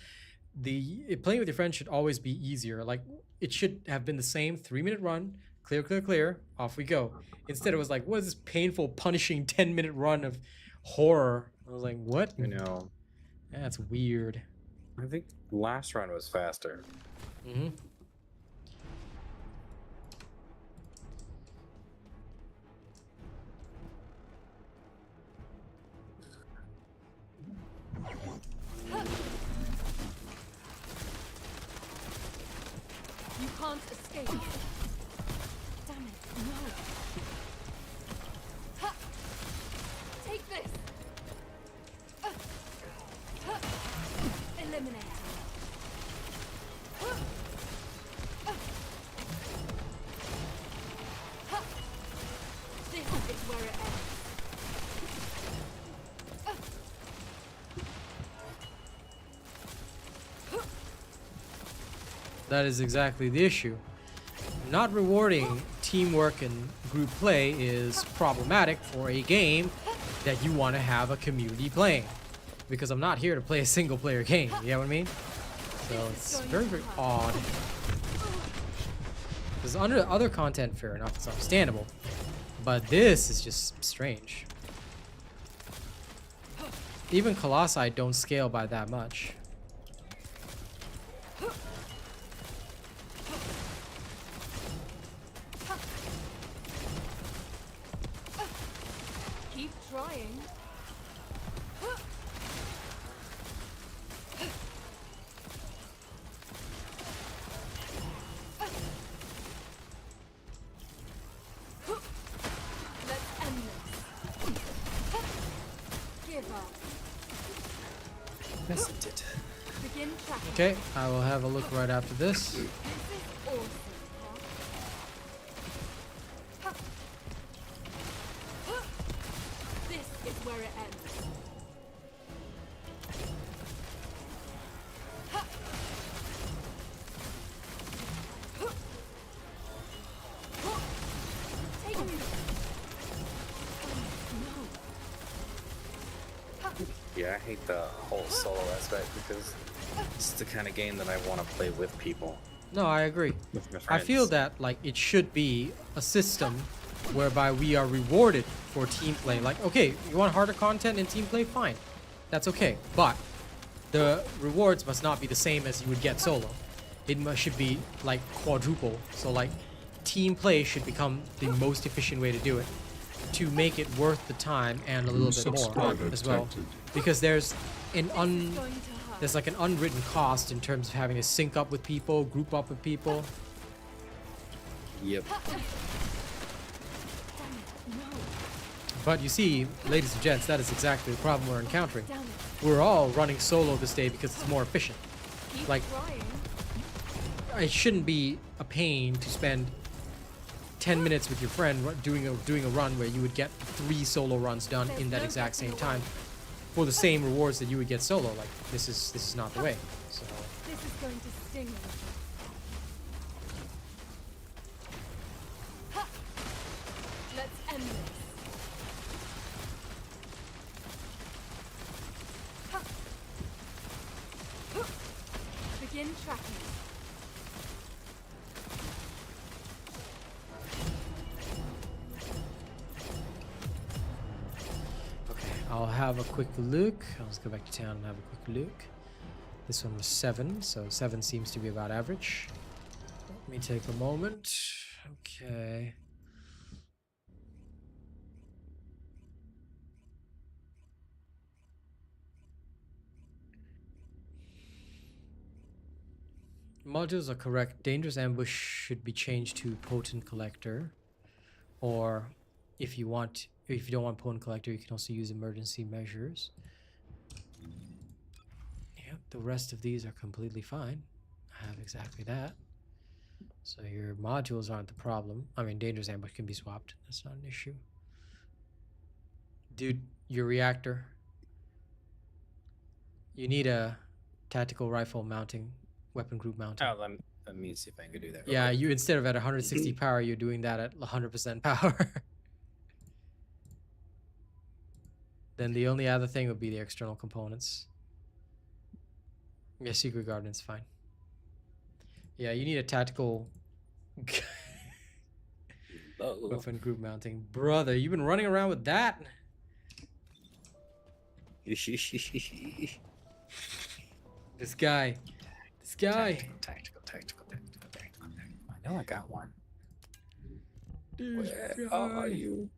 playing with your friends should always be easier. Like, it should have been the same 3-minute run, clear, clear, clear, off we go. Instead, it was like, what is this painful, punishing 10-minute run of horror? I was like, what? I know. That's weird. I think the last run was faster. Mm-hmm. You can't escape. Damn it, no. Ha! Take this. Eliminate. This is where it ends. That is exactly the issue. Not rewarding teamwork and group play is problematic for a game that you want to have a community playing. Because I'm not here to play a single player game, you know what I mean? So it's very, very odd. Because under other content, fair enough, it's understandable. But this is just strange. Even Colossi don't scale by that much. Keep trying. Let's end this. Give up. Yes, it did. Begin tracking. Okay, I will have a look right after this. This is awesome, huh? This is where it ends. Take me. Yeah, I hate the whole solo aspect because it's the kind of game that I want to play with people. No, I agree. With my I friends. feel that like it should be a system whereby we are rewarded for team play. Like, okay, you want harder content in team play? Fine. That's okay. But the rewards must not be the same as you would get solo. Should be like quadruple. So like team play should become the most efficient way to do it, to make it worth the time and a little bit more Subscriber as well. detected. Because there's an Going to hurt. there's like an unwritten cost in terms of having to sync up with people, group up with people. Yep. But you see, ladies and gents, that is exactly the problem we're encountering. Damn it. We're all running solo this day because it's more efficient. Keep Like, trying. it shouldn't be a pain to spend 10 minutes with your friend doing a run where you would get 3 solo runs done in that exact same time for the same rewards that you would get solo. Like, this is not the way. So This is going to sting me. Let's end this. Begin tracking. okay, I'll have a quick look. I'll just go back to town and have a quick look. This one was 7, so 7 seems to be about average. Let me take a moment. Okay. Modules are correct. Dangerous ambush should be changed to potent collector, or if you don't want potent collector, you can also use emergency measures. Yep, the rest of these are completely fine. I have exactly that. So your modules aren't the problem. I mean, dangerous ambush can be swapped. That's not an issue. Dude, your reactor. You need a tactical rifle mounting. Weapon group mounting. Oh, let me see if I can do that. real Yeah, quick. you instead of at 160 power, you're doing that at 100% power. Then the only other thing would be the external components. Yeah, Secret Garden's fine. Yeah, you need a tactical Oh. weapon group mounting. Brother, you've been running around with that? This guy. This guy. Tactical. I know I got one. This Where guy. are you?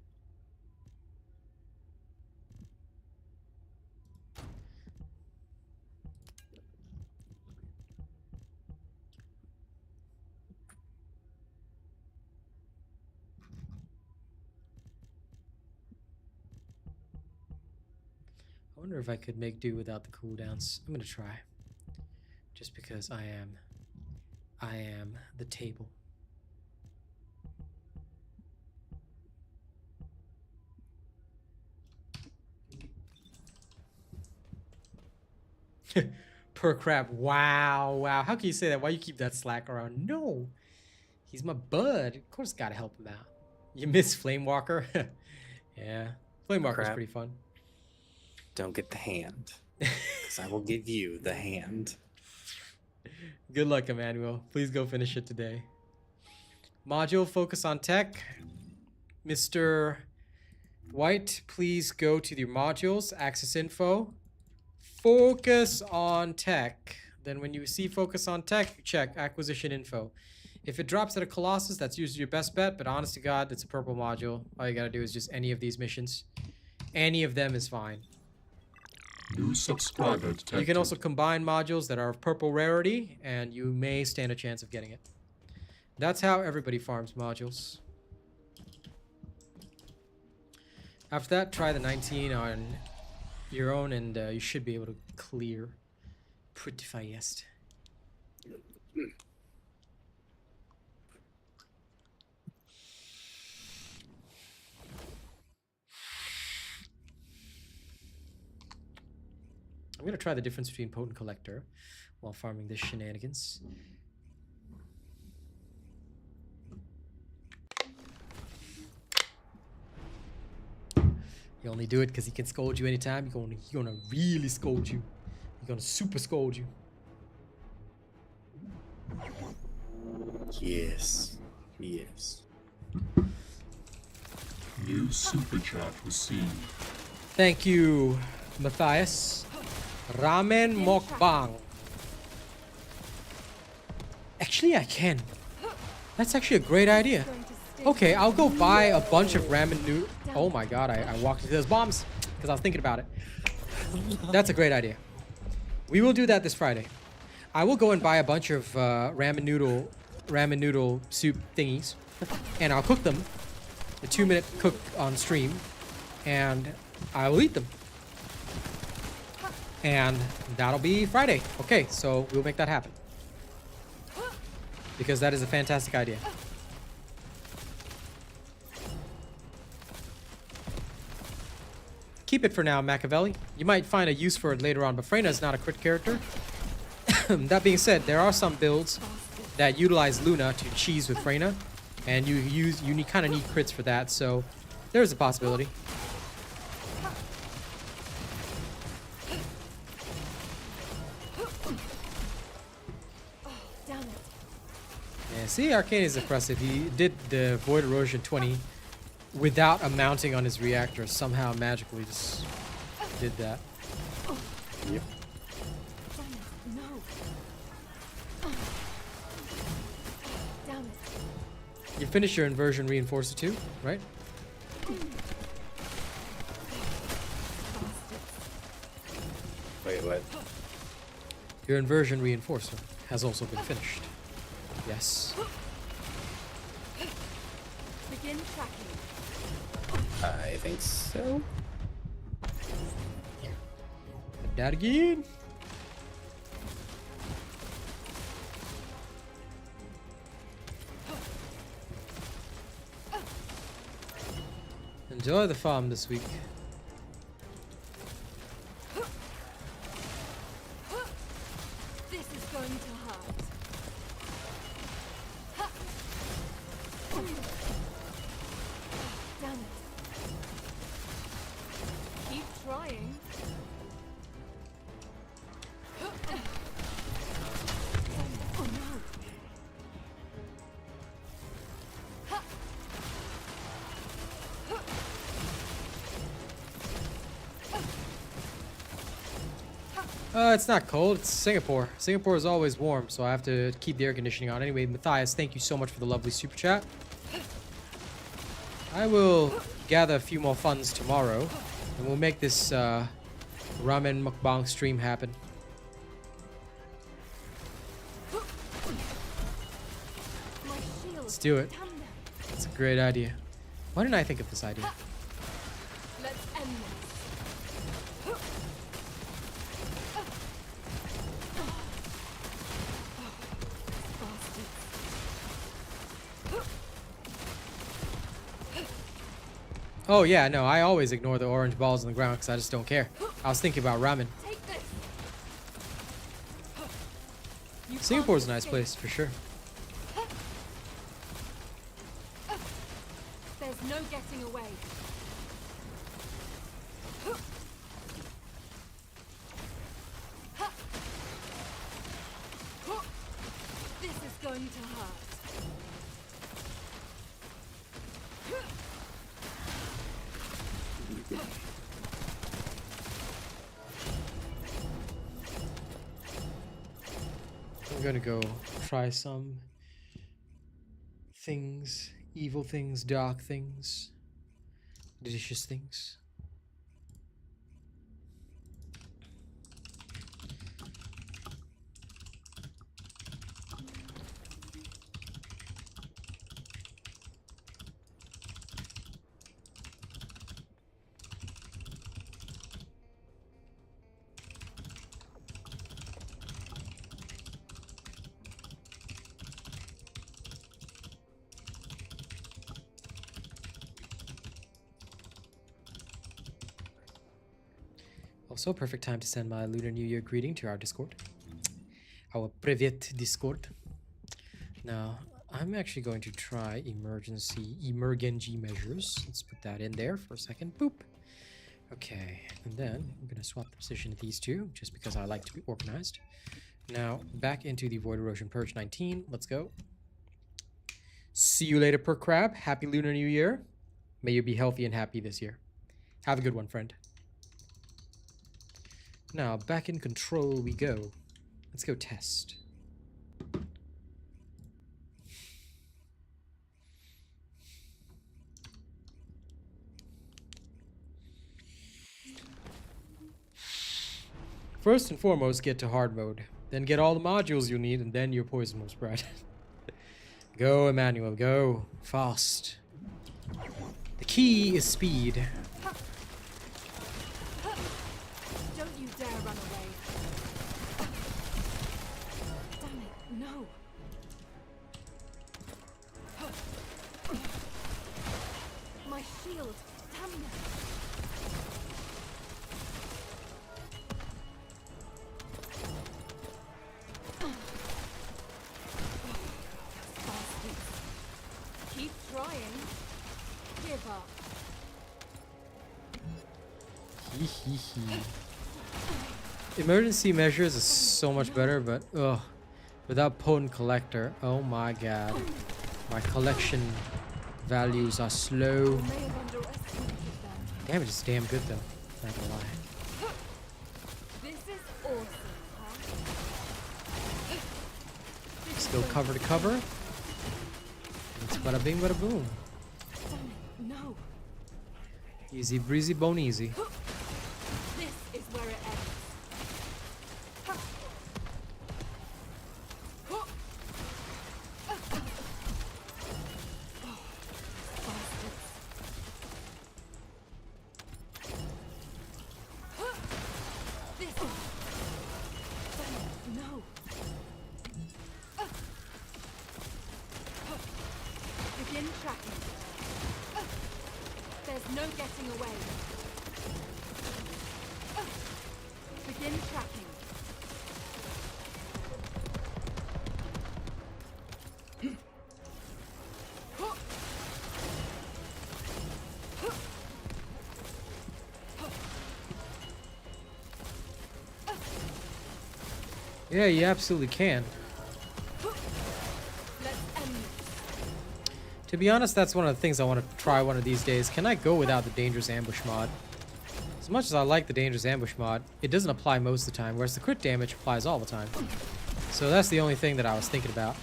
I wonder if I could make do without the cooldowns. I'm gonna try. Just because I am the table. Per crap. Wow. How can you say that? Why you keep that slack around? No. He's my bud. Of course gotta help him out. You miss Flamewalker? Yeah. Flamewalker's Crap. pretty fun. Don't get the hand. Because I will give you the hand. Good luck, Emmanuel. Please go finish it today. Module, focus on tech. Mr. White, please go to your modules, access info. Focus on tech. Then when you see focus on tech, check acquisition info. If it drops at a Colossus, that's usually your best bet, but honest to God, it's a purple module. All you gotta do is just any of these missions. Any of them is fine. New subscriber detected. You can also combine modules that are of purple rarity, and you may stand a chance of getting it. That's how everybody farms modules. After that, try the 19 on your own, and you should be able to clear pretty fast. I'm gonna try the difference between Potent Collector while farming this shenanigans. You only do it because he can scold you anytime. He's gonna really scold you. He's gonna super scold you. Yes. Yes. New super chat received. Thank you, Matthias. Ramen mukbang. Actually, I can. That's actually a great idea. Okay, I'll go buy a bunch of ramen noodles. Oh my god, I walked into those bombs because I was thinking about it. That's a great idea. We will do that this Friday. I will go and buy a bunch of ramen noodle soup thingies, and I'll cook them. A 2-minute cook on stream, and I will eat them. And that'll be Friday. Okay, so we'll make that happen. Because that is a fantastic idea. Keep it for now, Machiavelli. You might find a use for it later on, but Freyna is not a crit character. That being said, there are some builds that utilize Luna to cheese with Freyna, and you kind of need crits for that, so there's a possibility. Yeah, see, Arcane is impressive. He did the Void Erosion 20 without a mounting on his reactor. Somehow magically just did that. Yep. You finished your inversion reinforcer too, right? Wait, what? Your inversion reinforcer has also been finished. Yes. Begin tracking. I think so. That again. Enjoy the farm this week. This is going to hurt. Damn it. Keep trying. Oh no. It's not cold. It's Singapore. Singapore is always warm, so I have to keep the air conditioning on. Anyway, Matthias, thank you so much for the lovely super chat. I will gather a few more funds tomorrow, and we'll make this ramen mukbang stream happen. My shield. Let's do it. Damn them. It's a great idea. Why didn't I think of this idea? Let's end this. Oh yeah, no, I always ignore the orange balls on the ground because I just don't care. I was thinking about ramen. Take this. You Singapore's a can't nice escape. place for sure. There's no getting away. This is going to hurt. I'm gonna go try some things, evil things, dark things, delicious things. Also, perfect time to send my Lunar New Year greeting to our Discord. Our private Discord. Now, I'm actually going to try emergency measures. Let's put that in there for a second. Boop. Okay, and then I'm going to swap the position of these two, just because I like to be organized. Now, back into the Void Erosion Purge 19. Let's go. See you later, Per Crab. Happy Lunar New Year. May you be healthy and happy this year. Have a good one, friend. Now, back in control we go. Let's go test. First and foremost, get to hard mode. Then get all the modules you need, and then your poison will spread. Go, Emmanuel, go. Fast. The key is speed. Don't you dare run away. Damn it, no. My shield, damn it. Keep trying. Give up. Emergency measures is so much better, but ugh, without potent collector, oh my god, my collection values are slow. I may have underestimated them. Damage is damn good though, not gonna lie. This is awesome, huh? Still cover to cover. It's bada bing bada boom. Damn it, no. Easy breezy bone easy. This is where it ends. This. Damn it, no. Begin tracking. There's no getting away. Begin tracking. Yeah, you absolutely can. Let's end this. To be honest, that's one of the things I want to try one of these days. Can I go without the Dangerous Ambush mod? As much as I like the Dangerous Ambush mod, it doesn't apply most of the time, whereas the crit damage applies all the time. So that's the only thing that I was thinking about.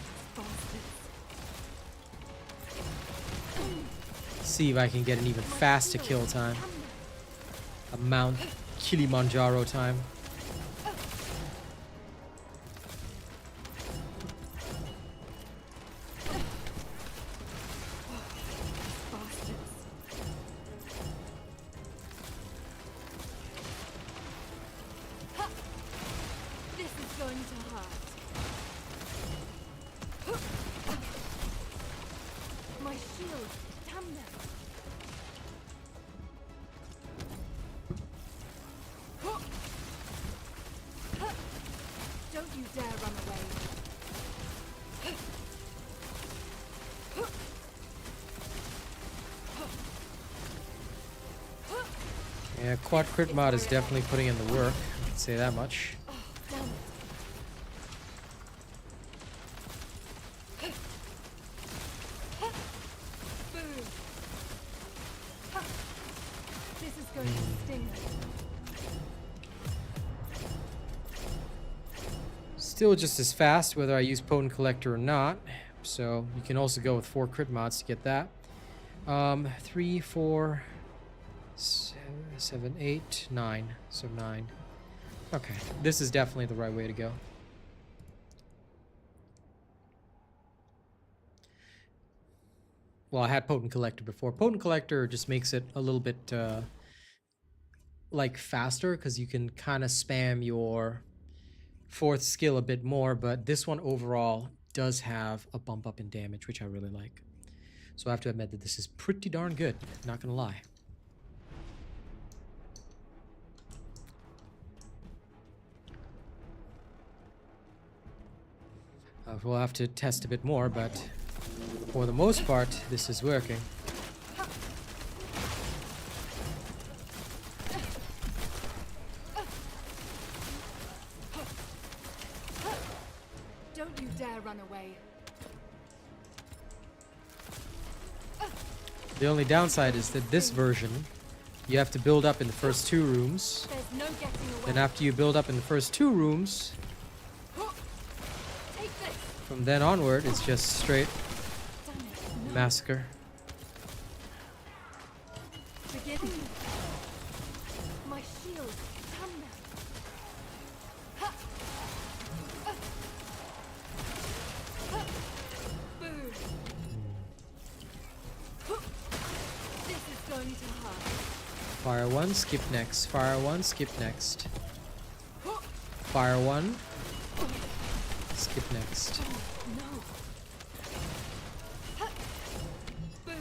See if I can get an even faster kill time. A Mount Kilimanjaro time. This is going to hurt. My shield, damn them. Don't you dare run away. Yeah, quad crit mod is definitely putting in the work. I can say that much. Oh, damn it. Boom. This is going to sting. Still just as fast whether I use Potent Collector or not. So you can also go with 4 crit mods to get that. 3, 4, 7, 8, 9. So 9. Okay, this is definitely the right way to go. Well, I had Potent Collector before. Potent Collector just makes it a little bit like faster because you can kind of spam your 4th skill a bit more, but this one overall does have a bump up in damage, which I really like. So I have to admit that this is pretty darn good, not gonna lie. We'll have to test a bit more, but for the most part, this is working. Don't you dare run away. The only downside is that this version, you have to build up in the first 2 rooms. There's no getting away. Then after you build up in the first 2 rooms, Take this. from then onward, it's just straight Damn it. No. massacre. Begin. My shield. Come now. Ha. Boo. This is going to hurt. Fire 1, skip next. Fire 1, skip next. Fire 1, skip next. No. Boo.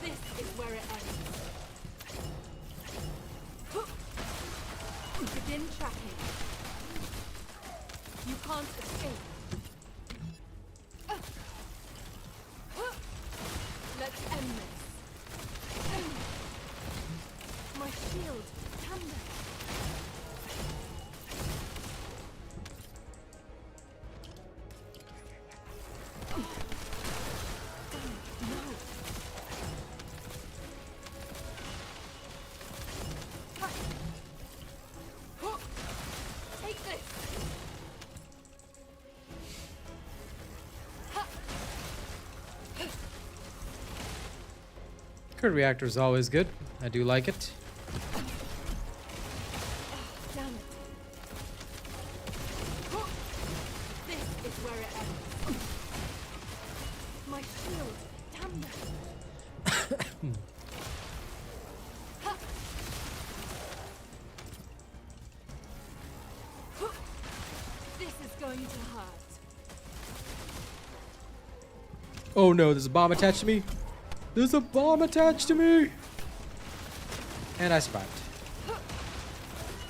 This is where it ends. Begin tracking. You can't escape. Let's end this. My shield. Come now. Take this. Good reactor is always good. I do like it. Damn it. This is where it ends. My shield. Damn that. This is going to hurt. Oh no, there's a bomb attached to me. There's a bomb attached to me. And I survived.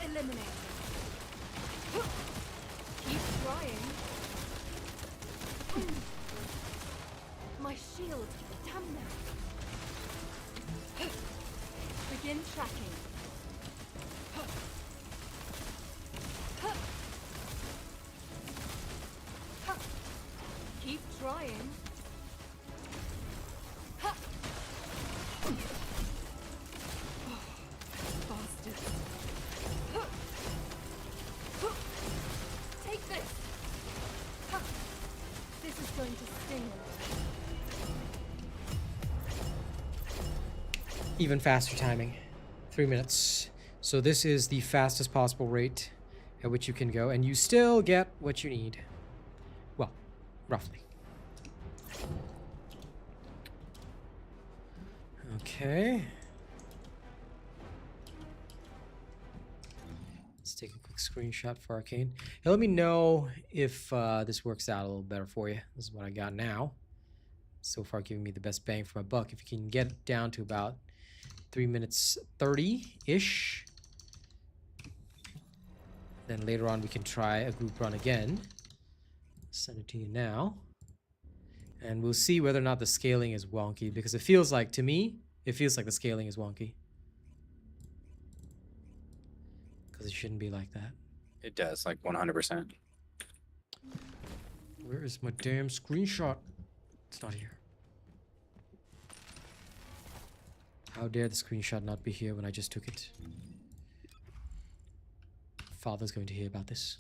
Eliminate. Keep trying. My shield. Damn now. Begin tracking. Keep trying. Bastards. Take this. This is going to sting. Even faster timing. 3 minutes. So this is the fastest possible rate at which you can go, and you still get what you need. Well, roughly. Okay. Let's take a quick screenshot for Arcane. Hey, let me know if this works out a little better for you. This is what I got now. So far giving me the best bang for my buck. If you can get it down to about 3 minutes 30-ish. Then later on we can try a group run again. Send it to you now. And we'll see whether or not the scaling is wonky, because it feels like, to me, it feels like the scaling is wonky. Because it shouldn't be like that. It does, like 100%. Where is my damn screenshot? It's not here. How dare the screenshot not be here when I just took it? Father's going to hear about this.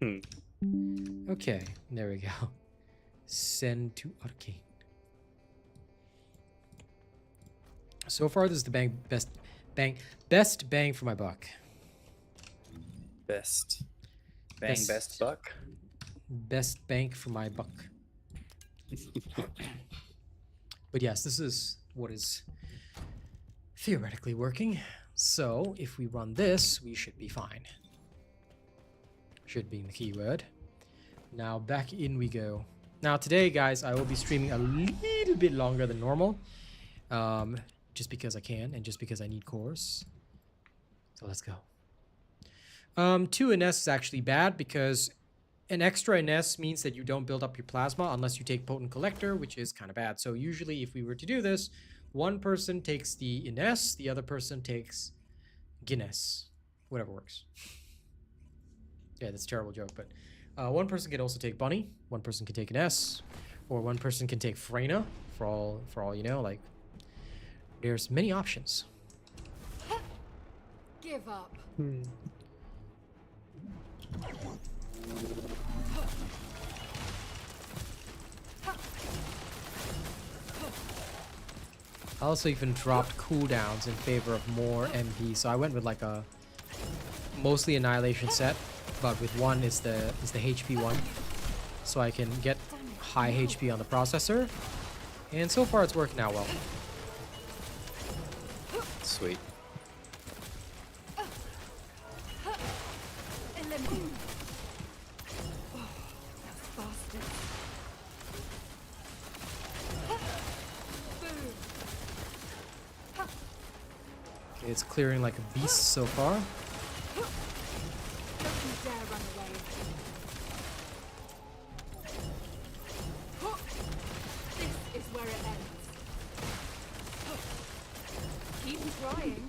Okay, there we go. Send to Arcane. So far, this is the best bang for my buck. Best. Bang, best buck. Best bang for my buck. But yes, this is what is theoretically working. So if we run this, we should be fine. Should be the keyword. Now back in we go. Now today, guys, I will be streaming a little bit longer than normal. Just because I can and just because I need cores. So let's go. 2 and S is actually bad because An extra NS means that you don't build up your plasma unless you take Potent Collector, which is kind of bad. So usually if we were to do this, one person takes the NS, the other person takes Guinness. Whatever works. Yeah, that's a terrible joke, but one person can also take Bunny, one person can take an S, or one person can take Freyna, for all you know. Like, there's many options. Give up. I also even dropped cooldowns in favor of more MP, so I went with like a mostly Annihilation set, but with one is the HP one, so I can get high HP on the processor, and so far it's working out well. Sweet. Eliminate. Oh, that's faster. Boom. Okay, it's clearing like a beast so far. Don't you dare run away. This is where it ends. Keep trying.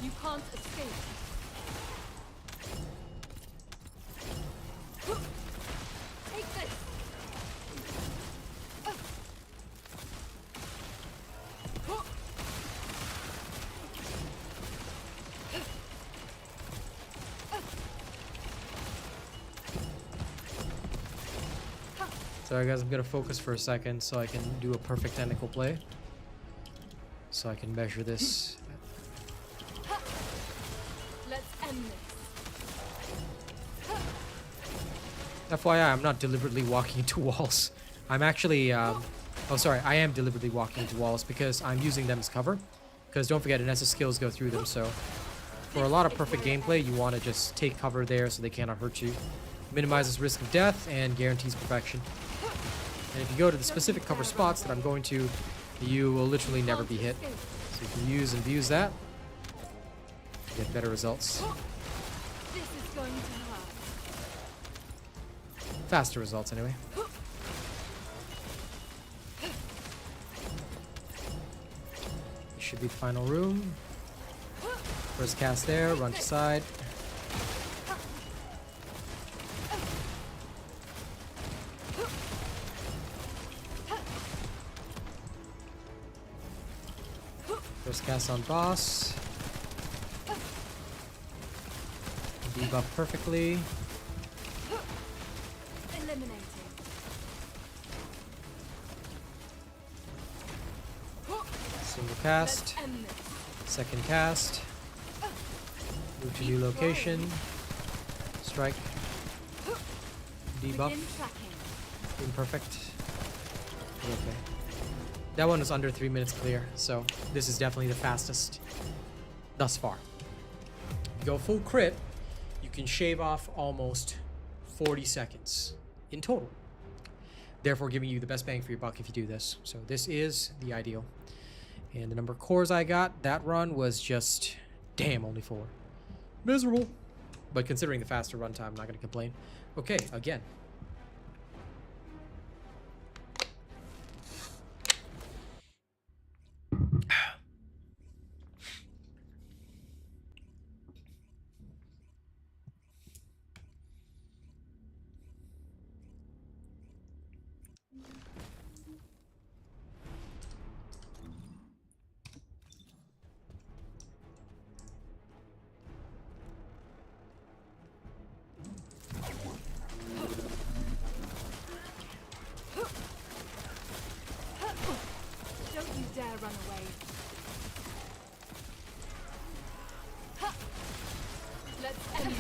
You can't escape. Take this. Sorry guys, I'm gonna focus for a second so I can do a perfect technical play. So I can measure this. Let's end this. FYI, I'm not deliberately walking into walls. I'm actually, oh sorry, I am deliberately walking into walls because I'm using them as cover. Because don't forget, Inessa's skills go through them, so for a lot of perfect gameplay, you want to just take cover there so they cannot hurt you. Minimizes risk of death and guarantees perfection. And if you go to the specific cover spots that I'm going to, you will literally never be hit. So you can use and abuse that to get better results. This is going to hurt. Faster results, anyway. This should be the final room. First cast there, run to side. First cast on boss. Debuff perfectly. Eliminating. Single cast. Let's end this. Second cast. Move to new location. Strike. Debuff. Begin tracking. Imperfect. Okay. That one was under 3 minutes clear, so this is definitely the fastest thus far. If you go full crit, you can shave off almost 40 seconds in total. Therefore giving you the best bang for your buck if you do this. So this is the ideal. And the number of cores I got, that run was just, damn, only 4. Miserable. But considering the faster runtime, I'm not going to complain. Okay, again. Don't you dare run away. Let's end this.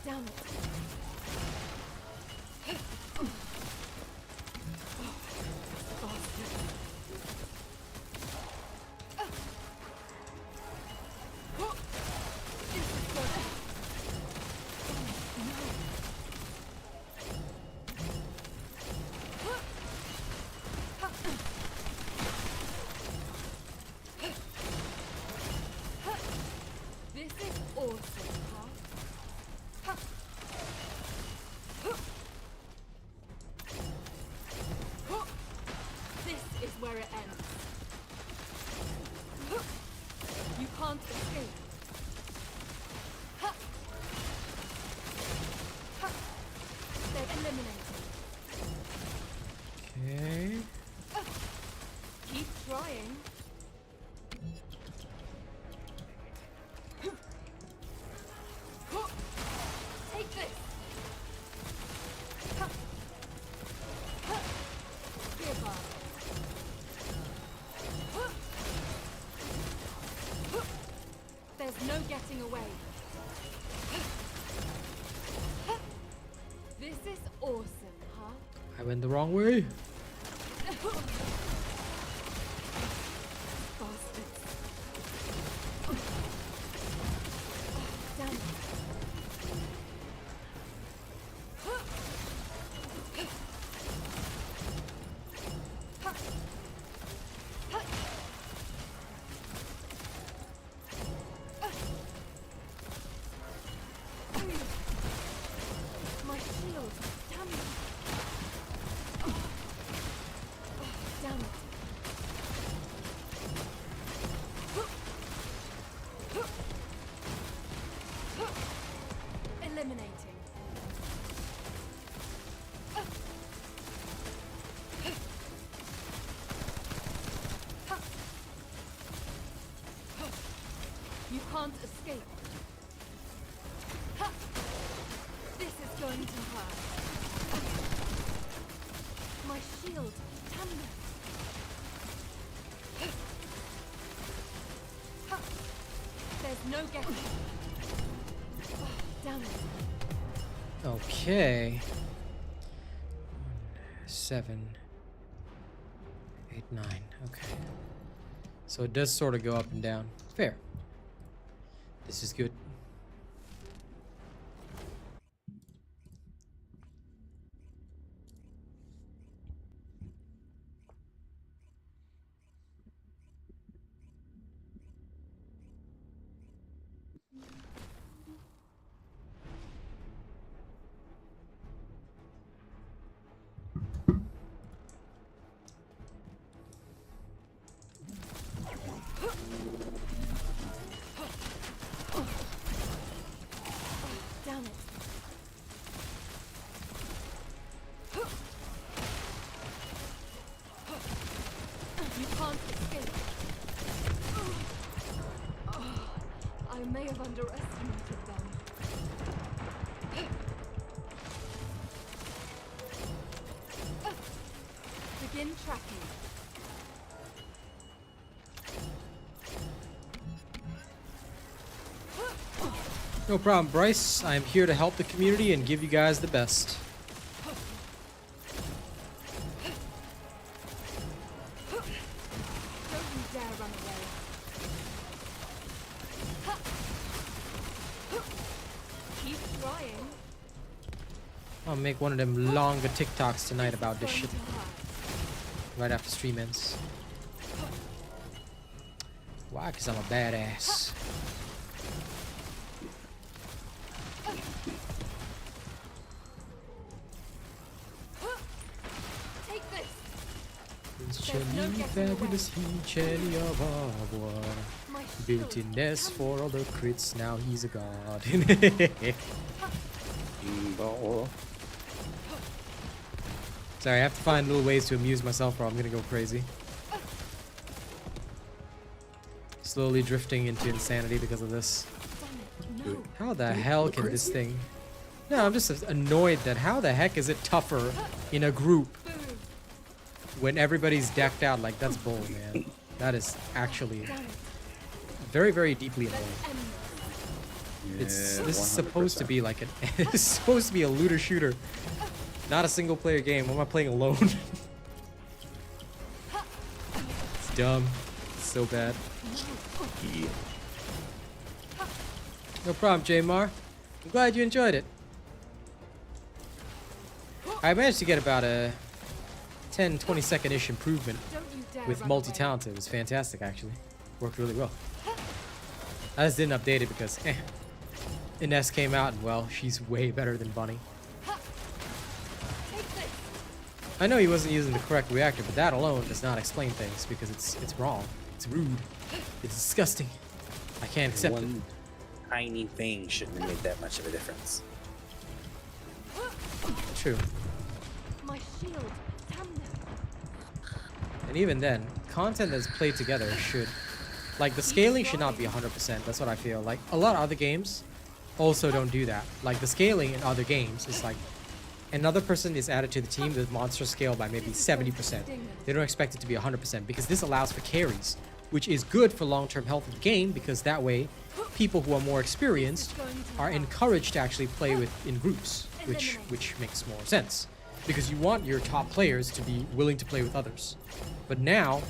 Damn it. Eliminating. Okay. Keep trying. Take this. Give up. There's no getting away. This is awesome, huh? I went the wrong way. Bastards. Damn it. My shield. Damn it. Damn it. Eliminating. You can't escape. This is going to hurt. My shield. Damn it. There's no getting. Damn it. Okay. 7, 8, 9. Okay. So it does sort of go up and down. Fair. This is good. Damn it. You can't escape. I may have underestimated them. Begin tracking. No problem, Bryce. I'm here to help the community and give you guys the best. Don't you dare run away. Keep trying. I'll make one of them longer TikToks tonight about this Going shit to hurt. right after stream ends. Why? Because I'm a badass. Take this. Chelly, fabulous he, Chelly of our My built shield. in nest for all the crits, now he's a god. Sorry, I have to find little ways to amuse myself or I'm gonna go crazy. Slowly drifting into insanity because of this. Damn it. No. How the hell can this thing... No, I'm just annoyed that how the heck is it tougher in a group Boom. when everybody's decked out? Like, that's bull, man. That is actually Damn it. very, very deeply Let's annoying. end this. This is supposed to be like an it's supposed to be a looter shooter, not a single player game. Why am I playing alone? It's dumb. It's so bad. No problem, J-Mar. I'm glad you enjoyed it. I managed to get about a 10-20 second-ish improvement Don't you dare with run multi-talent. It was fantastic, actually. Worked really well. I just didn't update it because Ines came out and, well, she's way better than Bunny. away. Take this. I know he wasn't using the correct reactor, but that alone does not explain things because it's wrong. It's rude. It's disgusting. I can't accept it. One tiny thing shouldn't have made that much of a difference. True. My shield. Damn them. And even then, content that's played together should, like, the scaling should not be 100%. That's what I feel. Like, a lot of other games also don't do that. Like, the scaling in other games is like, another person is added to the team, the monster scale by maybe 70%. They don't expect it to be 100% because this allows for carries, which is good for long-term health of the game because that way, people who are more experienced are encouraged to actually play in groups, which makes more sense. Because you want your top players to be willing to play with others. But now,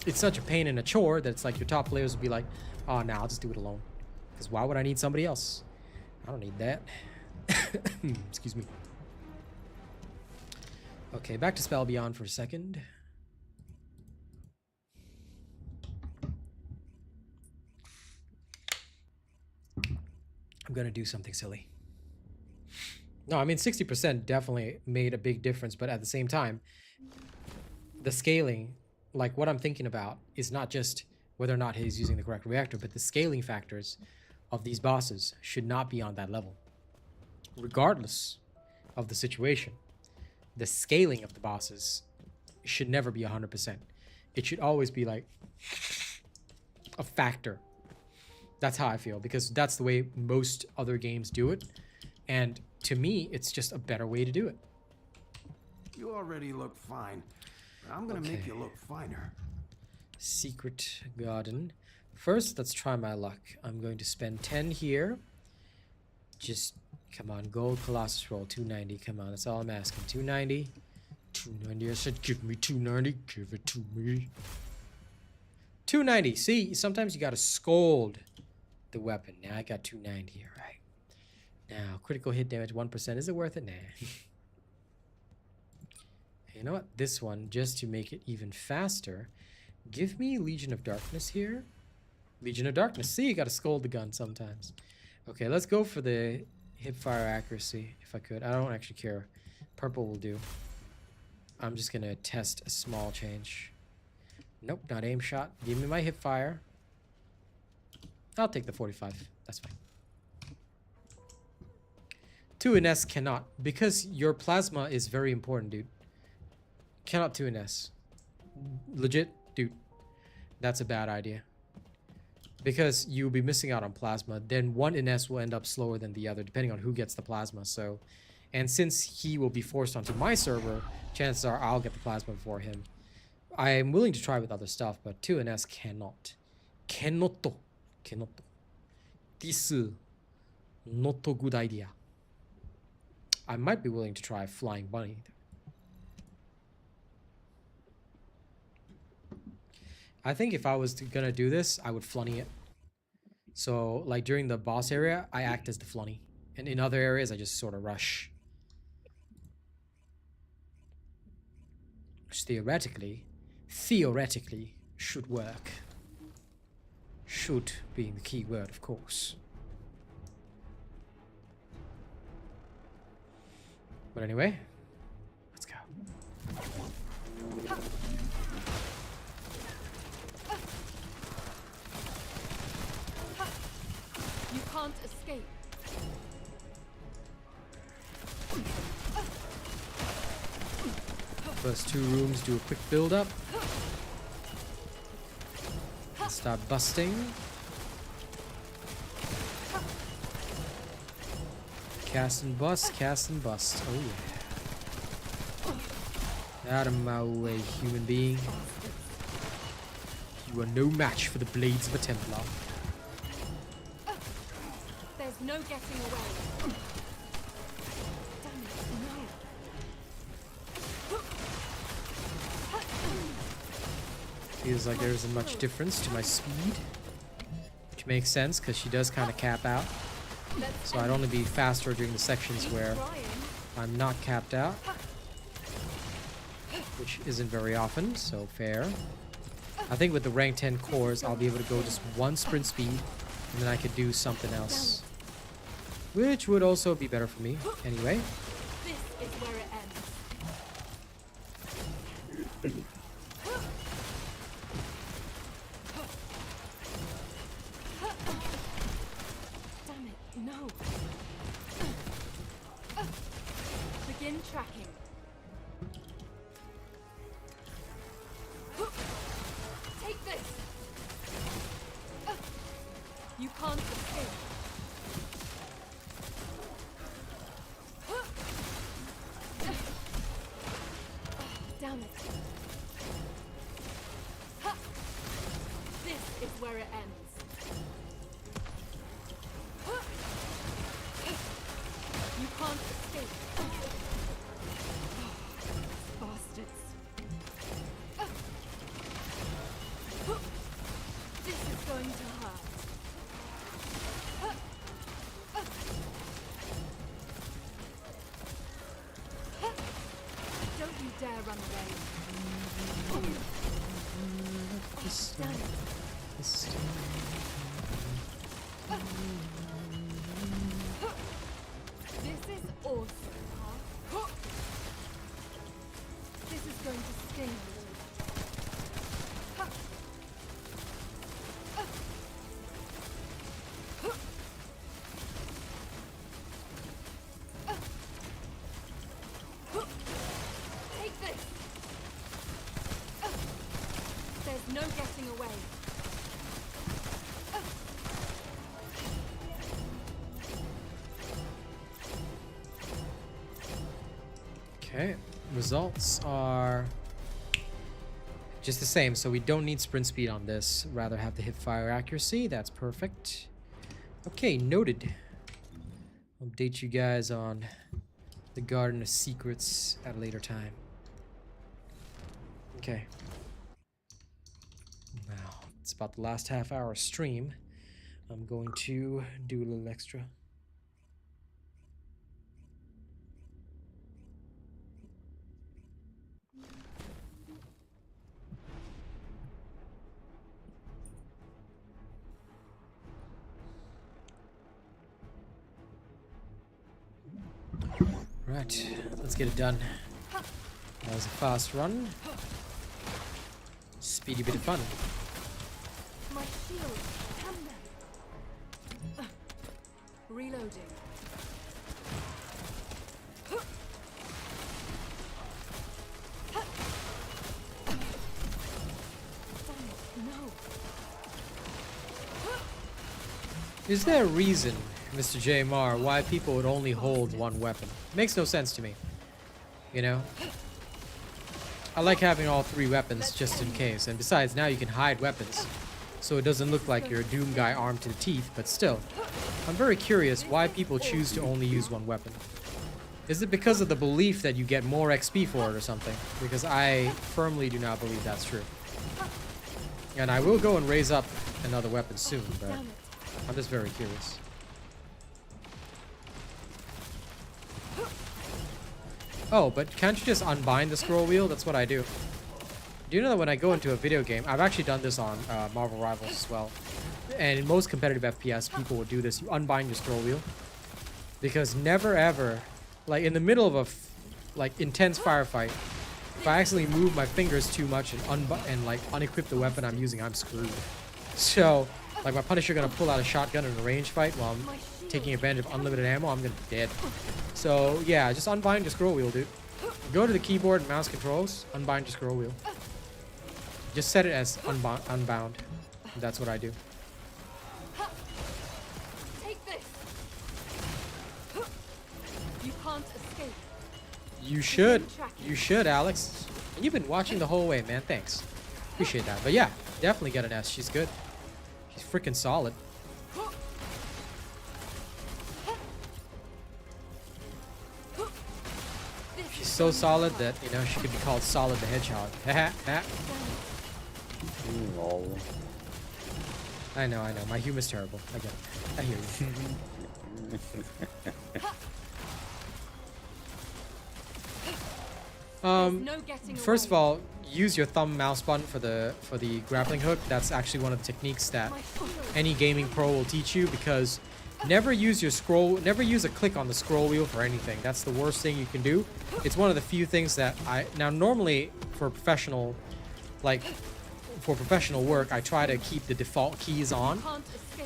it's such a pain and a chore that it's like your top players will be like, oh, nah, I'll just do it alone. Because why would I need somebody else? I don't need that. Excuse me. Okay, back to Spell Beyond for a second. I'm gonna do something silly. No, I mean 60% definitely made a big difference, but at the same time, the scaling, like what I'm thinking about, is not just whether or not he's using the correct reactor, but the scaling factors of these bosses should not be on that level. Regardless of the situation, the scaling of the bosses should never be 100%. It should always be like a factor. That's how I feel, because that's the way most other games do it. And to me, it's just a better way to do it. You already look fine. But I'm gonna make you look finer. Secret Garden. First, let's try my luck. I'm going to spend 10 here. Just, come on, Gold Colossus roll, 290. Come on, that's all I'm asking. 290. 290, I said give me 290. Give it to me. 290. See, sometimes you gotta scold the weapon. Now I got 290 here, right? Now, critical hit damage 1%. Is it worth it? Nah. You know what? This one, just to make it even faster, give me Legion of Darkness here. Legion of Darkness. See, you gotta scold the gun sometimes. Okay, let's go for the hipfire accuracy, if I could. I don't actually care. Purple will do. I'm just gonna test a small change. Nope, not aim shot. Give me my hipfire. I'll take the 45. That's fine. 2NS cannot, because your plasma is very important, dude. Cannot 2NS. Legit, dude. That's a bad idea. Because you'll be missing out on plasma. Then one NS will end up slower than the other, depending on who gets the plasma. So, and since he will be forced onto my server, chances are I'll get the plasma before him. I am willing to try with other stuff, but 2NS cannot. Cannot. Cannot. This is not a good idea. I might be willing to try Flying Bunny. I think if I was gonna do this, I would flunny it. So, like during the boss area, I act as the flunny. And in other areas, I just sort of rush. Which theoretically should work. Should being the key word, of course. But anyway, let's go. You can't escape. First two rooms, do a quick build up. Start busting. Cast and bust, cast and bust. Oh yeah. Out of my way, human being. You are no match for the blades of a Templar. There's no getting away. Damn it, no. Feels like there isn't much difference to my speed. Which makes sense, because she does kind of cap out. So I'd only be faster during the sections where I'm not capped out. Which isn't very often, so fair. I think with the rank 10 cores, I'll be able to go just one sprint speed, and then I could do something else. Which would also be better for me, anyway. This is where it ends. Damn it, no. Begin. Begin tracking. Take this. You can't escape. Damn it. This is where it ends. You can't escape. Bastards. This is going to hurt. Don't you dare run away. Damn it. This is awesome, huh? This is going to sting a little. Take this. There's no getting away. Okay, results are just the same, so we don't need sprint speed on this. Rather have the hip fire accuracy. That's perfect. Okay, noted. Update you guys on the Garden of Secrets at a later time. Okay. Now, it's about the last half hour stream. I'm going to do a little extra. Right, let's get it done. That was a fast run. Speedy bit of fun. My shield. Come now. Reloading. Damn it, no. Is there a reason, Mr. JMR, why people would only hold one weapon? Makes no sense to me. You know? I like having all three weapons just in case. And besides, now you can hide weapons. So it doesn't look like you're a Doom guy armed to the teeth, but still. I'm very curious why people choose to only use one weapon. Is it because of the belief that you get more XP for it or something? Because I firmly do not believe that's true. And I will go and raise up another weapon soon, but I'm just very curious. Oh, but can't you just unbind the scroll wheel? That's what I do. Do you know that when I go into a video game, I've actually done this on Marvel Rivals as well. And in most competitive FPS, people will do this. You unbind your scroll wheel. Because never ever, like in the middle of a intense firefight, if I accidentally move my fingers too much and unequip the weapon I'm using, I'm screwed. So, like my Punisher gonna pull out a shotgun in a range fight while I'm taking advantage of unlimited ammo, I'm gonna be dead. So yeah, just unbind your scroll wheel, dude. Go to the keyboard and mouse controls, unbind your scroll wheel. Just set it as unbound. That's what I do. Take this. You can't escape. You should. You should, Alex. And you've been watching the whole way, man. Thanks. Appreciate that. But yeah, definitely get an S. She's good. She's freaking solid. She's so solid that, you know, she could be called Solid the Hedgehog. Lol. I know. My humor's terrible. I get it. I hear you. First of all, use your thumb mouse button for the grappling hook. That's actually one of the techniques that any gaming pro will teach you, because never use a click on the scroll wheel for anything. That's the worst thing you can do. It's one of the few things that normally for professional work, I try to keep the default keys on,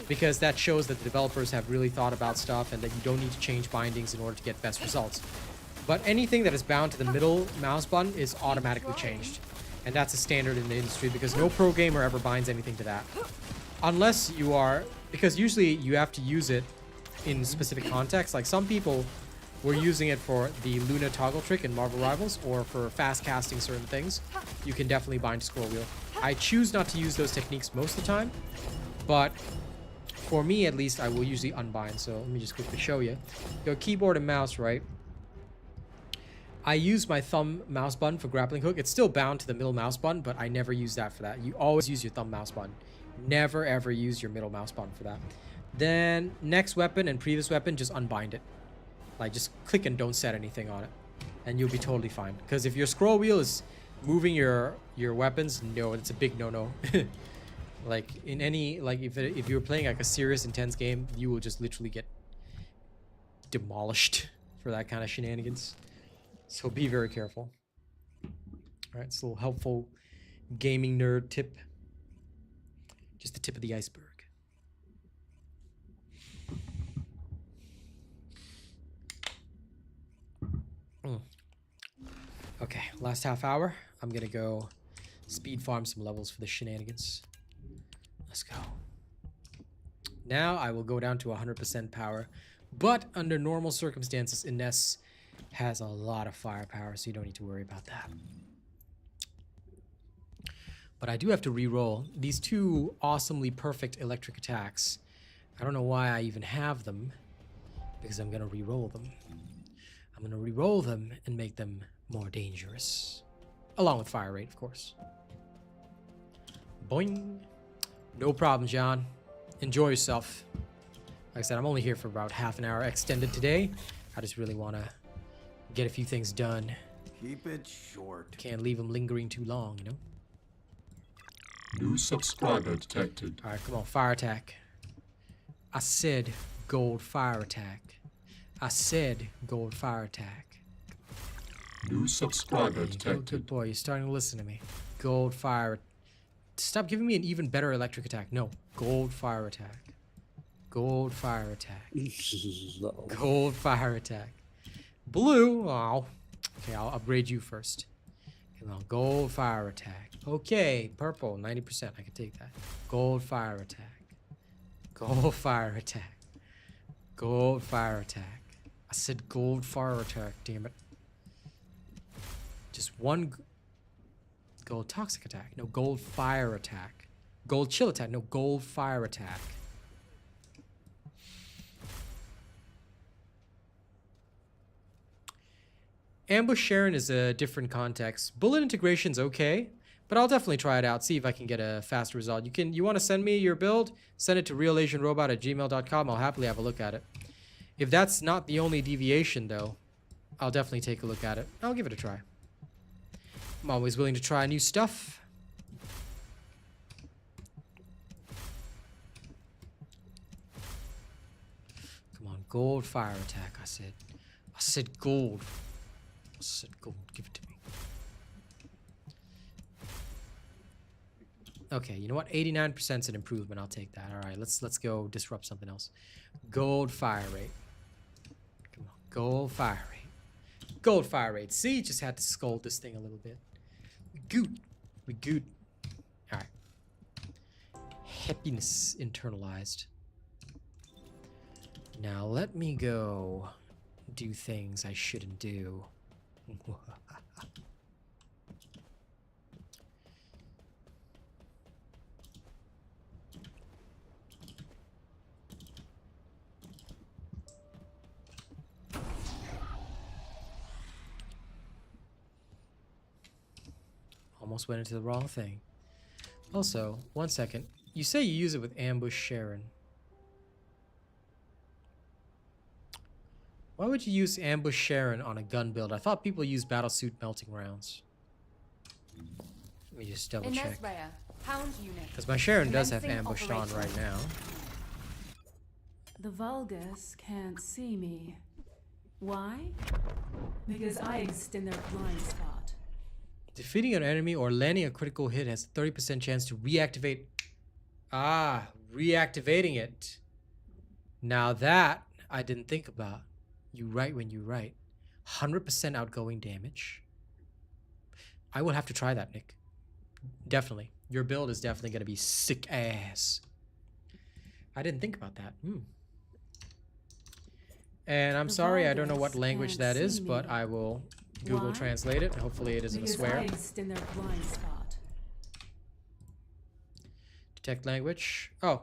because that shows that the developers have really thought about stuff and that you don't need to change bindings in order to get best results. But anything that is bound to the middle mouse button is automatically changed. And that's a standard in the industry because no pro gamer ever binds anything to that. Unless you are, because usually you have to use it in specific contexts. Like some people were using it for the Luna toggle trick in Marvel Rivals or for fast casting certain things. You can definitely bind to scroll wheel. I choose not to use those techniques most of the time, but for me at least, I will usually unbind. So let me just quickly show you. Your keyboard and mouse, right? I use my thumb mouse button for grappling hook. It's still bound to the middle mouse button, but I never use that for that. You always use your thumb mouse button. Never ever use your middle mouse button for that. Then next weapon and previous weapon, just unbind it. Like just click and don't set anything on it. And you'll be totally fine. Because if your scroll wheel is moving your weapons, no, it's a big no-no. Like in any, like if you're playing like a serious intense game, you will just literally get demolished for that kind of shenanigans. So be very careful. All right, it's a little helpful gaming nerd tip. Just the tip of the iceberg. Okay, last half hour. I'm gonna go speed farm some levels for the shenanigans. Let's go. Now I will go down to 100% power, but under normal circumstances, Ines has a lot of firepower, so you don't need to worry about that. But I do have to re-roll these two awesomely perfect electric attacks. I don't know why I even have them, because I'm gonna re-roll them. I'm gonna re-roll them and make them more dangerous, along with fire rate, of course. Boing. No problem, John. Enjoy yourself. Like I said, I'm only here for about half an hour extended today. I just really want to get a few things done. Keep it short. Can't leave them lingering too long, you know? New subscriber detected. All right, come on, fire attack. I said gold fire attack. I said gold fire attack. New subscriber Good detected. boy, you're starting to listen to me. Gold fire. Stop giving me an even better electric attack. No, gold fire attack. Gold fire attack. Gold fire attack. Blue. Oh. Okay, I'll upgrade you first. Come on, gold fire attack. Okay, purple, 90%. I can take that. Gold fire attack. Gold fire attack. Gold fire attack. I said gold fire attack, damn it. Just one gold toxic attack. No, gold fire attack. Gold chill attack. No, gold fire attack. Ambush Sharon is a different context. Bullet integration's okay, but I'll definitely try it out, see if I can get a faster result. You want to send me your build? Send it to RealAsianRobot@gmail.com. I'll happily have a look at it. If that's not the only deviation, though, I'll definitely take a look at it. I'll give it a try. I'm always willing to try new stuff. Come on, gold fire attack, I said. I said gold. I said gold, give it to me. Okay, you know what? 89% is an improvement. I'll take that. All right, let's go disrupt something else. Gold fire rate. Come on, gold fire rate. Gold fire rate. See, just had to scold this thing a little bit. We good. All right. Happiness internalized. Now let me go do things I shouldn't do. Almost went into the wrong thing. Also, 1 second. You say you use it with Ambush Sharon. Why would you use Ambush Sharon on a gun build? I thought people use Battlesuit melting rounds. Let me just double check. Because my Sharon does have Ambush on right now. The Vulgus can't see me. Why? Because I exist in their blind spot. Defeating an enemy or landing a critical hit has a 30% chance to reactivate. Ah, reactivating it. Now that I didn't think about. You right when you right. 100% outgoing damage. I will have to try that, Nick. Definitely. Your build is definitely going to be sick ass. I didn't think about that. And I'm sorry, I don't know what language that is, but I will Google Translate it. Hopefully it isn't a Because swear. I extend their blind spot. Detect language. Oh.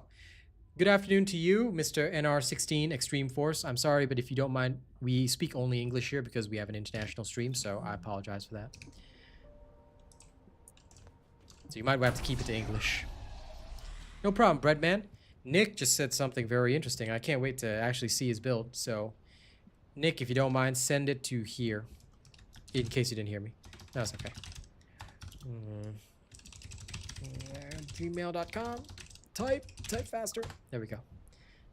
Good afternoon to you, Mr. NR16 Extreme Force. I'm sorry, but if you don't mind, we speak only English here because we have an international stream, so I apologize for that. So you might have to keep it to English. No problem, Breadman. Nick just said something very interesting. I can't wait to actually see his build. So, Nick, if you don't mind, send it to here. In case you didn't hear me. No, it's okay. Gmail.com. Type faster. There we go.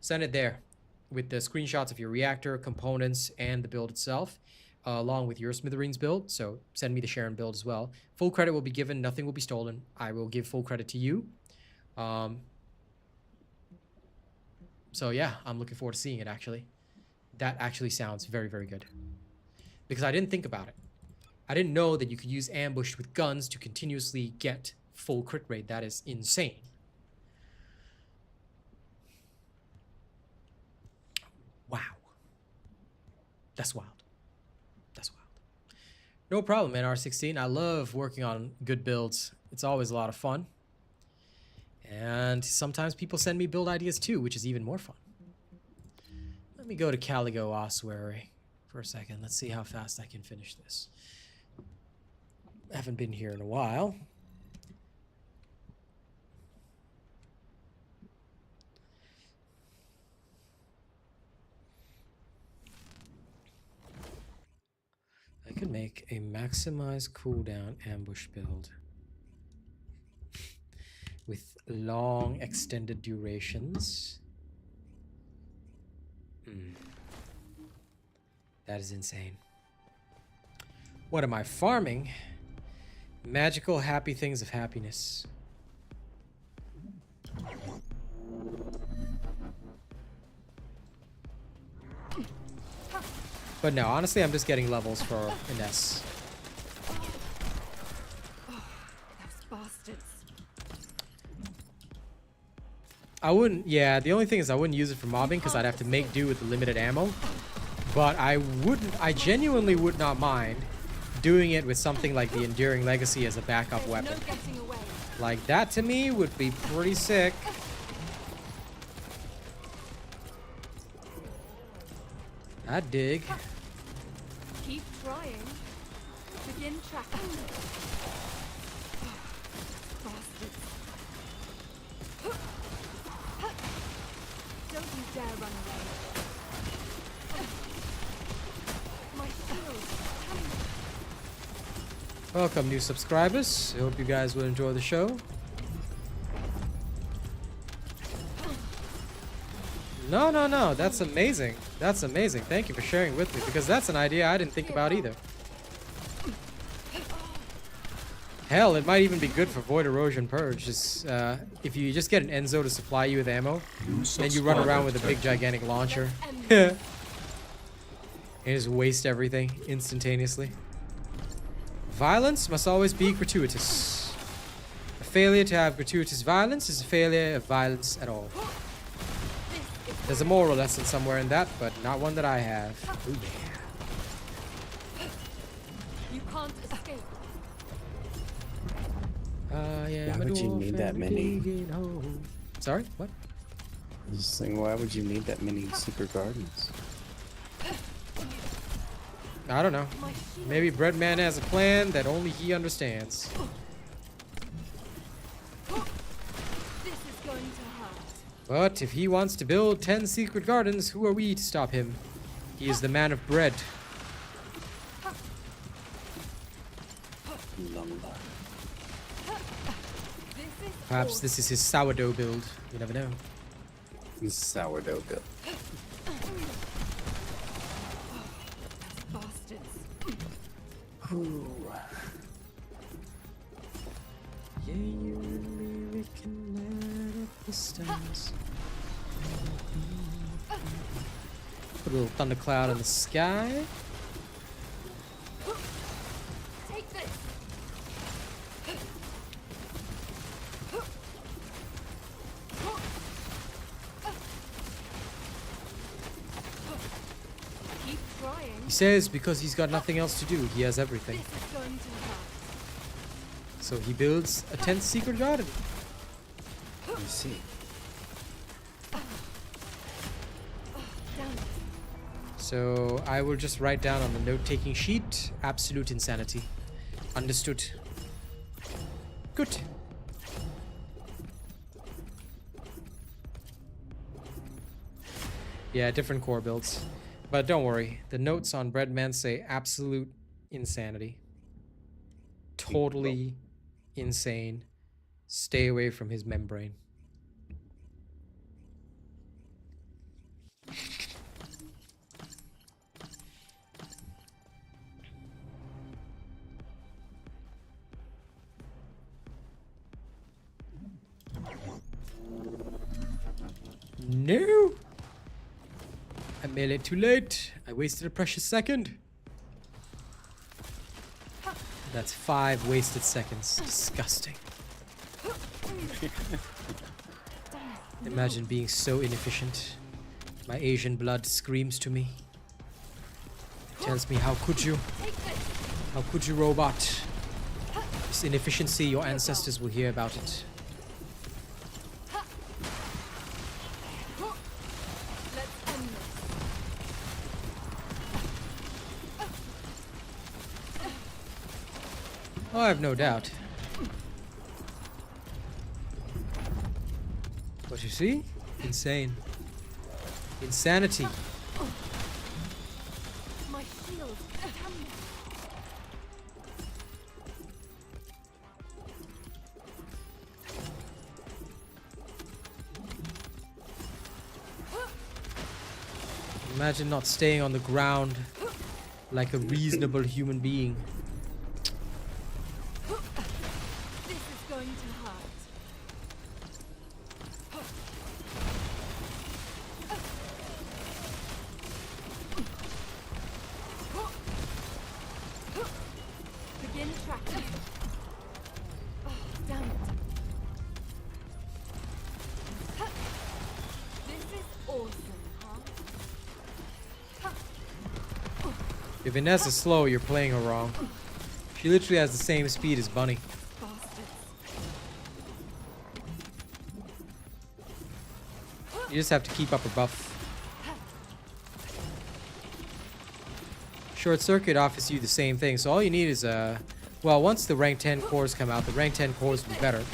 Send it there with the screenshots of your reactor, components, and the build itself, along with your Smithereens build. So send me the Sharon build as well. Full credit will be given. Nothing will be stolen. I will give full credit to you. So yeah, I'm looking forward to seeing it, actually. That actually sounds very, very good. Because I didn't think about it. I didn't know that you could use ambush with guns to continuously get full crit rate. That is insane. Wow. That's wild. That's wild. No problem, man, R16. I love working on good builds. It's always a lot of fun. And sometimes people send me build ideas too, which is even more fun. Let me go to Caligo Ossuary for a second. Let's see how fast I can finish this. I haven't been here in a while. I could make a maximize cooldown ambush build with long extended durations. That is insane. What am I farming? Magical happy things of happiness. But no, honestly, I'm just getting levels for Ines. Those bastards. I wouldn't, yeah, the only thing is I wouldn't use it for mobbing because I'd have to make do with the limited ammo. But I genuinely would not mind doing it with something like the Enduring Legacy as a backup weapon. No getting away. Like, that to me would be pretty sick. I'd dig. Keep trying. Begin tracking. Bastards. Don't you dare run away. My shield. Welcome, new subscribers. I hope you guys will enjoy the show. No. That's amazing. That's amazing. Thank you for sharing with me, because that's an idea I didn't think about either. Hell, it might even be good for Void Erosion Purge. Just, if you just get an Enzo to supply you with ammo, then you run around with a big gigantic launcher. And just waste everything instantaneously. Violence must always be gratuitous. A failure to have gratuitous violence is a failure of violence at all. There's a moral lesson somewhere in that, but not one that I have. Ooh, yeah. You can't escape. Why would you need that many? Sorry? What? I was just saying, why would you need that many secret gardens? I don't know. Maybe Breadman has a plan that only he understands. This is going to hurt. But if he wants to build 10 secret gardens, who are we to stop him? He is the man of bread. Lumber. Perhaps this is his sourdough build. You never know. Sourdough build. Bastards. Ooh. Yeah, you and me, we can light up the stars. Put a little thundercloud in the sky. says because he's got nothing else to do, he has everything. This is going to hurt. So he builds a 10th secret garden. You see. Damn it. So I will just write down on the note-taking sheet, absolute insanity. Understood. Good. Yeah, different core builds. But don't worry, the notes on Breadman say absolute insanity. Totally insane. Stay away from his membrane. No! I made it too late. I wasted a precious second. That's 5 wasted seconds. Disgusting. Imagine being so inefficient. My Asian blood screams to me. Tells me, how could you? How could you, robot? This inefficiency, your ancestors will hear about it. Let's end this. Oh, I have no doubt. But you see? Insane. Insanity. My shield. Damn it. Imagine not staying on the ground like a reasonable human being. This is going to hurt. Begin tracking. Oh, damn it. This is awesome, huh? If Inez is slow, you're playing her wrong. She literally has the same speed as Bunny. Bastards. You just have to keep up her buff. Short Circuit offers you the same thing, so all you need is well, once the rank 10 cores come out, the rank 10 cores will be better.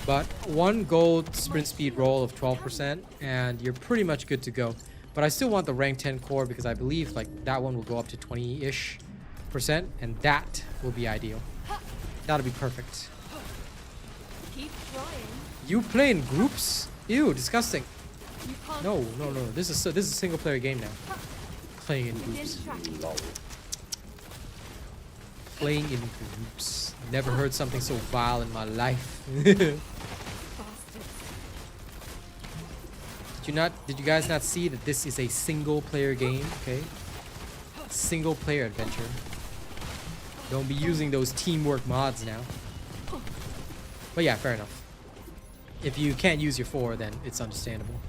But 1 gold sprint speed roll of 12%, and you're pretty much good to go. But I still want the rank 10 core because I believe like that one will go up to 20-ish%, and that will be ideal. That'll be perfect. Keep trying. You play in groups? Ew, disgusting. You can't No. This is a single player game now. Playing in begin groups. tracking. Playing in groups. Never heard something so vile in my life. Bastards. Did you guys not see that this is a single player game, okay? Single player adventure. Don't be using those teamwork mods now. But yeah, fair enough. If you can't use your 4, then it's understandable.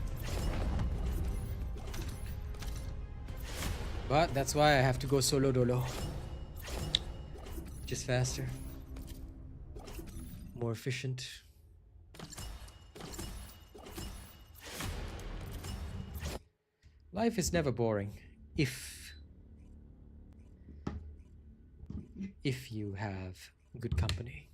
But that's why I have to go solo dolo. Just faster. More efficient. Life is never boring if you have good company.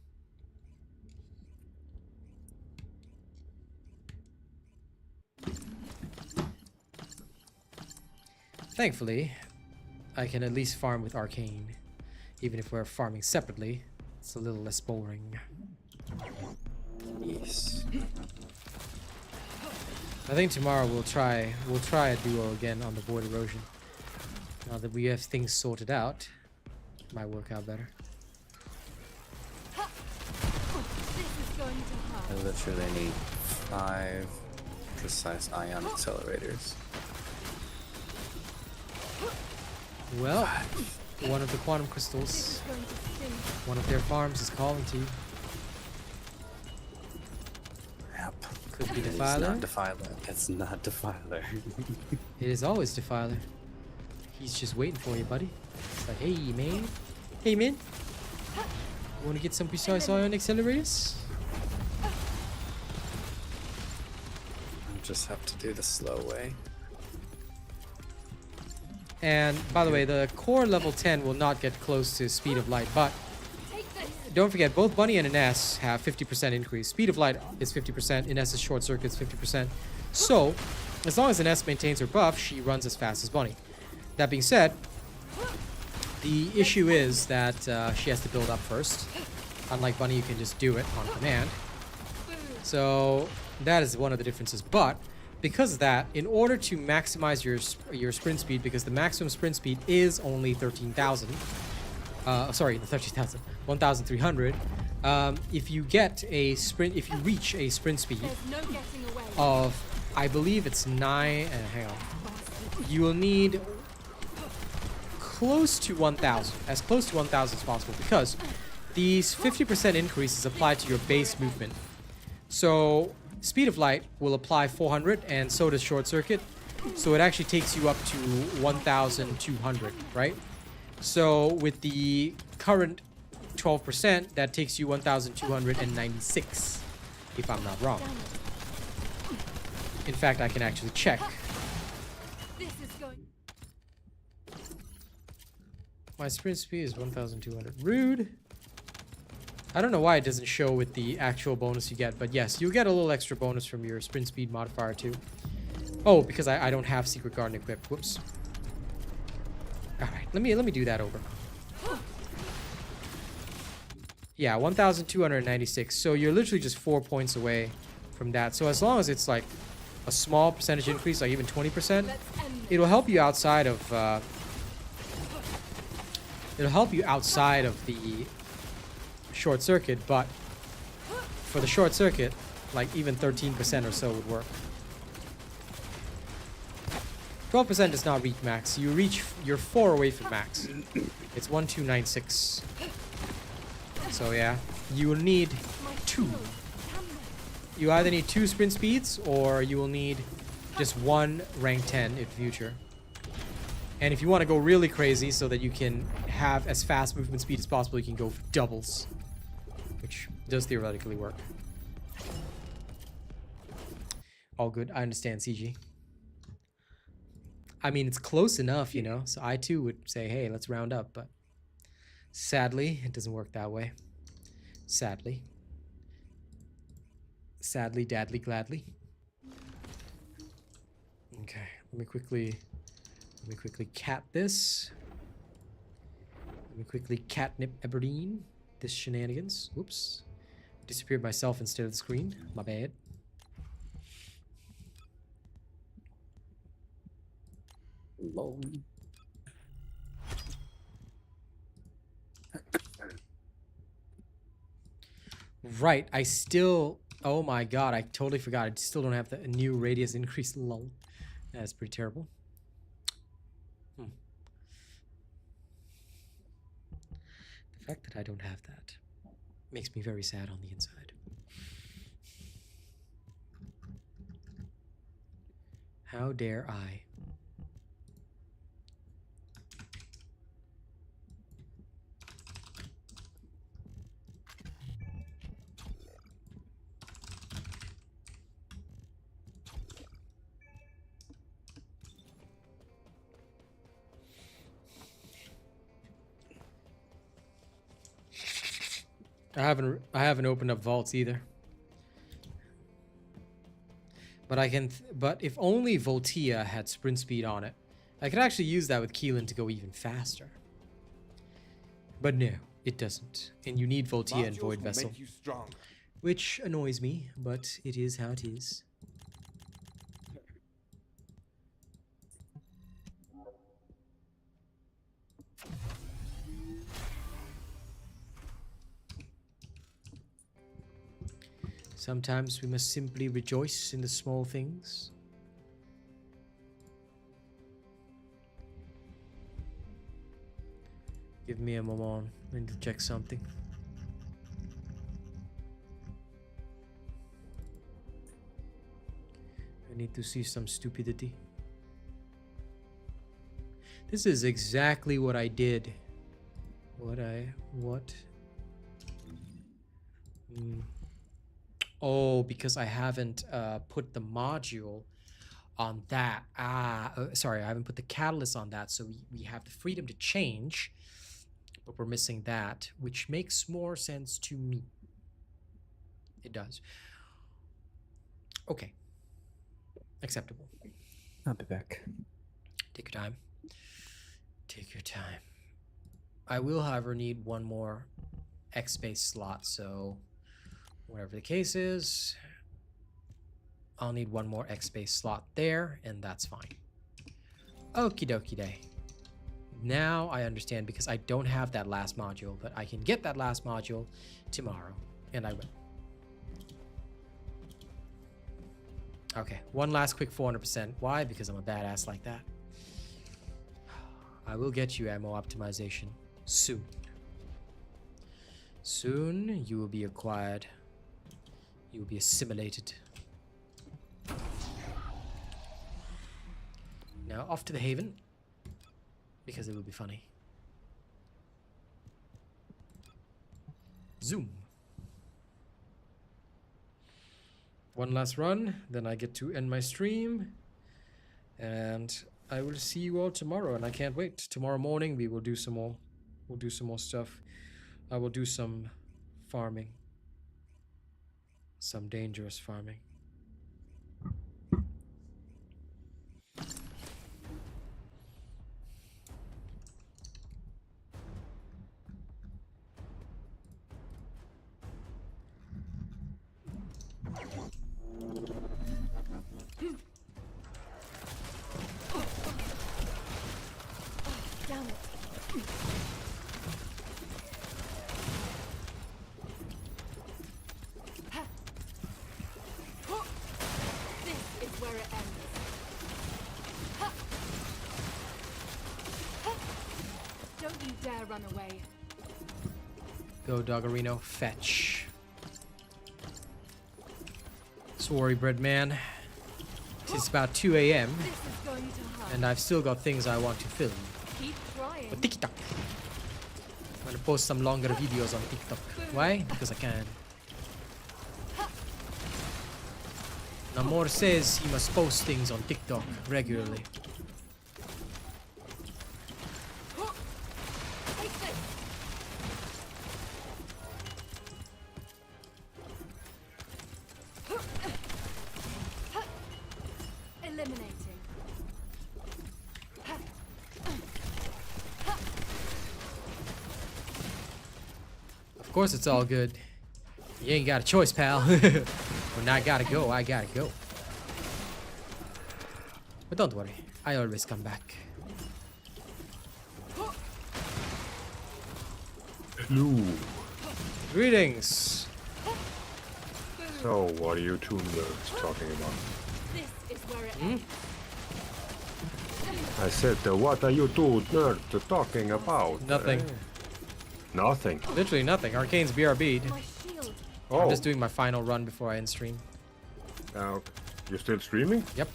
Thankfully, I can at least farm with Arcane. Even if we're farming separately, it's a little less boring. Yes. I think tomorrow we'll try a duo again on the board erosion. Now that we have things sorted out, it might work out better. This is going to I hurt. literally need 5 precise ion accelerators. Well, one of the quantum This crystals, is going to sting. one of their farms is calling to you. Yep. Could be It is Defiler. not Defiler. It's not Defiler. It is always Defiler. He's just waiting for you, buddy. It's like, hey, man. Hey, man. Want to get some precise ion accelerators? I just have to do the slow way. And by the way, the core level 10 will not get close to speed of light, but don't forget, both Bunny and Ines have 50% increase. Speed of light is 50%, Ines's short circuit is 50%. So, as long as Ines maintains her buff, she runs as fast as Bunny. That being said, the issue is that she has to build up first. Unlike Bunny, you can just do it on command. So, that is one of the differences. But, because of that, in order to maximize your sprint speed, because the maximum sprint speed is only 13,000, sorry, the 13,000, 1,300. If you reach a sprint speed There's no getting away. of, I believe it's 9, hang on, you will need close to 1,000, as close to 1,000 as possible, because these 50% increases apply to your base movement. So, speed of light will apply 400, and so does short circuit. So it actually takes you up to 1,200, right? So with the current 12%, that takes you 1,296, if I'm not wrong. In fact, I can actually check. This is going. My sprint speed is 1,200. Rude. I don't know why it doesn't show with the actual bonus you get, but yes, you get a little extra bonus from your sprint speed modifier too. Oh, because I don't have Secret Garden equipped. Whoops. Alright, let me do that over. Yeah, 1,296. So you're literally just 4 points away from that. So as long as it's like a small percentage increase, like even 20%, it'll help you outside of the short circuit, but for the short circuit, like even 13% or so would work. 12% does not reach max. You're 4 away from max. It's 1,296. So yeah, you will need 2. You either need 2 sprint speeds, or you will need just 1 rank 10 in future. And if you want to go really crazy so that you can have as fast movement speed as possible, you can go for doubles, which does theoretically work. All good. I understand, CG. I mean, it's close enough, you know, so I too would say, hey, let's round up, but sadly, it doesn't work that way. Sadly. Sadly, dadly, gladly. Okay, let me quickly cat this. Let me quickly catnip Aberdeen this shenanigans. Whoops. Disappeared myself instead of the screen. My bad. Lol. Right, I still... Oh my god, I totally forgot. I still don't have the new radius increase. Lol. That's pretty terrible. The fact that I don't have that makes me very sad on the inside. How dare I? I haven't opened up vaults either. But I can but if only Voltia had sprint speed on it, I could actually use that with Keelan to go even faster. But no, it doesn't. And you need Voltia and Void Vessel. Which annoys me, but it is how it is. Sometimes we must simply rejoice in the small things. Give me a moment. I need to check something. I need to see some stupidity. This is exactly what I did. What? Oh, because I haven't put the module on that. Sorry, I haven't put the catalyst on that, so we have the freedom to change, but we're missing that, which makes more sense to me. It does. Okay. Acceptable. I'll be back. Take your time. Take your time. I will, however, need one more X space slot, so whatever the case is, I'll need one more X space slot there, and that's fine. Okie dokie day. Now I understand, because I don't have that last module, but I can get that last module tomorrow, and I will. Okay, one last quick 400%. Why? Because I'm a badass like that. I will get you ammo optimization soon. Soon you will be acquired. You will be assimilated. Now off to the haven, because it will be funny. Zoom. One last run, then I get to end my stream, and I will see you all tomorrow, and I can't wait. Tomorrow morning we will do some more. We'll do some more stuff. I will do some farming. Some dangerous farming. Damn it. This is where it ends. Don't you dare run away. Go, Doggerino, fetch. Sorry, bread man. It's about 2 a.m. This is going to hurt. and I've still got things I want to film. Keep trying. But TikTok. I'm gonna post some longer videos on TikTok. Why? Because I can. Namor says he must post things on TikTok regularly. Take this. Eliminating. Of course it's all good. You ain't got a choice, pal. When I gotta go, I gotta go. But don't worry, I always come back. Hello. Greetings. So, what are you two nerds talking about? This is where it ends. I said, what are you two nerds talking about? Nothing. Nothing. Literally nothing. Arcane's BRB'd. My shield. Oh, I'm just doing my final run before I end stream. you're still streaming? Yep.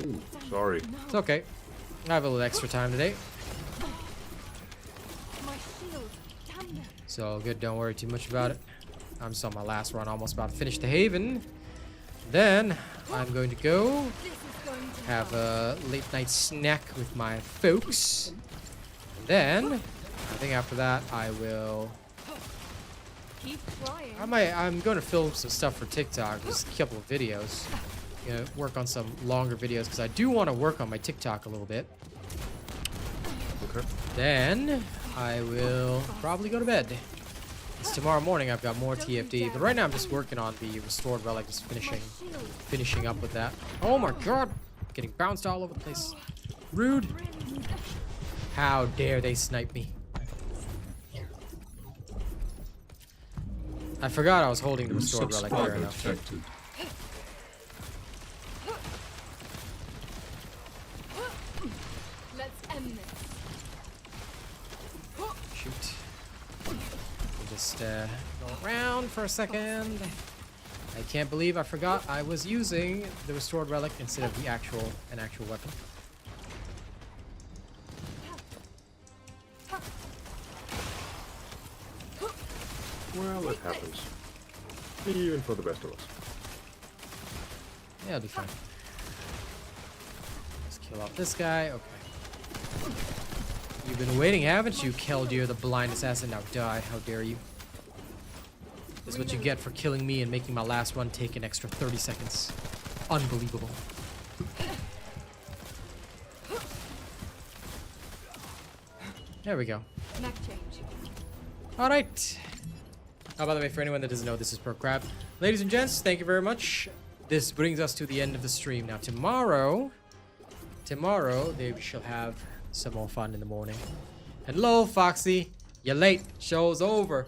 Oh, sorry. It's okay. I have a little extra time today. My shield. Damn it. So good, don't worry too much about it. I'm just on my last run, almost about to finish the Haven. Then I'm going to go This is going to have hurt. a late night snack with my folks. And then I think after that I will. Keep trying. I'm going to film some stuff for TikTok, just a couple of videos. You know, work on some longer videos because I do want to work on my TikTok a little bit. Okay. Then I will probably go to bed. It's tomorrow morning. I've got more TFD, but right now I'm just working on the Restored Relic, just My shield. finishing up with that. Oh my god! Getting bounced all over the place. Rude. How dare they snipe me? I forgot I was holding the New Restored Relic there subscriber enough. detected. Let's end this. Shoot. We'll just go around for a second. I can't believe I forgot I was using the Restored Relic instead of an actual weapon. Well, it happens. Even for the best of us. Yeah, it'll be fine. Let's kill off this guy. Okay. You've been waiting, haven't you, Keldir, the blind assassin? Now die. How dare you? This is what you get for killing me and making my last run take an extra 30 seconds. Unbelievable. There we go. Mech change. Alright. Oh, by the way, for anyone that doesn't know, this is Perk Crab. Ladies and gents, thank you very much. This brings us to the end of the stream. Now, tomorrow, they shall have some more fun in the morning. Hello, Foxy. You're late. Show's over.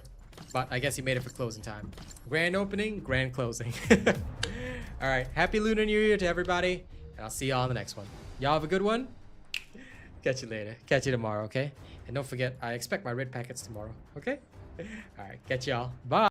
But I guess you made it for closing time. Grand opening, grand closing. Alright, happy Lunar New Year to everybody. And I'll see y'all on the next one. Y'all have a good one. Catch you later. Catch you tomorrow, okay? And don't forget, I expect my red packets tomorrow, okay? Alright, catch y'all. Bye.